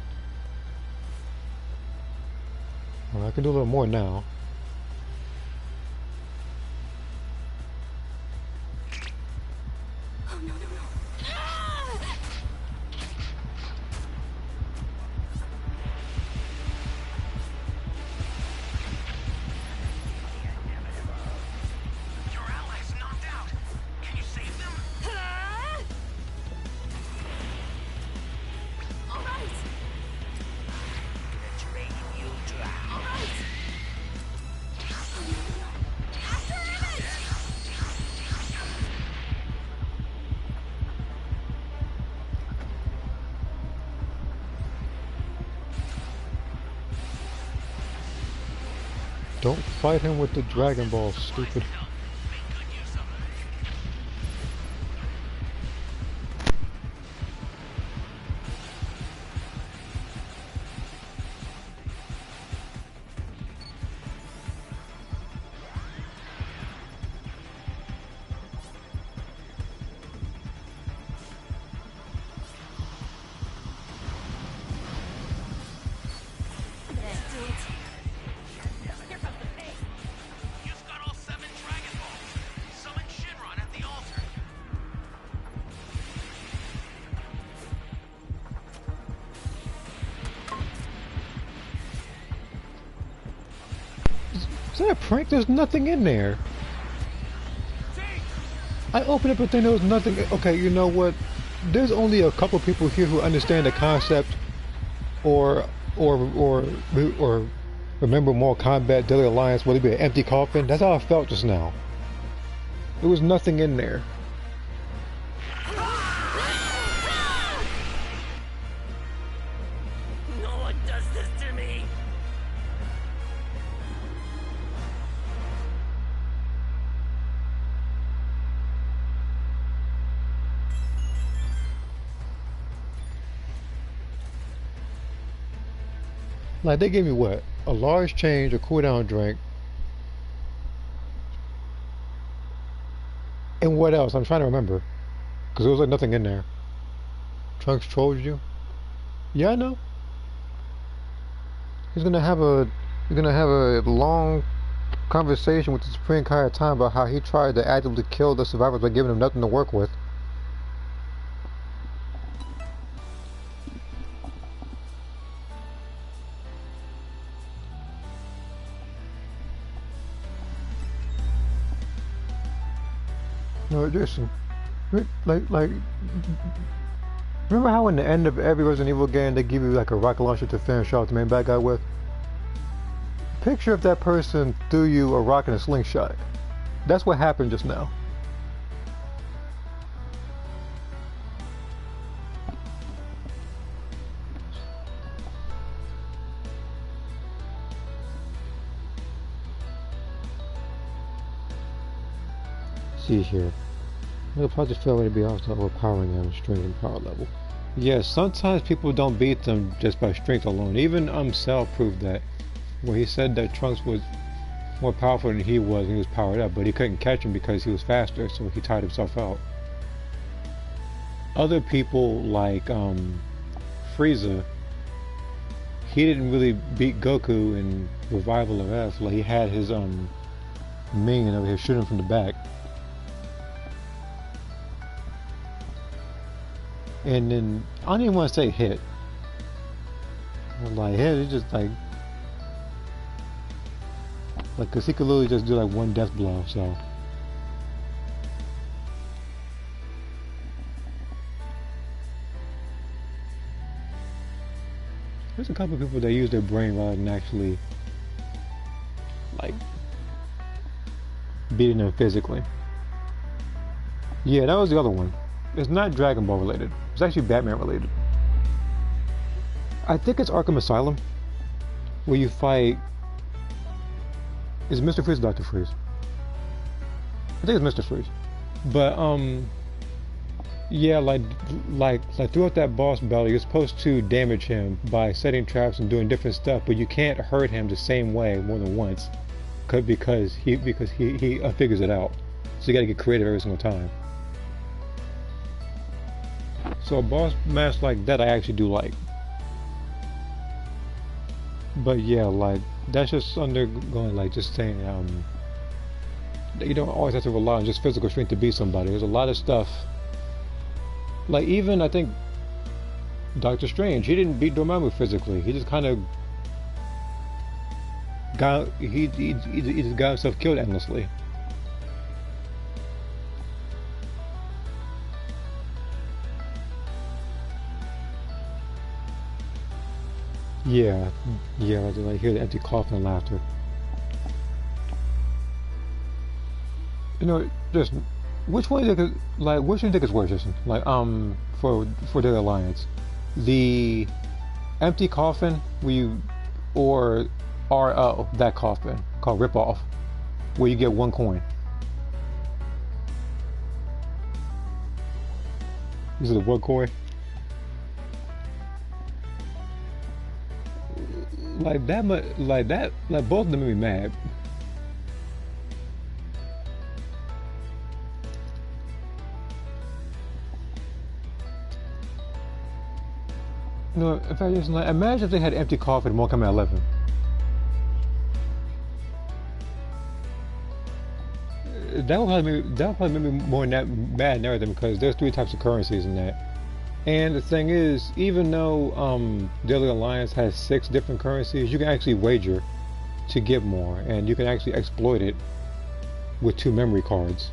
Well, I can do a little more now. Oh no, no, no. Ah! Your allies knocked out. Can you save them? Ah! All right. All right. After it! Don't fight him with the Dragon Ball, stupid. Let's do it. Here comes the pain. You've got all 7 Dragon Balls. Summon Shinron at the altar. Is that a prank? There's nothing in there. I opened up a thing, there was nothing. Okay, you know what? There's only a couple people here who understand the concept or remember Mortal Kombat Deadly Alliance, whether it be an empty coffin. That's how I felt just now. There was nothing in there. No one does this to me. Like, they gave me what? A large change, a cooldown drink. And what else? I'm trying to remember. Because there was like nothing in there. Trunks trolled you? Yeah, I know. He's gonna have a long conversation with the Supreme Kai of Time about how he tried to actively kill the survivors by giving them nothing to work with. No, Jason. Like, remember how in the end of every Resident Evil game they give you like a rocket launcher to finish off the main bad guy with? Picture if that person threw you a rock and a slingshot. That's what happened just now. See here. The project failure to be also overpowering on strength and power level. Yes, sometimes people don't beat them just by strength alone. Even Cell proved that, where he said that Trunks was more powerful than he was and he was powered up, but he couldn't catch him because he was faster, so he tired himself out. Other people like Frieza, he didn't really beat Goku in Revival of F. Like, he had his minion over here shooting from the back. And then, I don't even want to say hit. Like, hit, it's just like, cause he could literally just do like one death blow, so. There's a couple of people that use their brain rather than actually, like, beating them physically. Yeah, that was the other one. It's not Dragon Ball related. It's actually Batman related. I think it's Arkham Asylum, where you fight. Is it Mr. Freeze or Dr. Freeze? I think it's Mr. Freeze. But yeah, like throughout that boss battle, you're supposed to damage him by setting traps and doing different stuff, but you can't hurt him the same way more than once, because he figures it out. So you got to get creative every single time. So a boss match like that I actually do like. But yeah, like, that's just undergoing, like, just saying, that you don't always have to rely on just physical strength to beat somebody. There's a lot of stuff. Like, even, I think, Doctor Strange, he didn't beat Dormammu physically. He just kind of he just got himself killed endlessly. Yeah, I like hear the empty cough and laughter. You know, just which one do you think which do you think is worse, Jason? Like, for the Alliance, the empty coffin, or RO, that coffin called Rip Off, where you get 1 coin. Is it a 1 coin? Like both of them made me mad. No, in fact, just like, imagine if they had empty coffin in Mortal Kombat 11. That would probably make me more mad and everything, because there's 3 types of currencies in that. And the thing is, even though Daily Alliance has 6 different currencies, you can actually wager to get more, and you can actually exploit it with 2 memory cards.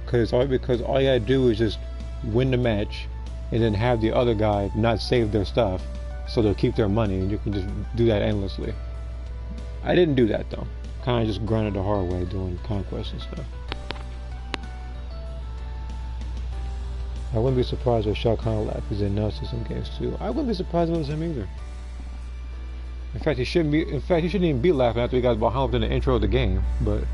Because all you gotta do is just win the match, and then have the other guy not save their stuff, so they'll keep their money, and you can just do that endlessly. I didn't do that though. Kind of just grinded the hard way doing conquest and stuff. I wouldn't be surprised if Shao Kahn laughed is in Nuts in some games too. I wouldn't be surprised if it was him either. In fact, he shouldn't even be laughing after he got behind in the intro of the game. But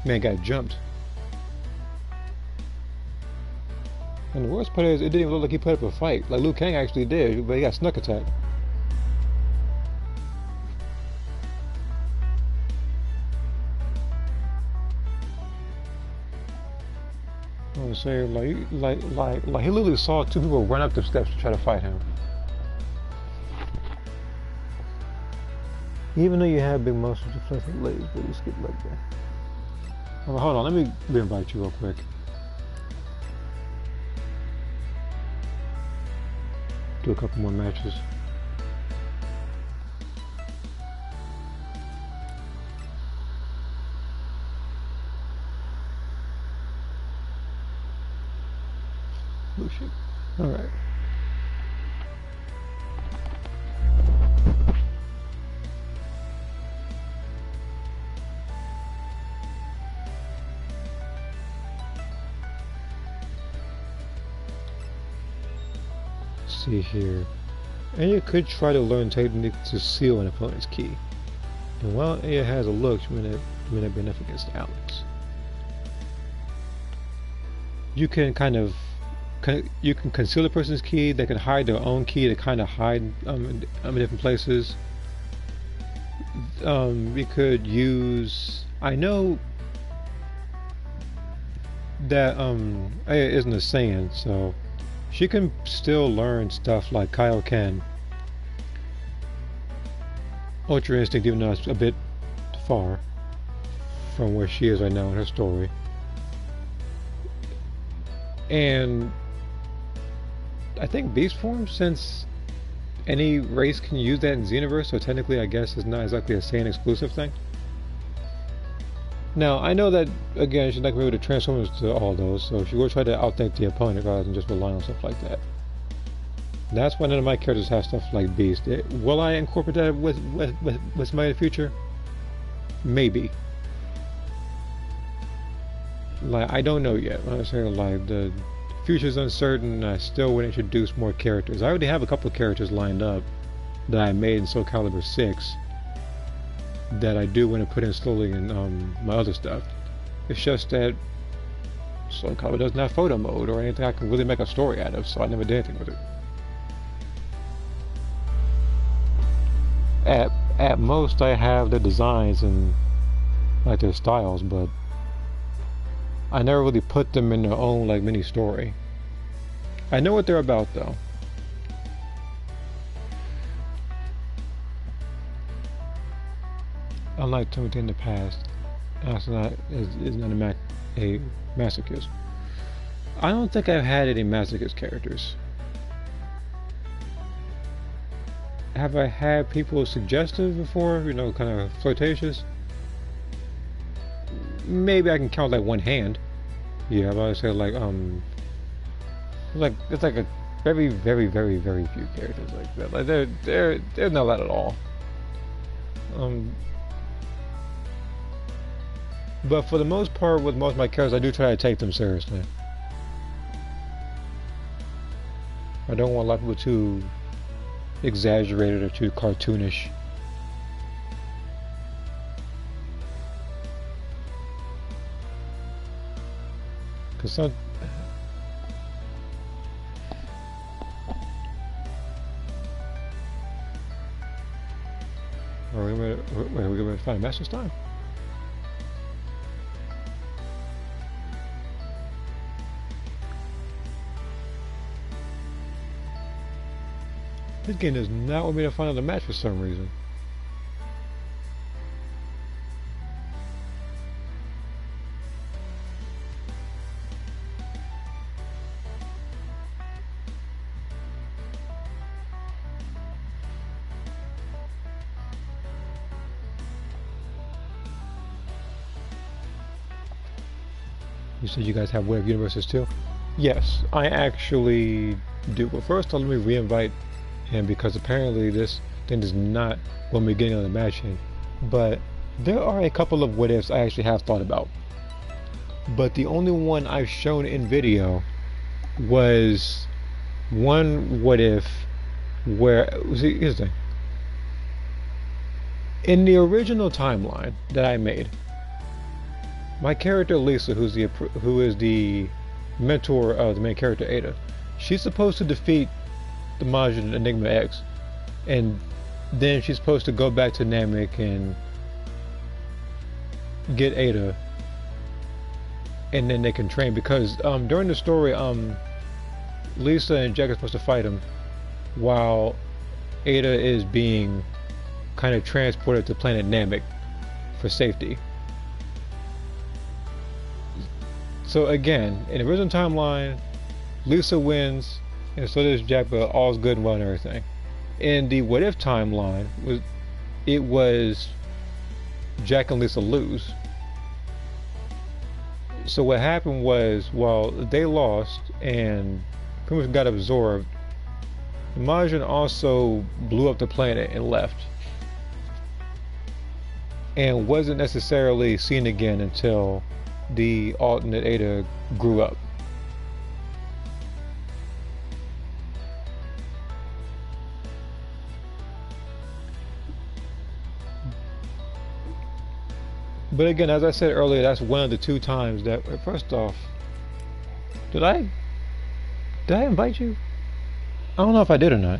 man got jumped. And the worst part is, it didn't even look like he put up a fight. Like Liu Kang actually did, but he got snuck attack. I was saying, like he literally saw two people run up the steps to try to fight him. Even though you have big muscles, deflected legs, but you skip like that. Oh, hold on, let me re-invite you real quick. Do a couple more matches. Oh shit. Alright. See here. And you could try to learn technique to seal an opponent's key. And while it has a look, she may not be enough against Alex. You can you can conceal the person's key. They can hide their own key to kind of hide in different places. We could use. I know that Aya isn't a Saiyan, so she can still learn stuff like Kaioken, Ultra Instinct, even though it's a bit far from where she is right now in her story. And I think Beast Form, since any race can use that in Xenoverse, so technically I guess it's not exactly a Saiyan exclusive thing. Now, I know that, again, she's not going to be able to transform into all those, so she will try to outthink the opponent rather than just rely on stuff like that. That's why none of my characters have stuff like Beast. Will I incorporate that with somebody in the future? Maybe. Like, I don't know yet. I'm saying, like, the future's uncertain, I still would introduce more characters. I already have a couple of characters lined up that I made in Soul Calibur 6 that I do want to put in slowly in my other stuff. It's just that Soul Calibur doesn't have photo mode or anything I can really make a story out of, so I never did anything with it. At most I have their designs and like their styles, but I never really put them in their own like mini story. I know what they're about though. Unlike Timothy in the past, Astronaut is not a masochist. I don't think I've had any masochist characters. Have I had people suggestive before? You know, kind of flirtatious? Maybe I can count like one hand. Yeah, I've always said like it's like a very few characters like that. Like they're not that at all. But for the most part, with most of my characters, I do try to take them seriously. I don't want a lot of people too exaggerated or too cartoonish. Cause some are we going to find Master's time? This game does not want me to find another match for some reason. You said you guys have Way of Universes too? Yes, I actually do. But first, let me re-invite him because apparently this thing does not want me getting on the match in. But there are a couple of what ifs I actually have thought about. But the only one I've shown in video was one what if where, see, here's the thing. In the original timeline that I made, my character Lisa, who is the mentor of the main character Ada. She's supposed to defeat the Majin Enigma X, and then she's supposed to go back to Namek and get Ada, and then they can train, because during the story Lisa and Jack are supposed to fight him while Ada is being kind of transported to planet Namek for safety. So again, in the original timeline, Lisa wins, and so does Jack, but all's good and well and everything. In the what if timeline, it was Jack and Lisa lose. So what happened was, while they lost and pretty much got absorbed, Majin also blew up the planet and left, and wasn't necessarily seen again until the alternate Ada grew up. But again, as I said earlier, that's one of the 2 times that, first off, did I invite you? I don't know if I did or not.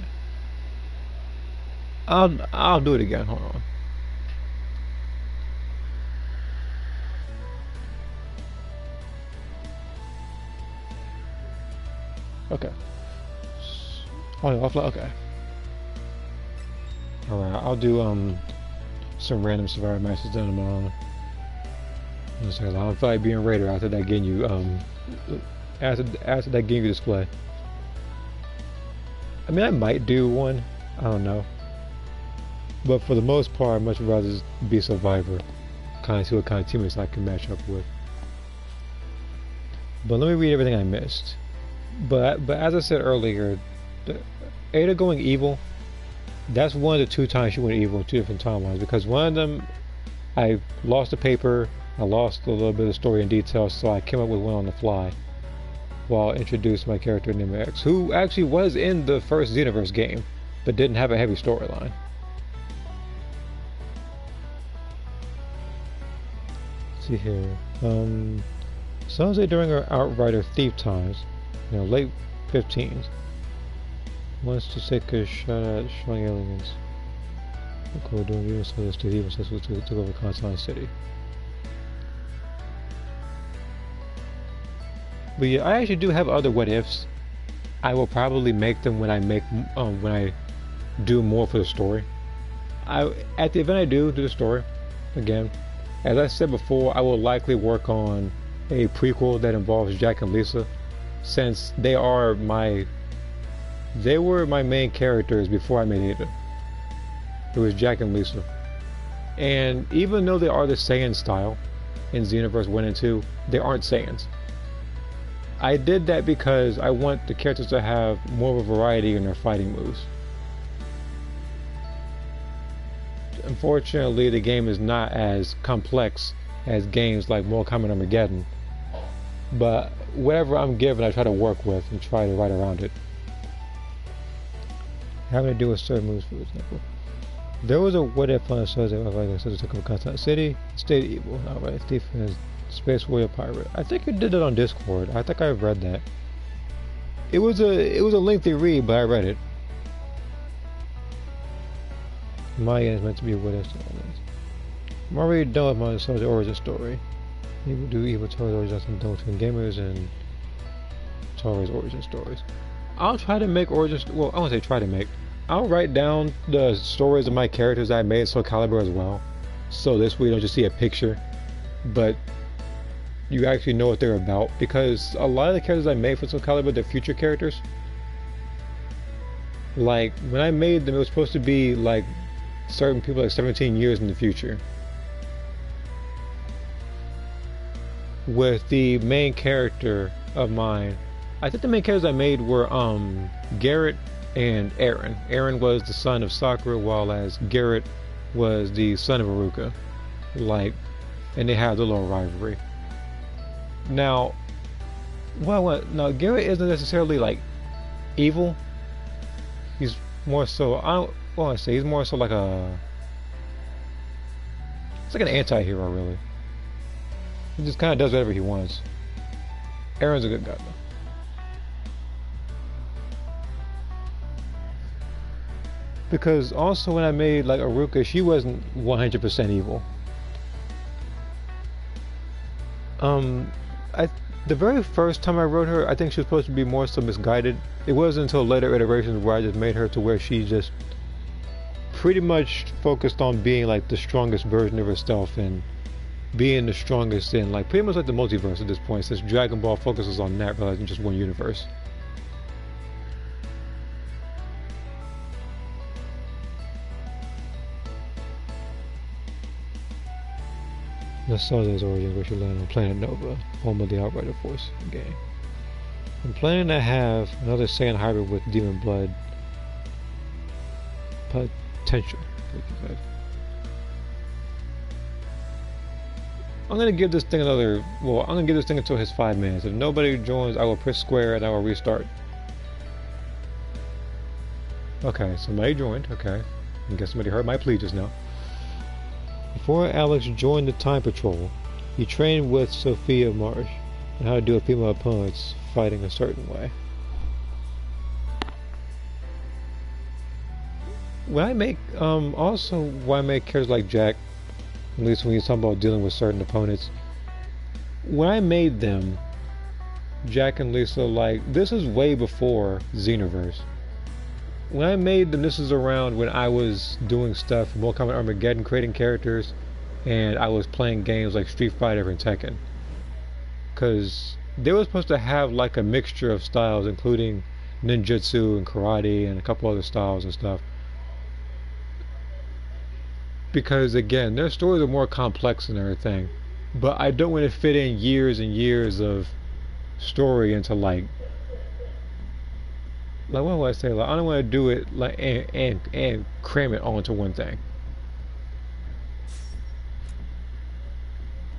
I'll do it again. Hold on. Okay. Oh, yeah, okay. Alright, I'll do some random survivor matches then tomorrow. I'll invite being Raider after that Ginyu after that Ginyu display. I mean, I might do one, I don't know. But for the most part, I'd much rather be Survivor. Kind of see what kind of teammates I can match up with. But let me read everything I missed. But as I said earlier, Ada going evil, that's one of the 2 times she went evil in 2 different timelines. Because one of them, I lost the paper, I lost a little bit of the story in detail, so I came up with one on the fly while I introduced my character Enigma X, who actually was in the first Xenoverse game, but didn't have a heavy storyline. Let's see here. Some say during our Outrider thief times, late 15s, wants to take a shot at showing aliens. Cool, doing evil, so this evil took over Constantine City. But yeah, I actually do have other what ifs. I will probably make them when I do more for the story. At the event I do the story, again, as I said before, I will likely work on a prequel that involves Jack and Lisa, since they were my main characters before I made Ada. It was Jack and Lisa. And even though they are the Saiyan style in Xenoverse 1 and 2, they aren't Saiyans. I did that because I want the characters to have more of a variety in their fighting moves. Unfortunately, the game is not as complex as games like Mortal Kombat Armageddon, but whatever I'm given I try to work with and try to write around it. Having to do with certain moves, for example. There was a what if on the show that took over Constantine City, stayed evil, outright thief, and Space Warrior Pirate. I think you did it on Discord. I think I've read that. It was a lengthy read, but I read it. Maya is meant to be a what if. I'm already done with my Soul's origin story. Evil do evil Tori's origin story done between gamers and Tori's origin stories. I'll try to make origins. Well, I won't say try to make. I'll write down the stories of my characters I made in Soul Calibur as well, so this way you don't just see a picture, but you actually know what they're about. Because a lot of the characters I made for Soul Calibur, they're future characters. Like when I made them, it was supposed to be like certain people like 17 years in the future. With the main character of mine, I think the main characters I made were Garrett and Aaron. Aaron was the son of Sakura, while as Garrett was the son of Iruka. And they had a little rivalry. Now, now Garrett isn't necessarily like evil. He's more so, he's more so like it's like an anti-hero really. He just kind of does whatever he wants. Aaron's a good guy though. Because also when I made like Aruka, she wasn't 100% evil. The very first time I wrote her, I think she was supposed to be more so misguided. It wasn't until later iterations where I just made her to where she just pretty much focused on being like the strongest version of herself and being the strongest in like pretty much like the multiverse at this point, since Dragon Ball focuses on that rather than just one universe. Nasaza's origin, where she landed on Planet Nova, home of the Outrider Force game. I'm planning to have another Saiyan hybrid with demon blood potential. I'm gonna give this thing another. Well, I'm gonna give this thing until his 5 minutes. If nobody joins, I will press square and I will restart. Okay, somebody joined. Okay, I guess somebody heard my plea just now. Before Alex joined the Time Patrol, he trained with Sophia Marsh on how to deal with female opponents fighting a certain way. When I make, also when I make characters like Jack, at least when you're talking about dealing with certain opponents, when I made them, Jack and Lisa, like, this is way before Xenoverse. When I made them, this is around when I was doing stuff for Mortal Kombat Armageddon, creating characters, and I was playing games like Street Fighter and Tekken. Because they were supposed to have like a mixture of styles, including ninjutsu and karate and a couple other styles and stuff. Because again, their stories are more complex and everything. But I don't want to fit in years and years of story into like what would I say? Like, I don't want to do it like and cram it all into one thing.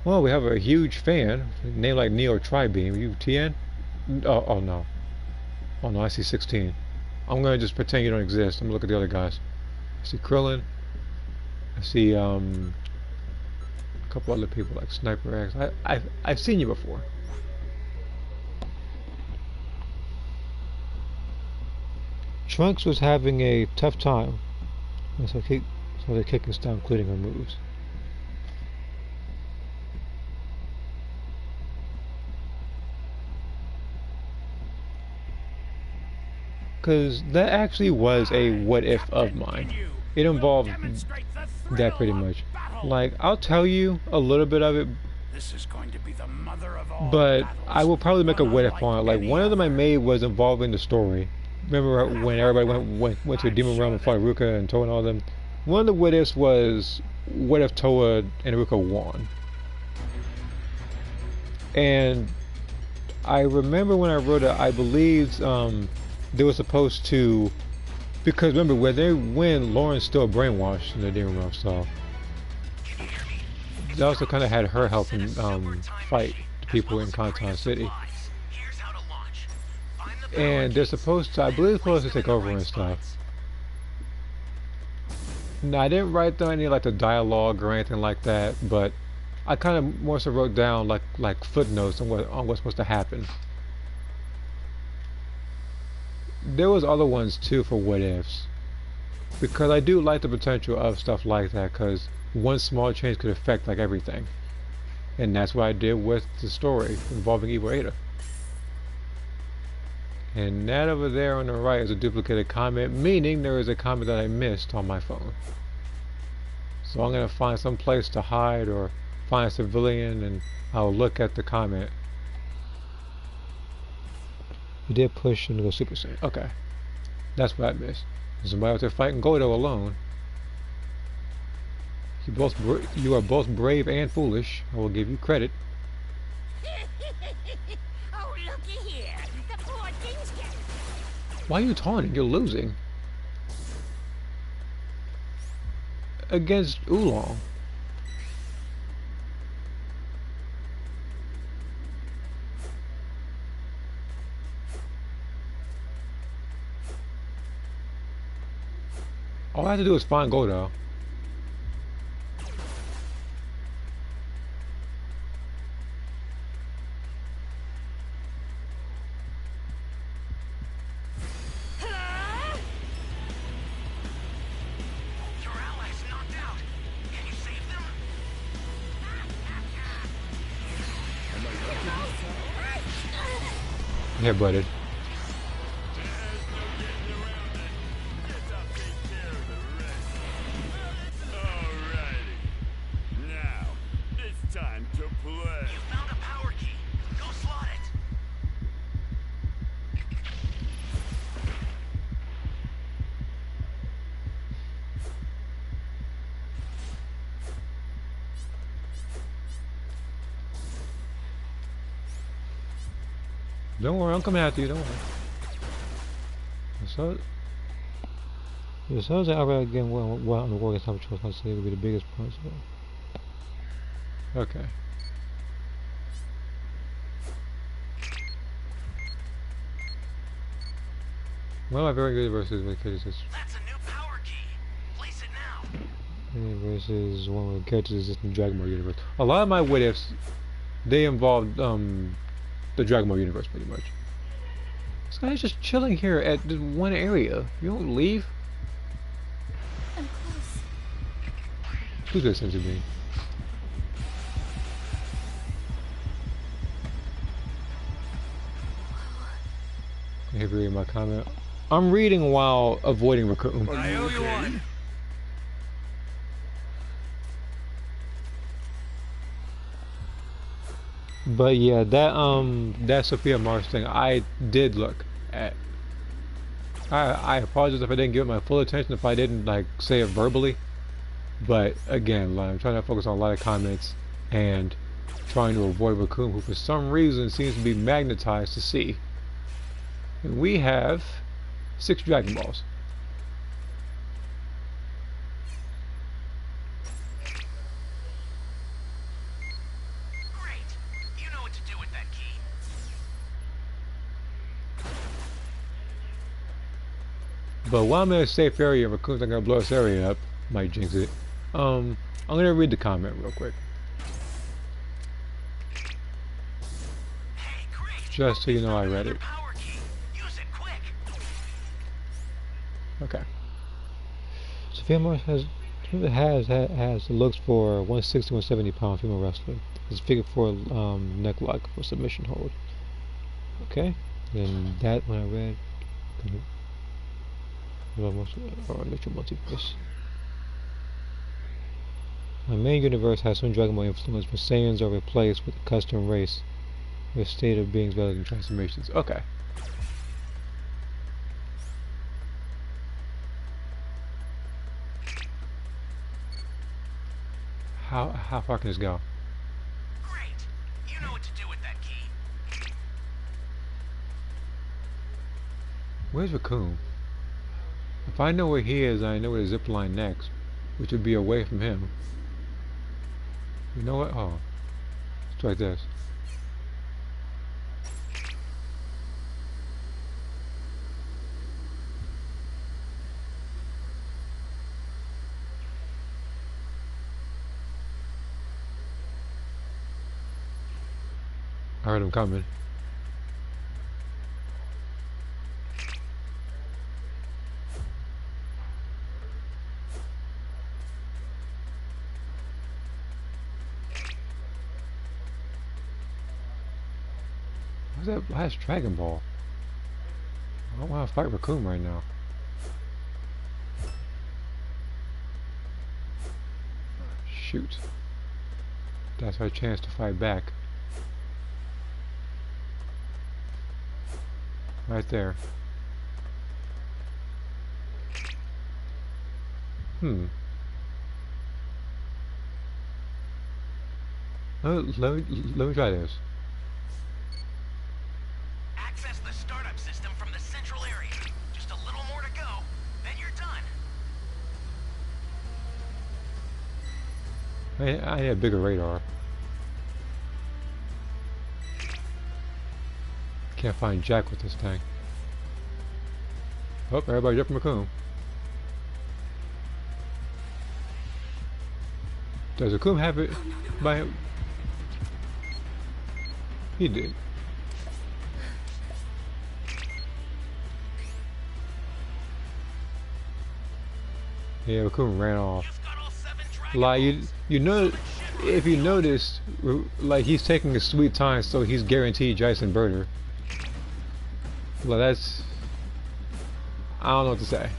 Well, we have a huge fan named like Neo Tribeam. You TN? Oh no. Oh no, I see 16. I'm gonna just pretend you don't exist. I'm gonna look at the other guys. I see Krillin. I see a couple other people like Sniper X. I've seen you before. Trunks was having a tough time, so they're kicking stuff, including her moves. Because that actually was a what if of mine. It involved that pretty much. Like, I'll tell you a little bit of it, but I will probably make a what if on it. Like, one of them I made was involving the story. Remember when everybody went to Demon Realm and fought Ruka and Toa and all of them? One of the what ifs was, what if Toa and Ruka won? And I remember when I wrote it, I believed they were supposed to, because remember when they win, Lauren's still brainwashed in the Demon Realm, so they also kind of had her helping fight the people in Kanton City. And they're supposed to, I believe they're supposed to take over and stuff. Now, I didn't write down any like the dialogue or anything like that, but I kind of more so wrote down like footnotes on what's supposed to happen. There was other ones too for what ifs, because I do like the potential of stuff like that, because one small change could affect like everything, and that's what I did with the story involving Evil Ada. And that over there on the right is a duplicated comment, meaning there is a comment that I missed on my phone. So I'm going to find some place to hide or find a civilian and I'll look at the comment. You did push and go Super Saiyan. Okay. That's what I missed. There's somebody out there fighting Godo alone. You are both brave and foolish. I will give you credit. Oh, looky here. The poor thing's getting... Why are you taunting? You're losing. Against Oolong. All I have to do is find Godo. Yeah, buddy. Alrighty. Now, it's time to play. You found a power key. Go slot it. Don't worry, I'm coming after you. Don't worry. So, the cells that outright again well on the working time choice, I say, would be the biggest point. So. Okay. Well, my very good versus what characters is That's a new power key. Place it now. versus one with characters exist in Dragon Ball universe. A lot of my what ifs, they involved the Dragon Ball universe pretty much. This guy's just chilling here at this one area. You don't leave. I'm close. Who's gonna send to me? I have to read my comment. I'm reading while avoiding Raccoon. I owe you one. But yeah, that Sophia Mars thing I did look at. I apologize if I didn't give it my full attention, if I didn't like say it verbally. But again, like, I'm trying to focus on a lot of comments and trying to avoid Raccoon, who for some reason seems to be magnetized to see. And we have 6 Dragon Balls. Great. You know what to do with that key. But while I'm in a safe area, Raccoon's not gonna blow this area up. Might jinx it. I'm gonna read the comment real quick. Hey, great. Just so you know I read it. Power key. Use it quick. Okay. Sophia Mars has the looks for 160, 170 pound female wrestler. It's figure 4 neck lock for submission hold. Okay. Then that one I read. Multiverse. My main universe has some Dragon Ball influence, but Saiyans are replaced with a custom race with state of beings rather than transformations. Okay. How far can this go? Great. You know what to do with that key. Where's Raccoon? If I know where he is, I know where to zip line next, which would be away from him. You know what? Oh, let's try this. I heard him coming. What's that last Dragon Ball? I don't want to fight Raccoon right now. Shoot. That's our chance to fight back. Right there. Let me try this. Access the startup system from the central area. Just a little more to go, then you're done. I need a bigger radar. Can't find Jack with this thing. Oh, everybody jump from Raccoon. Does Raccoon have it by him? He did. Yeah, Raccoon ran off. Like you know, if you notice, like he's taking his sweet time, so he's guaranteed Jason Birder. Well, that's... I don't know what to say.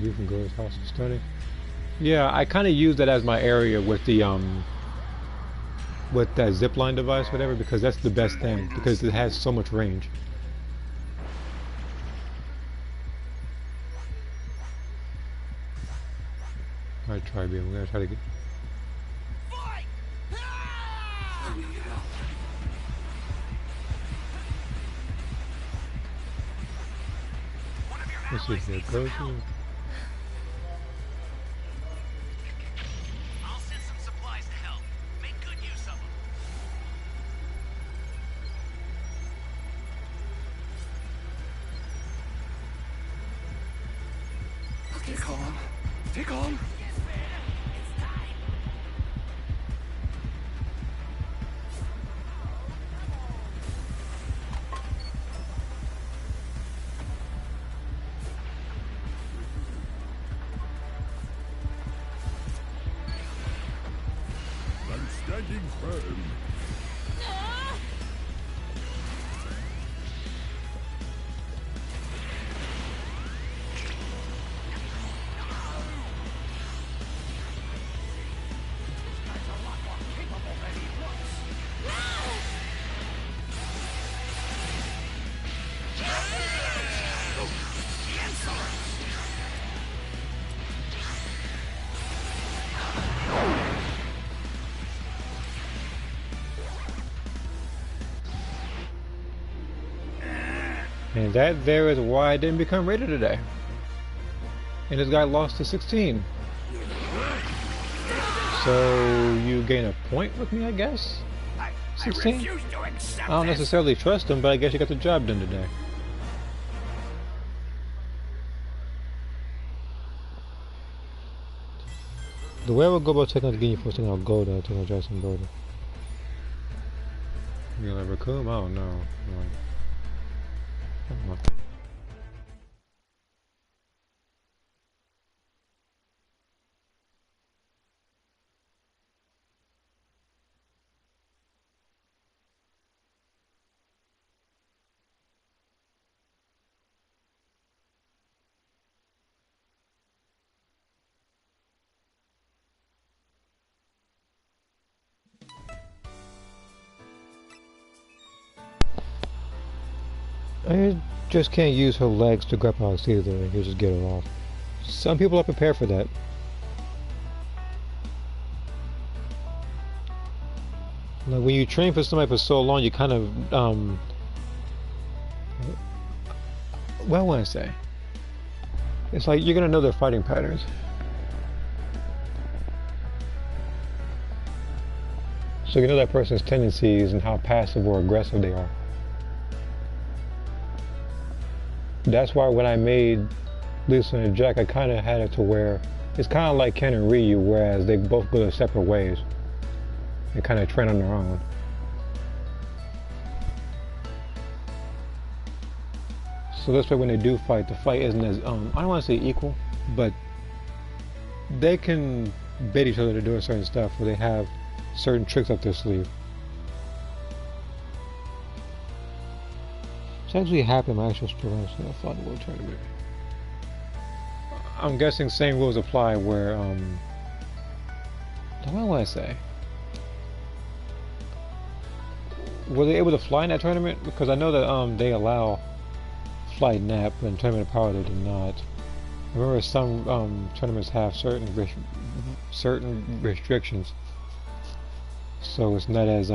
You can go to his house and study. Yeah, I kind of use that as my area with the with that zipline device, whatever, because that's the best thing because it has so much range. Alright, try being. We're gonna try to get. Let's see if there goes. I'll send some supplies to help. Make good use of them. Stay calm. Stay calm. I'm standing firm. And that there is why I didn't become Raider today. And this guy lost to 16. So you gain a point with me, I guess? 16? I refuse to accept I don't this. necessarily trust him, but I guess you got the job done today. The way I would go about taking out the game first thing I'll go to taking out Jackson Brody. You gonna let Raccoon? I don't know. I don't know. I just can't use her legs to grab Alex either, and he'll just get her off. Some people are prepared for that. Like when you train for somebody for so long, you kind of, what I want to say, it's like you're gonna know their fighting patterns. So you know that person's tendencies and how passive or aggressive they are. That's why when I made Lisa and Jack, I kind of had it to where it's kind of like Ken and Ryu, whereas they both go their separate ways and kind of train on their own. So this way, when they do fight, the fight isn't as I don't want to say equal, but they can bait each other to doing certain stuff where they have certain tricks up their sleeve. It's actually happened in my actual story in the Final World Tournament. I'm guessing same rules apply where, what do I want to say? Were they able to fly in that tournament? Because I know that they allow flight nap, but in Tournament of Power they did not. I remember some tournaments have certain restrictions, so it's not as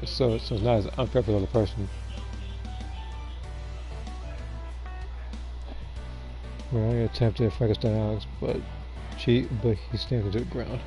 so it's not as unfair for the other person. Well, I attempted Frankenstein Alex, but he stands to the ground.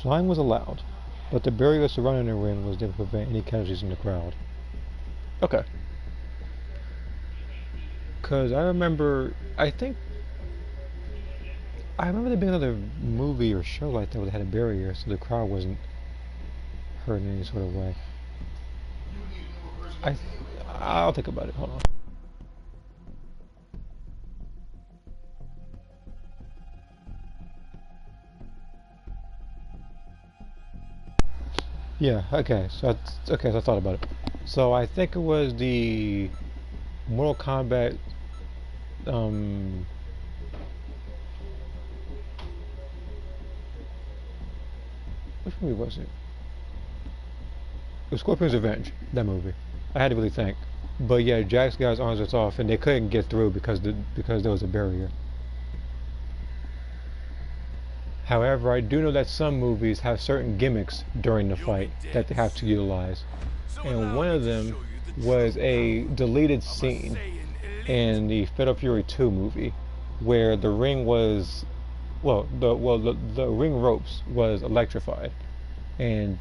Flying was allowed, but the barrier surrounding the ring was there to prevent any casualties in the crowd. Okay. Because I remember there being another movie or show like that where they had a barrier so the crowd wasn't hurt in any sort of way. I'll think about it. Hold on. Yeah, okay, so I thought about it. So I think it was the Mortal Kombat which movie was it? It was Scorpion's Revenge, that movie. I had to really think. But yeah, Jack's guy's arms was off and they couldn't get through because there was a barrier. However, I do know that some movies have certain gimmicks during the fight that they have to utilize. And one of them was a deleted scene in the Fatal Fury 2 movie where the ring was, the ring ropes was electrified and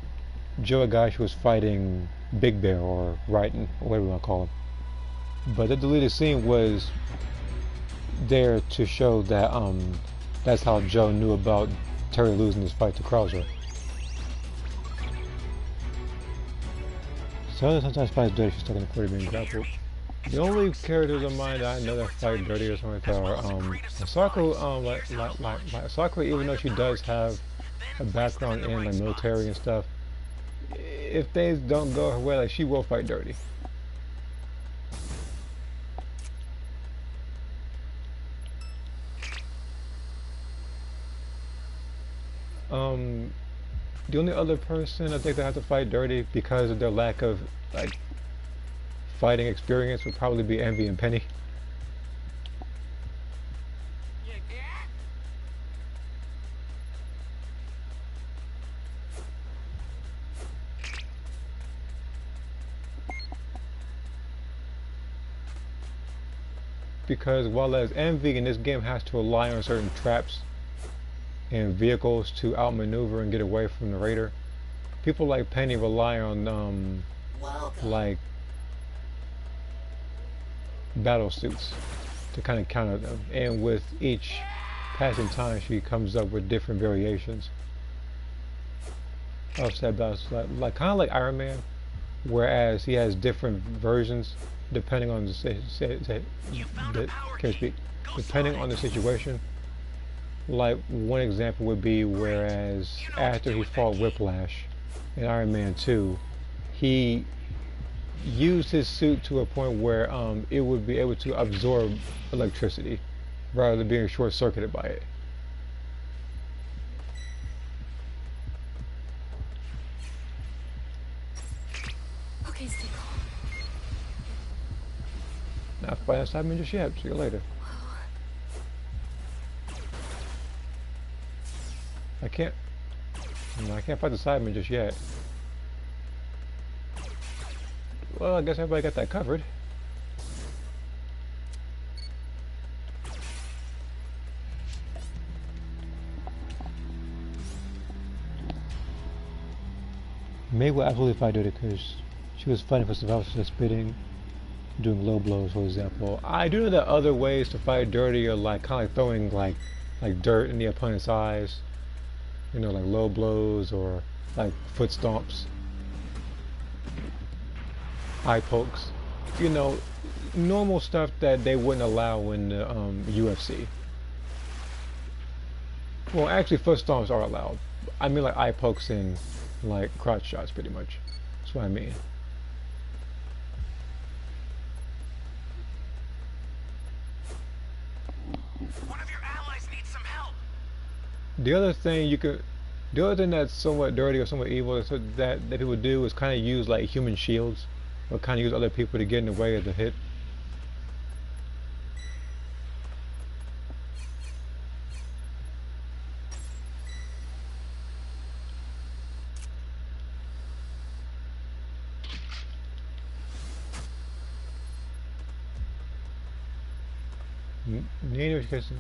Joe Higashi was fighting Big Bear or Raiden or whatever you want to call him. But the deleted scene was there to show that that's how Joe knew about Terry losing his fight to Krauser. So sometimes fights dirty, she's stuck in the 40 being grappled. The only characters of mine that I know that fight dirty or something like that are Sakura, like Sakura, even though she does have a background in like military and stuff, if things don't go her way, like she will fight dirty. The only other person I think that has to fight dirty because of their lack of like fighting experience would probably be Envy and Penny. Because while as Envy in this game has to rely on certain traps and vehicles to outmaneuver and get away from the raider, people like Penny rely on like battle suits to kind of counter them, and with each passing time she comes up with different variations of said battle suits, like kind of like Iron Man, whereas he has different versions depending on the depending on the situation. Like one example would be whereas after he fought Whiplash in Iron Man 2, he used his suit to a point where it would be able to absorb electricity rather than being short-circuited by it. Okay, stay calm. Not fighting Cyberman just yet. See you later. I can't fight the Cyberman just yet. Well, I guess everybody got that covered. May will absolutely fight dirty because she was fighting for survival, so spitting, doing low blows, for example. I do know that other ways to fight dirty are like kind of like throwing like dirt in the opponent's eyes. You know, like low blows or like foot stomps, eye pokes. You know, normal stuff that they wouldn't allow in the UFC. Well, actually, foot stomps are allowed. I mean, like eye pokes and like crotch shots, pretty much. That's what I mean. One of your allies needs some help. The other thing that's somewhat dirty or somewhat evil that people do is kind of use like human shields, or kind of use other people to get in the way of the hit.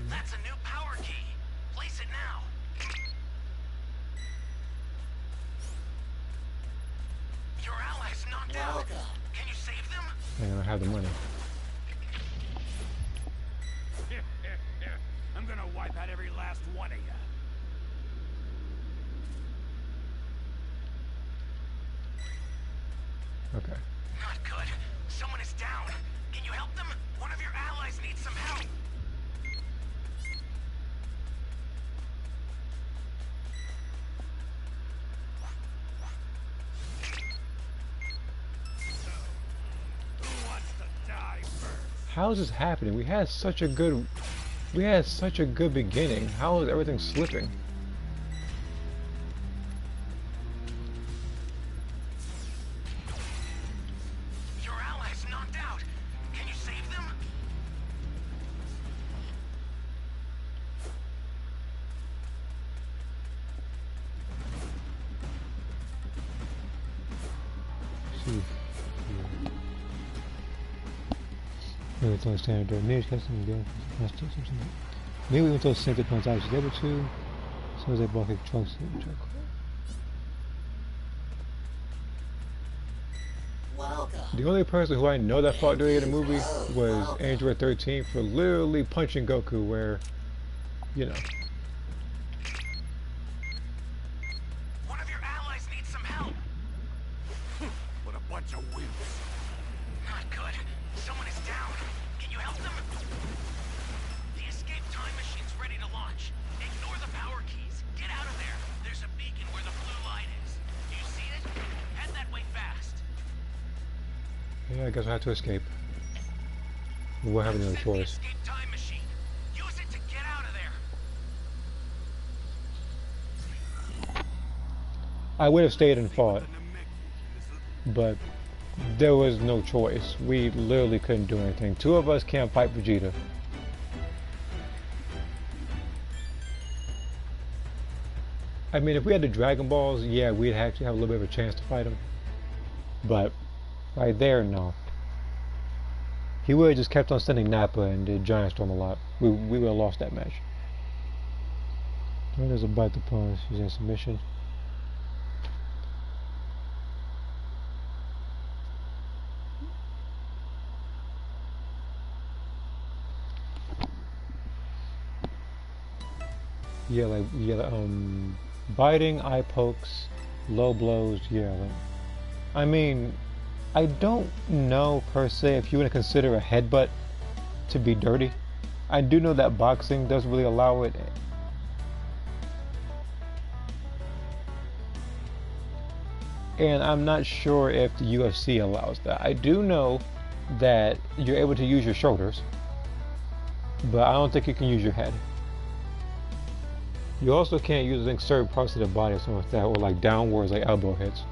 That's a new power key. Place it now. And I don't have the money. I'm gonna wipe out every last one of you. Okay. Not good. Someone is down. Can you help them? One of your allies needs some help. Who wants to die first? How is this happening? We had such a good beginning. How is everything slipping? Your allies knocked out. Can you save them? See. Maybe it's only standard door. Nearest custom again. Maybe we went to sync the points I was able to. As soon as they block it, trunks. Welcome. The only person who I know that fought during the movie was Android 13 for literally punching Goku, where, you know. One of your allies needs some help. What a bunch of wimps. Not good. Someone is down. Can you help them? The escape time machine's ready to launch. Ignore the power keys. Get out of there. There's a beacon where the blue light is. Do you see it? Head that way fast. Yeah, I guess I have to escape. We won't have any other Send the choice. escape time machine. Use it to get out of there. I would have stayed and fought, but there was no choice. We literally couldn't do anything. Two of us can't fight Vegeta. I mean, if we had the Dragon Balls, yeah, we'd actually have a little bit of a chance to fight him. But right there, no. He would have just kept on sending Nappa and did Giant Storm a lot. We would have lost that match. There's a bite to pause. He's in submission. Yeah, biting, eye pokes, low blows, yeah. I mean, I don't know per se if you want to consider a headbutt to be dirty. I do know that boxing doesn't really allow it. And I'm not sure if the UFC allows that. I do know that you're able to use your shoulders, but I don't think you can use your head. You also can't use, I think, certain parts of the body or something like that, or like downwards, like elbow hits.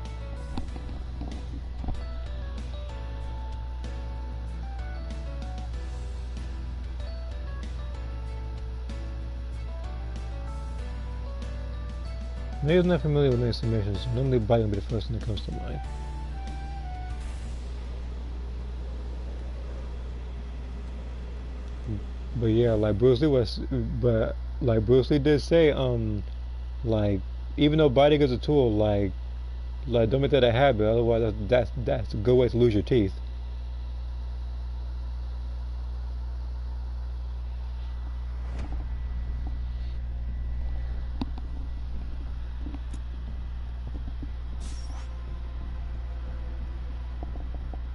Niggas not familiar with many submissions. Normally biting will be the first thing that comes to mind. But yeah, like Bruce Lee did say, like, even though biting is a tool, like don't make that a habit, otherwise that's a good way to lose your teeth.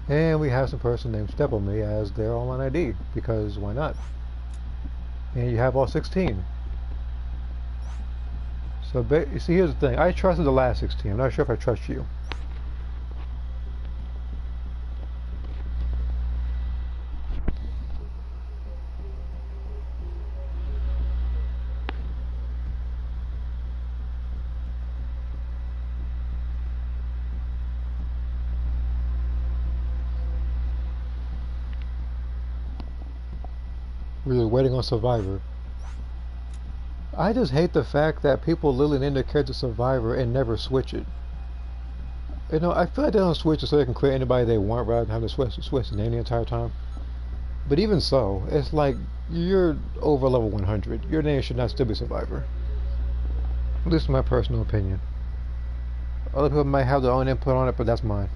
And we have some person named Step on Me as their online ID, because why not? And you have all 16. So, see, here's the thing. I trusted the last 16. I'm not sure if I trust you. We're just waiting on Survivor. I just hate the fact that people literally name their character Survivor and never switch it. You know, I feel like they don't switch it so they can create anybody they want rather than having to switch the name the entire time. But even so, it's like you're over level 100. Your name should not still be Survivor. At least in my personal opinion. Other people might have their own input on it, but that's mine.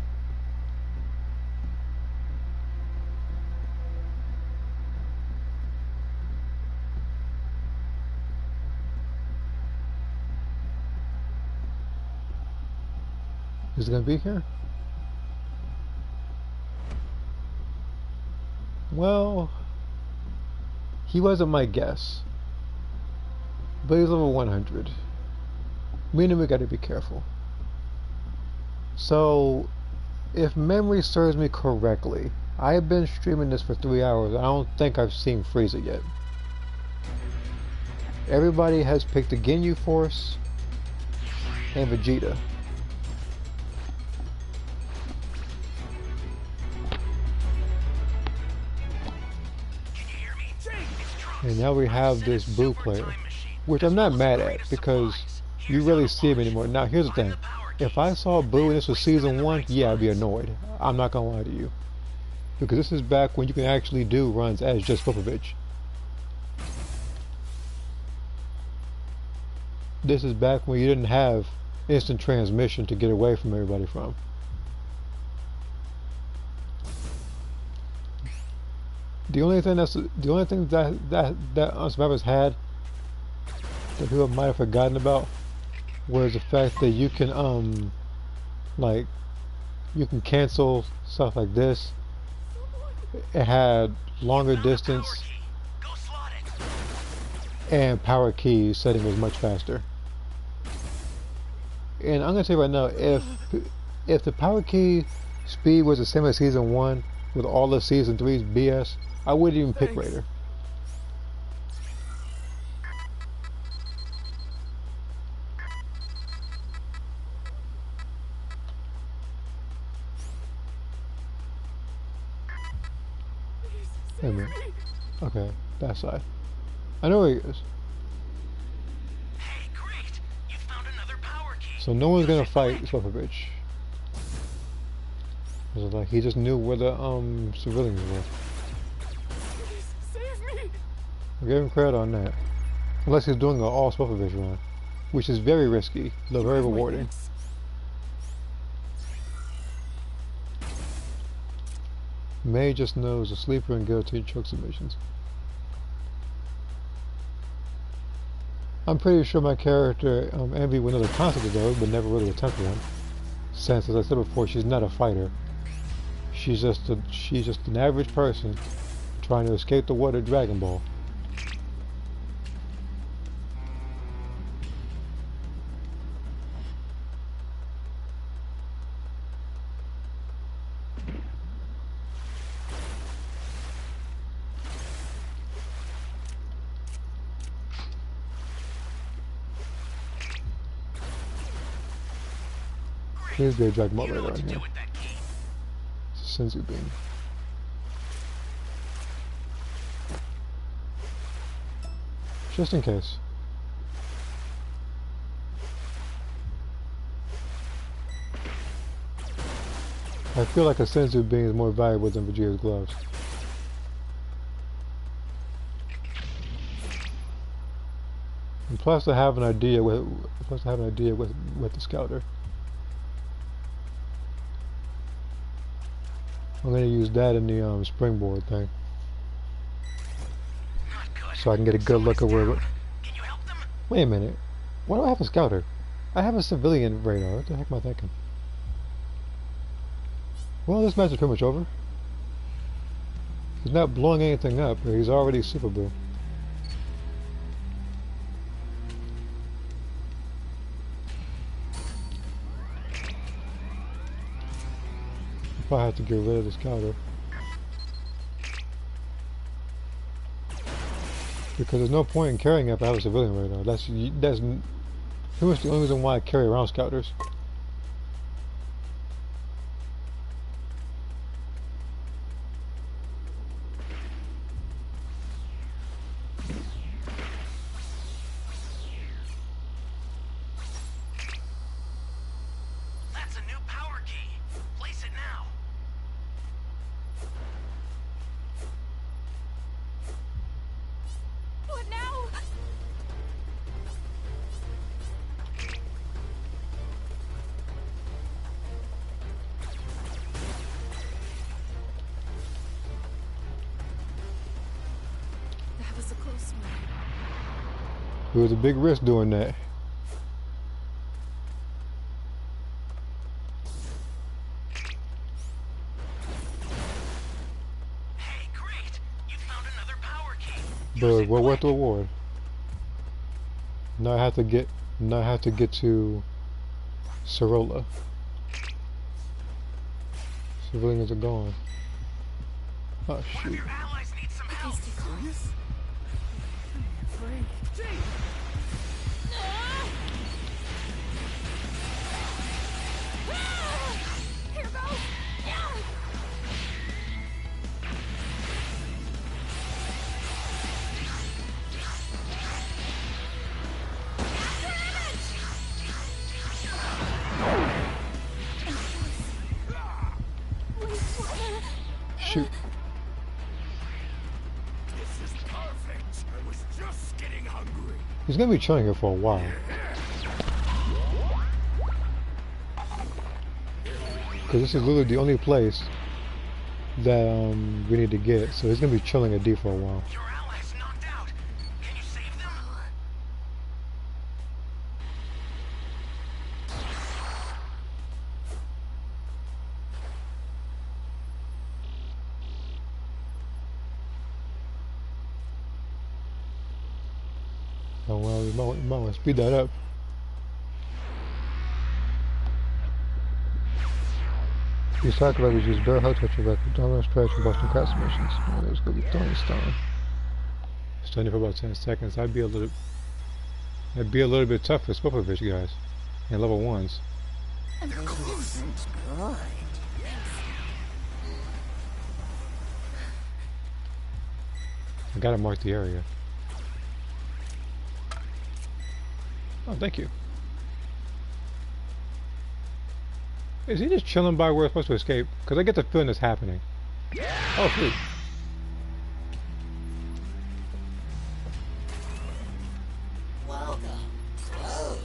Is it gonna be here? Well, he wasn't my guess, but he's level 100. Meaning we gotta be careful. So, if memory serves me correctly, I have been streaming this for 3 hours. I don't think I've seen Frieza yet. Everybody has picked the Ginyu Force and Vegeta. And now we have this Boo player, which I'm not mad at because you rarely see him anymore. Now here's the thing, if I saw Boo and this was season 1, yeah, I'd be annoyed. I'm not gonna lie to you. Because this is back when you can actually do runs as just Popovich. This is back when you didn't have instant transmission to get away from everybody from. The only thing that Unsurvivors had that people might have forgotten about was the fact that you can like you can cancel stuff like this. It had longer distance and power key setting was much faster. And I'm gonna say right now, if the power key speed was the same as season 1 with all of season 3's BS, I wouldn't even pick Raider. Wait a minute. Okay, that side. I know where he is. Hey, great! You found another power key. So no one's gonna fight Popovich. It's like he just knew where the civilians were. I give him credit on that. Unless he's doing an all Popovich run, which is very risky, though very rewarding. May just knows the sleeper and guillotine choke submissions. I'm pretty sure my character Envy would know the concept of those, but never really attempted one. Since, as I said before, she's not a fighter. She's just an average person trying to escape the water Dragon Ball. Here's the Dragon Ball right here. It's a Senzu beam. Just in case. I feel like a Senzu beam is more valuable than Vegeta's gloves. And plus I have an idea with the scouter. I'm going to use that in the springboard thing, so I can get a good look at where. Wait a minute, why do I have a scouter? I have a civilian radar. What the heck am I thinking? Well, this match is pretty much over. He's not blowing anything up. He's already Super Boo. I have to get rid of the scouter because there's no point in carrying it if I have a civilian radar. That's pretty much the only reason why I carry around scouters. That's a new power key. Place it now. What now? That was a close one. It was a big risk doing that. But what what's the reward? Now I have to get to Sorolla. Civilians are gone. Oh One of shoot. your allies needs some Okay, help. stay calm. Here goes! Yeah! Shoot. This is perfect. I was just getting hungry. He's gonna be chilling here for a while. Because this is literally the only place that we need to get. So he's gonna be chilling at D for a while. Your allies knocked out. Can you save them? Oh well, you might want to speed that up. These psychopaths use bare hot touch record, dominant stretch and Boston Crab submissions. Oh, there's gonna be Tony Stone. Stunning for about 10 seconds. I'd be a little bit tough for Spopovich guys. And level 1s. Close. Good. I gotta mark the area. Oh, thank you. Is he just chilling by where we're supposed to escape? Because I get the feeling it's happening. Oh, sweet. Welcome. Close.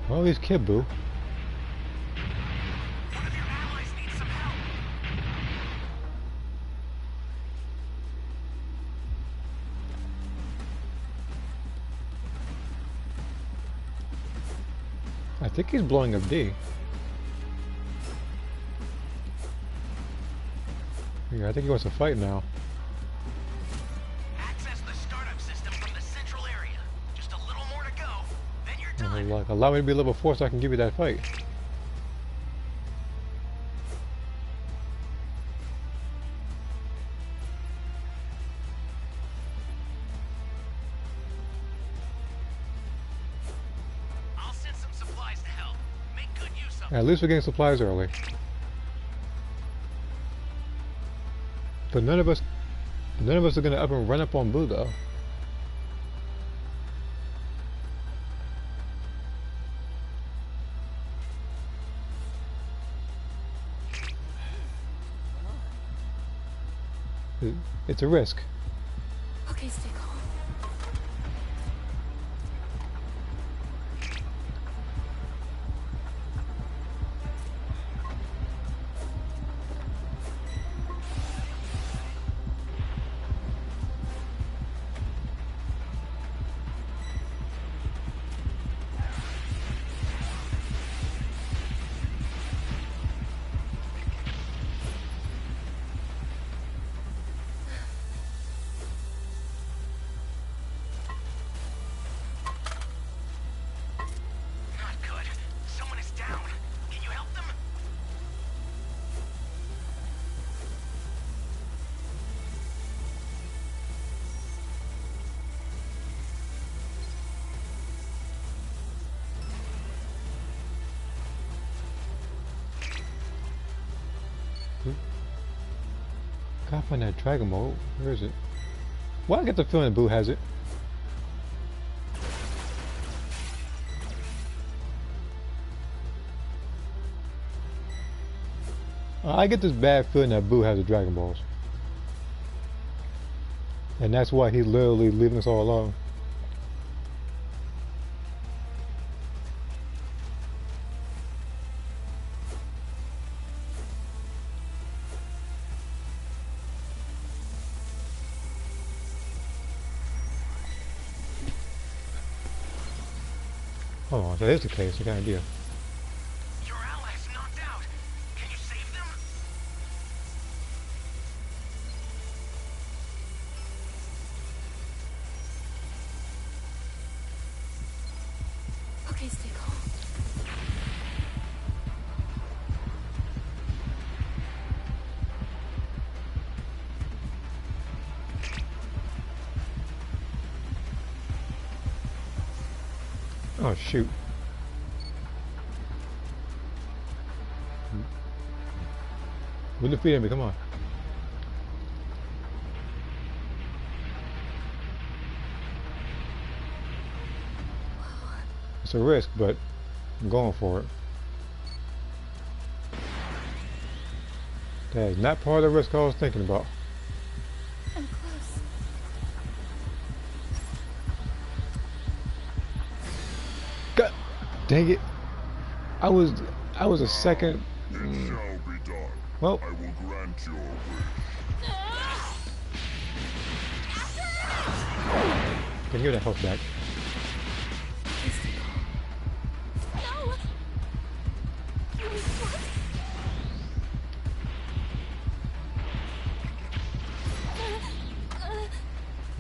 Well, he's Kid Boo. One of your allies needs some help. I think he's blowing up D. Yeah, I think he wants to fight now. Access the startup system from the central area. Just a little more to go, then you're done. Like, allow me to be level 4 so I can give you that fight. I'll send some supplies to help. Make good use of At least we're getting supplies early. But none of us are gonna up and run up on Boo though. It's a risk. Okay, stay calm. Not good. Someone is down. Can you help them? Gotta find that Dragon Ball. Where is it? Well, I get the feeling Boo has it. I get this bad feeling that Boo has the Dragon Balls. And that's why he's literally leaving us all alone. Oh, if that is the case, I got an idea. Your allies knocked out. Can you save them? Okay, stay calm. Oh shoot. We're defeating me, come on. It's a risk, but I'm going for it. That is not part of the risk I was thinking about. I'm close. God dang it. I was a second. It shall be done. Well, I will grant your wish. can you give that health back? Okay, stay calm. No! What?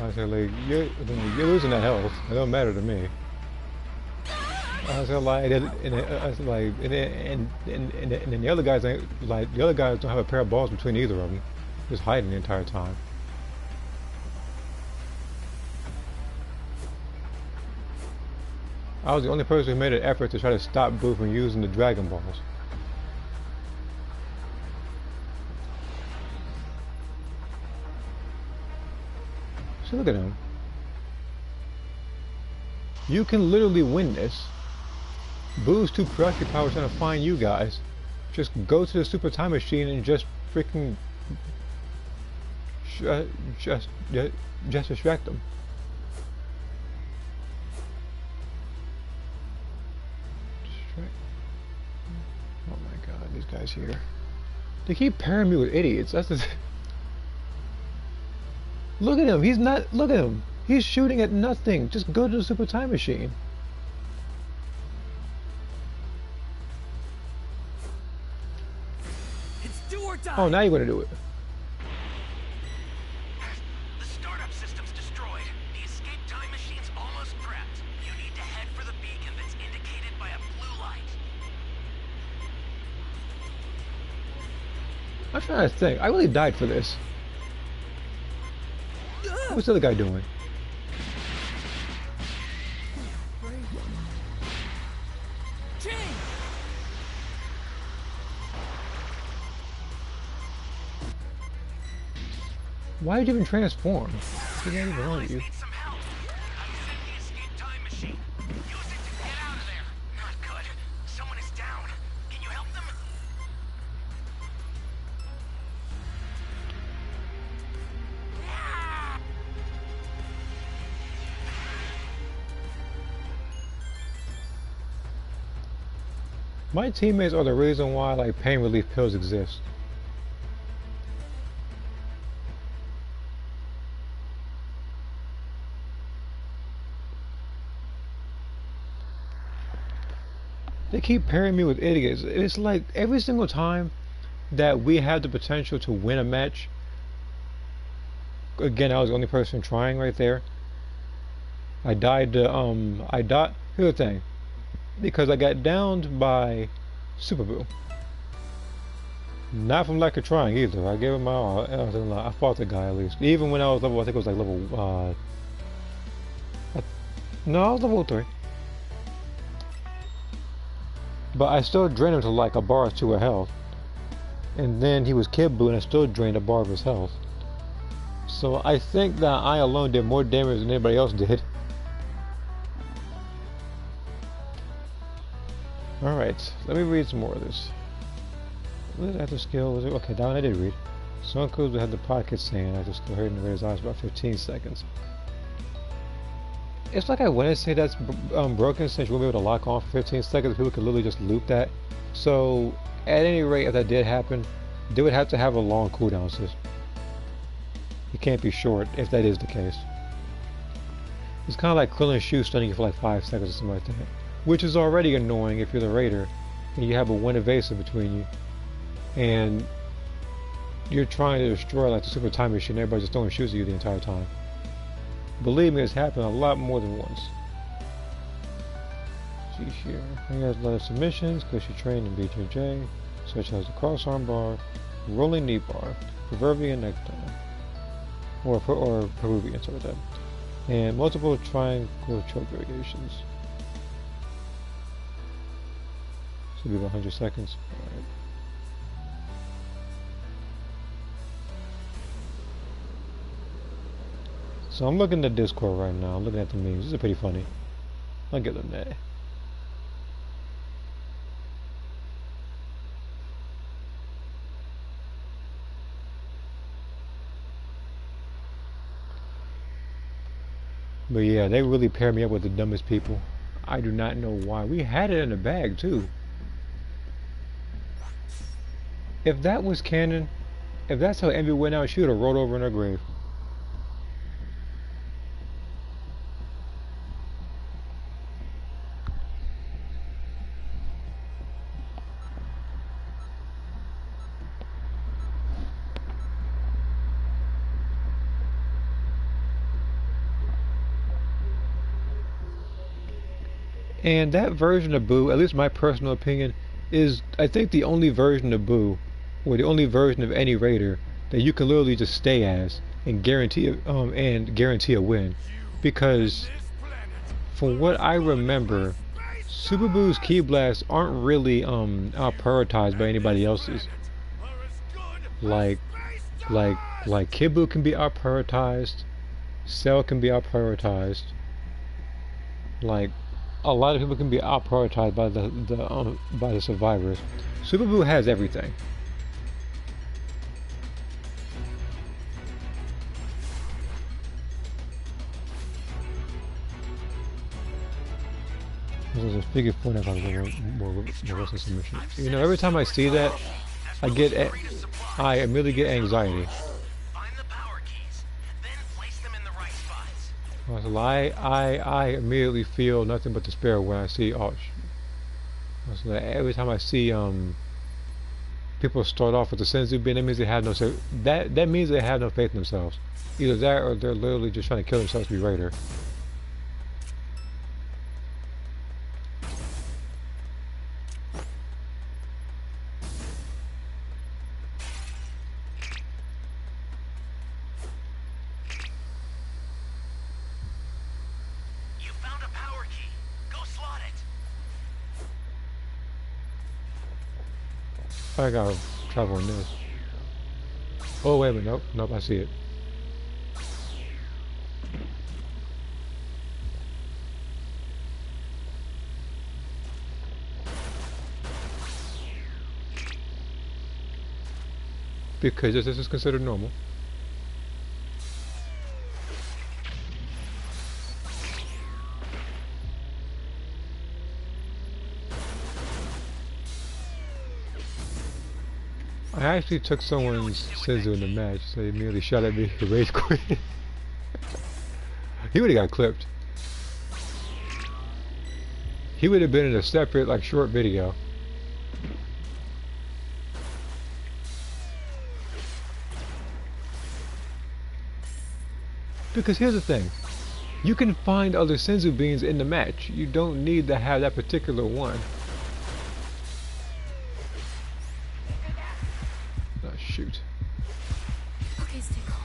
I said, like, you're losing that health. It don't matter to me. I said, like, and then the other guys ain't, like, the other guys don't have a pair of balls between either of them. Just hiding the entire time. I was the only person who made an effort to try to stop Boo from using the Dragon Balls. So look at him. You can literally win this. Boo's too preoccupied trying to find you guys. Just go to the Super Time Machine and just freaking just distract them. Oh my god, these guys here. They keep pairing me with idiots. That's the Look at him. He's not. Look at him. He's shooting at nothing. Just go to the Super Time Machine. It's do or die. Oh, now you're gonna do it. The startup system's destroyed. The escape time machine's almost prepped. You need to head for the beacon that's indicated by a blue light. I'm trying to think. I really died for this. What's the other guy doing? Jane! Why did you even transform? He didn't even know Allies you. need some help. I sent the escape time machine. Use it to get out of there. Not good. Someone is down. Can you help them? My teammates are the reason why like pain relief pills exist. They keep pairing me with idiots. It's like every single time that we have the potential to win a match. Again, I was the only person trying right there. I died to here's the thing. Because I got downed by Super Boo. Not from lack of trying either. I gave it my all. I fought the guy at least. Even when I was level, I think it was like level, no, I was level 3. But I still drained him to like a bar or 2 of health. And then he was Kid Boo and I still drained a bar of his health. So I think that I alone did more damage than anybody else did. Alright, let me read some more of this. What is after skill? Was it? Okay, that one I did read. Sun Cruz had the pocket saying after skill hurt in the eyes about 15 seconds. It's like I wouldn't say that's broken since you won't be able to lock on for 15 seconds. People could literally just loop that. So, at any rate, if that did happen, they would have to have a long cooldown system. It can't be short if that is the case. It's kind of like Krillin Shoe stunning you for like 5 seconds or something like that. which is already annoying if you're the raider and you have a wind evasive between you, and you're trying to destroy like the super time machine. Everybody just throwing shoots at you the entire time. Believe me, it's happened a lot more than once. See here, he has a lot of submissions because she trained in BJJ, such as the cross arm bar, rolling knee bar, proverbian neck down, or Peruvian, sorry that, and multiple triangle choke variations. Should be about 100 seconds. Alright. So I'm looking at Discord right now. I'm looking at the memes. This is pretty funny. I'll give them that. But yeah, they really pair me up with the dumbest people. I do not know why. We had it in the bag too. If that was canon, if that's how Envy went out, she would have rolled over in her grave. And that version of Boo, at least my personal opinion, is I think the only version of Boo, or the only version of any raider that you can literally just stay as and guarantee a win, because from what I remember, Super Boo's Ki Blasts aren't really out-prioritized by anybody else's. Like Kid Buu can be out-prioritized, Cell can be out-prioritized, like a lot of people can be out-prioritized by the survivors. Super Buu has everything. This is a figure point about more submission. You know, every time I see that, I immediately get anxiety. I immediately feel nothing but despair when I see every time I see people start off with the Senzu being, that means they have no that means they have no faith in themselves. Either that or they're literally just trying to kill themselves to be Raider. I gotta travel on this. Oh wait a minute, nope, I see it. Because this is considered normal. I actually took someone's Senzu in the match, so he merely shot at me for rage quit. He would have got clipped. He would have been in a separate, like, short video. Because here's the thing. You can find other Senzu beans in the match. You don't need to have that particular one. Shoot. Okay, stay calm.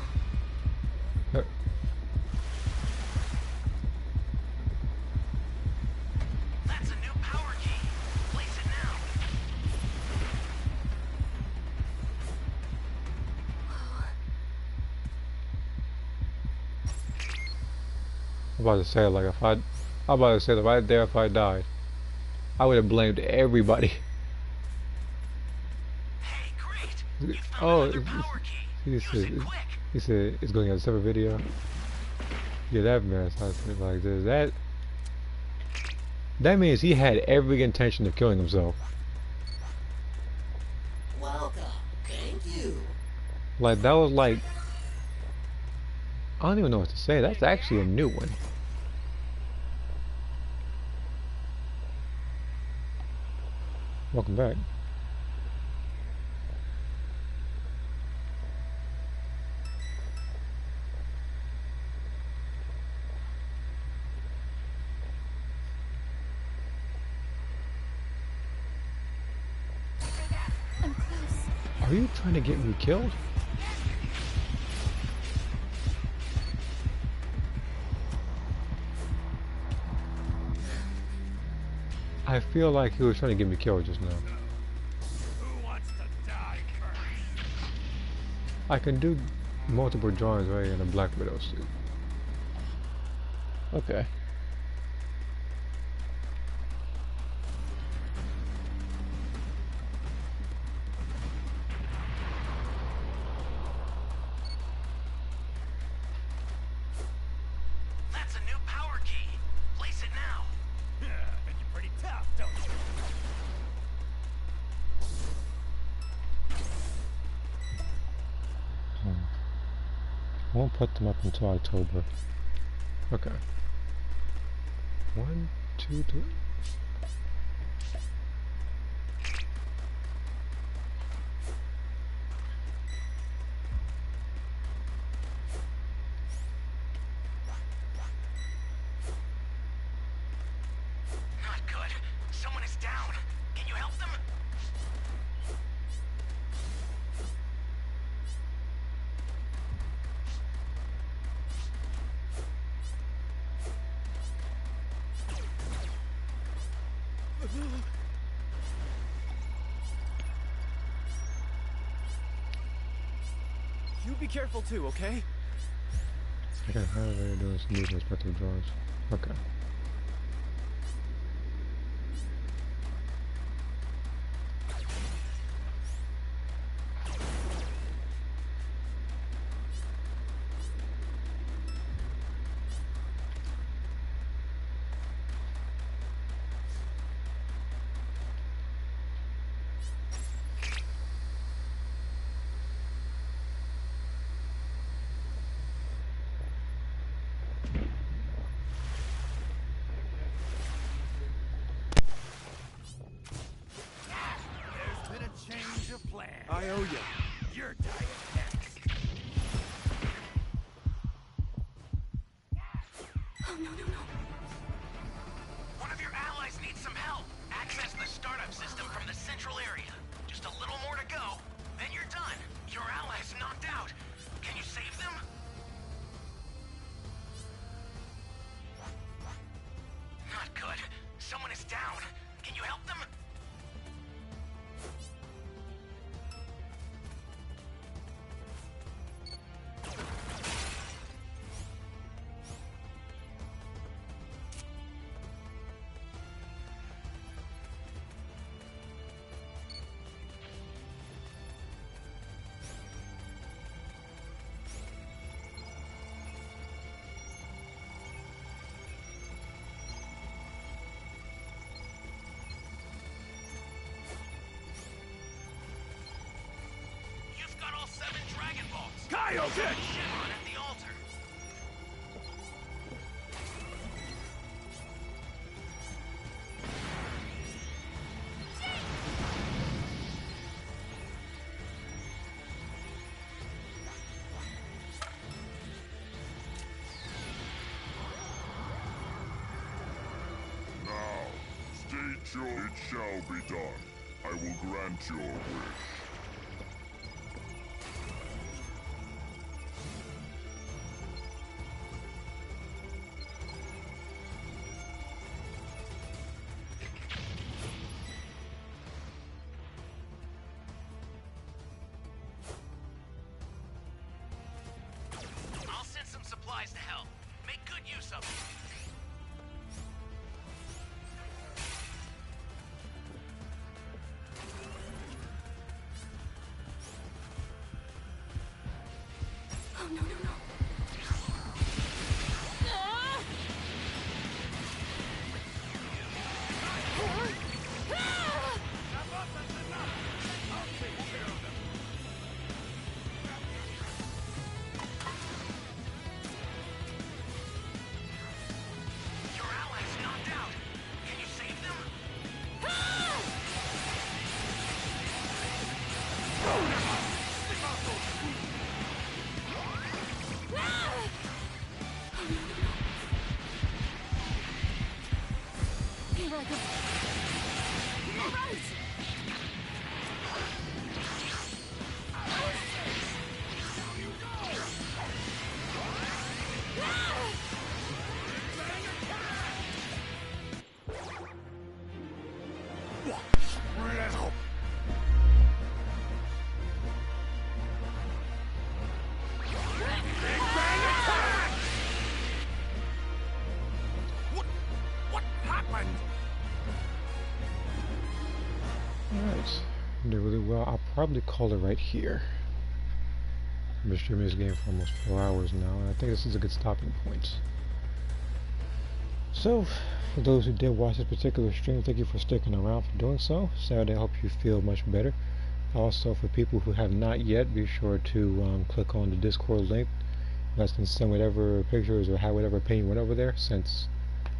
That's a new power key. Place it now. I'm about to say, like, I'm about to say that right there, if I died, I would have blamed everybody. Oh, he said it's going to a separate video. Yeah, that mess. I said like this. That means he had every intention of killing himself. Welcome. Thank you. Like that was like, I don't even know what to say. That's actually a new one. Welcome back. I'm close. Are you trying to get me killed? I feel like he was trying to get me killed just now. Who wants to die first? I can do multiple drawings right in a Black Widow suit. Okay. That's a new power key. Place it now. Yeah, bet you're pretty tough, don't you? Won't put them up until October. Okay. 1, 2, 3. Not good. Someone is down. Can you help them? You be careful too, okay? Okay, how are they doing some new respective drawings? Okay. There's been a change of plan. I owe you. You're dying next. Oh, no, no, no. One of your allies needs some help. Access the startup system from the central area. Just a little more to go, then you're done. Your ally's knocked out. Can you save them? Not good. Someone is down. Can you help them? You've got all 7 Dragon Balls. Kaioken! Shenron at the altar. Now, state your... It shall be done. I will grant your wish. I'll send some supplies to help. Make good use of them. Oh, no, no, no. Ah! Ah! Your allies knocked out. Can you save them? Ah! Here I go. All right. What happened? Alright, did really well. I'll probably call it right here. I've been streaming this game for almost 4 hours now, and I think this is a good stopping point. So, for those who did watch this particular stream, thank you for sticking around for doing so. Saturday, I hope you feel much better. Also, for people who have not yet, be sure to click on the Discord link. You guys can send whatever pictures or have whatever opinion went over there, since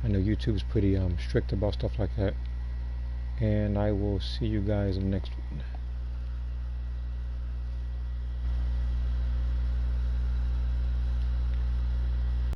I know YouTube is pretty strict about stuff like that. And I will see you guys in the next one.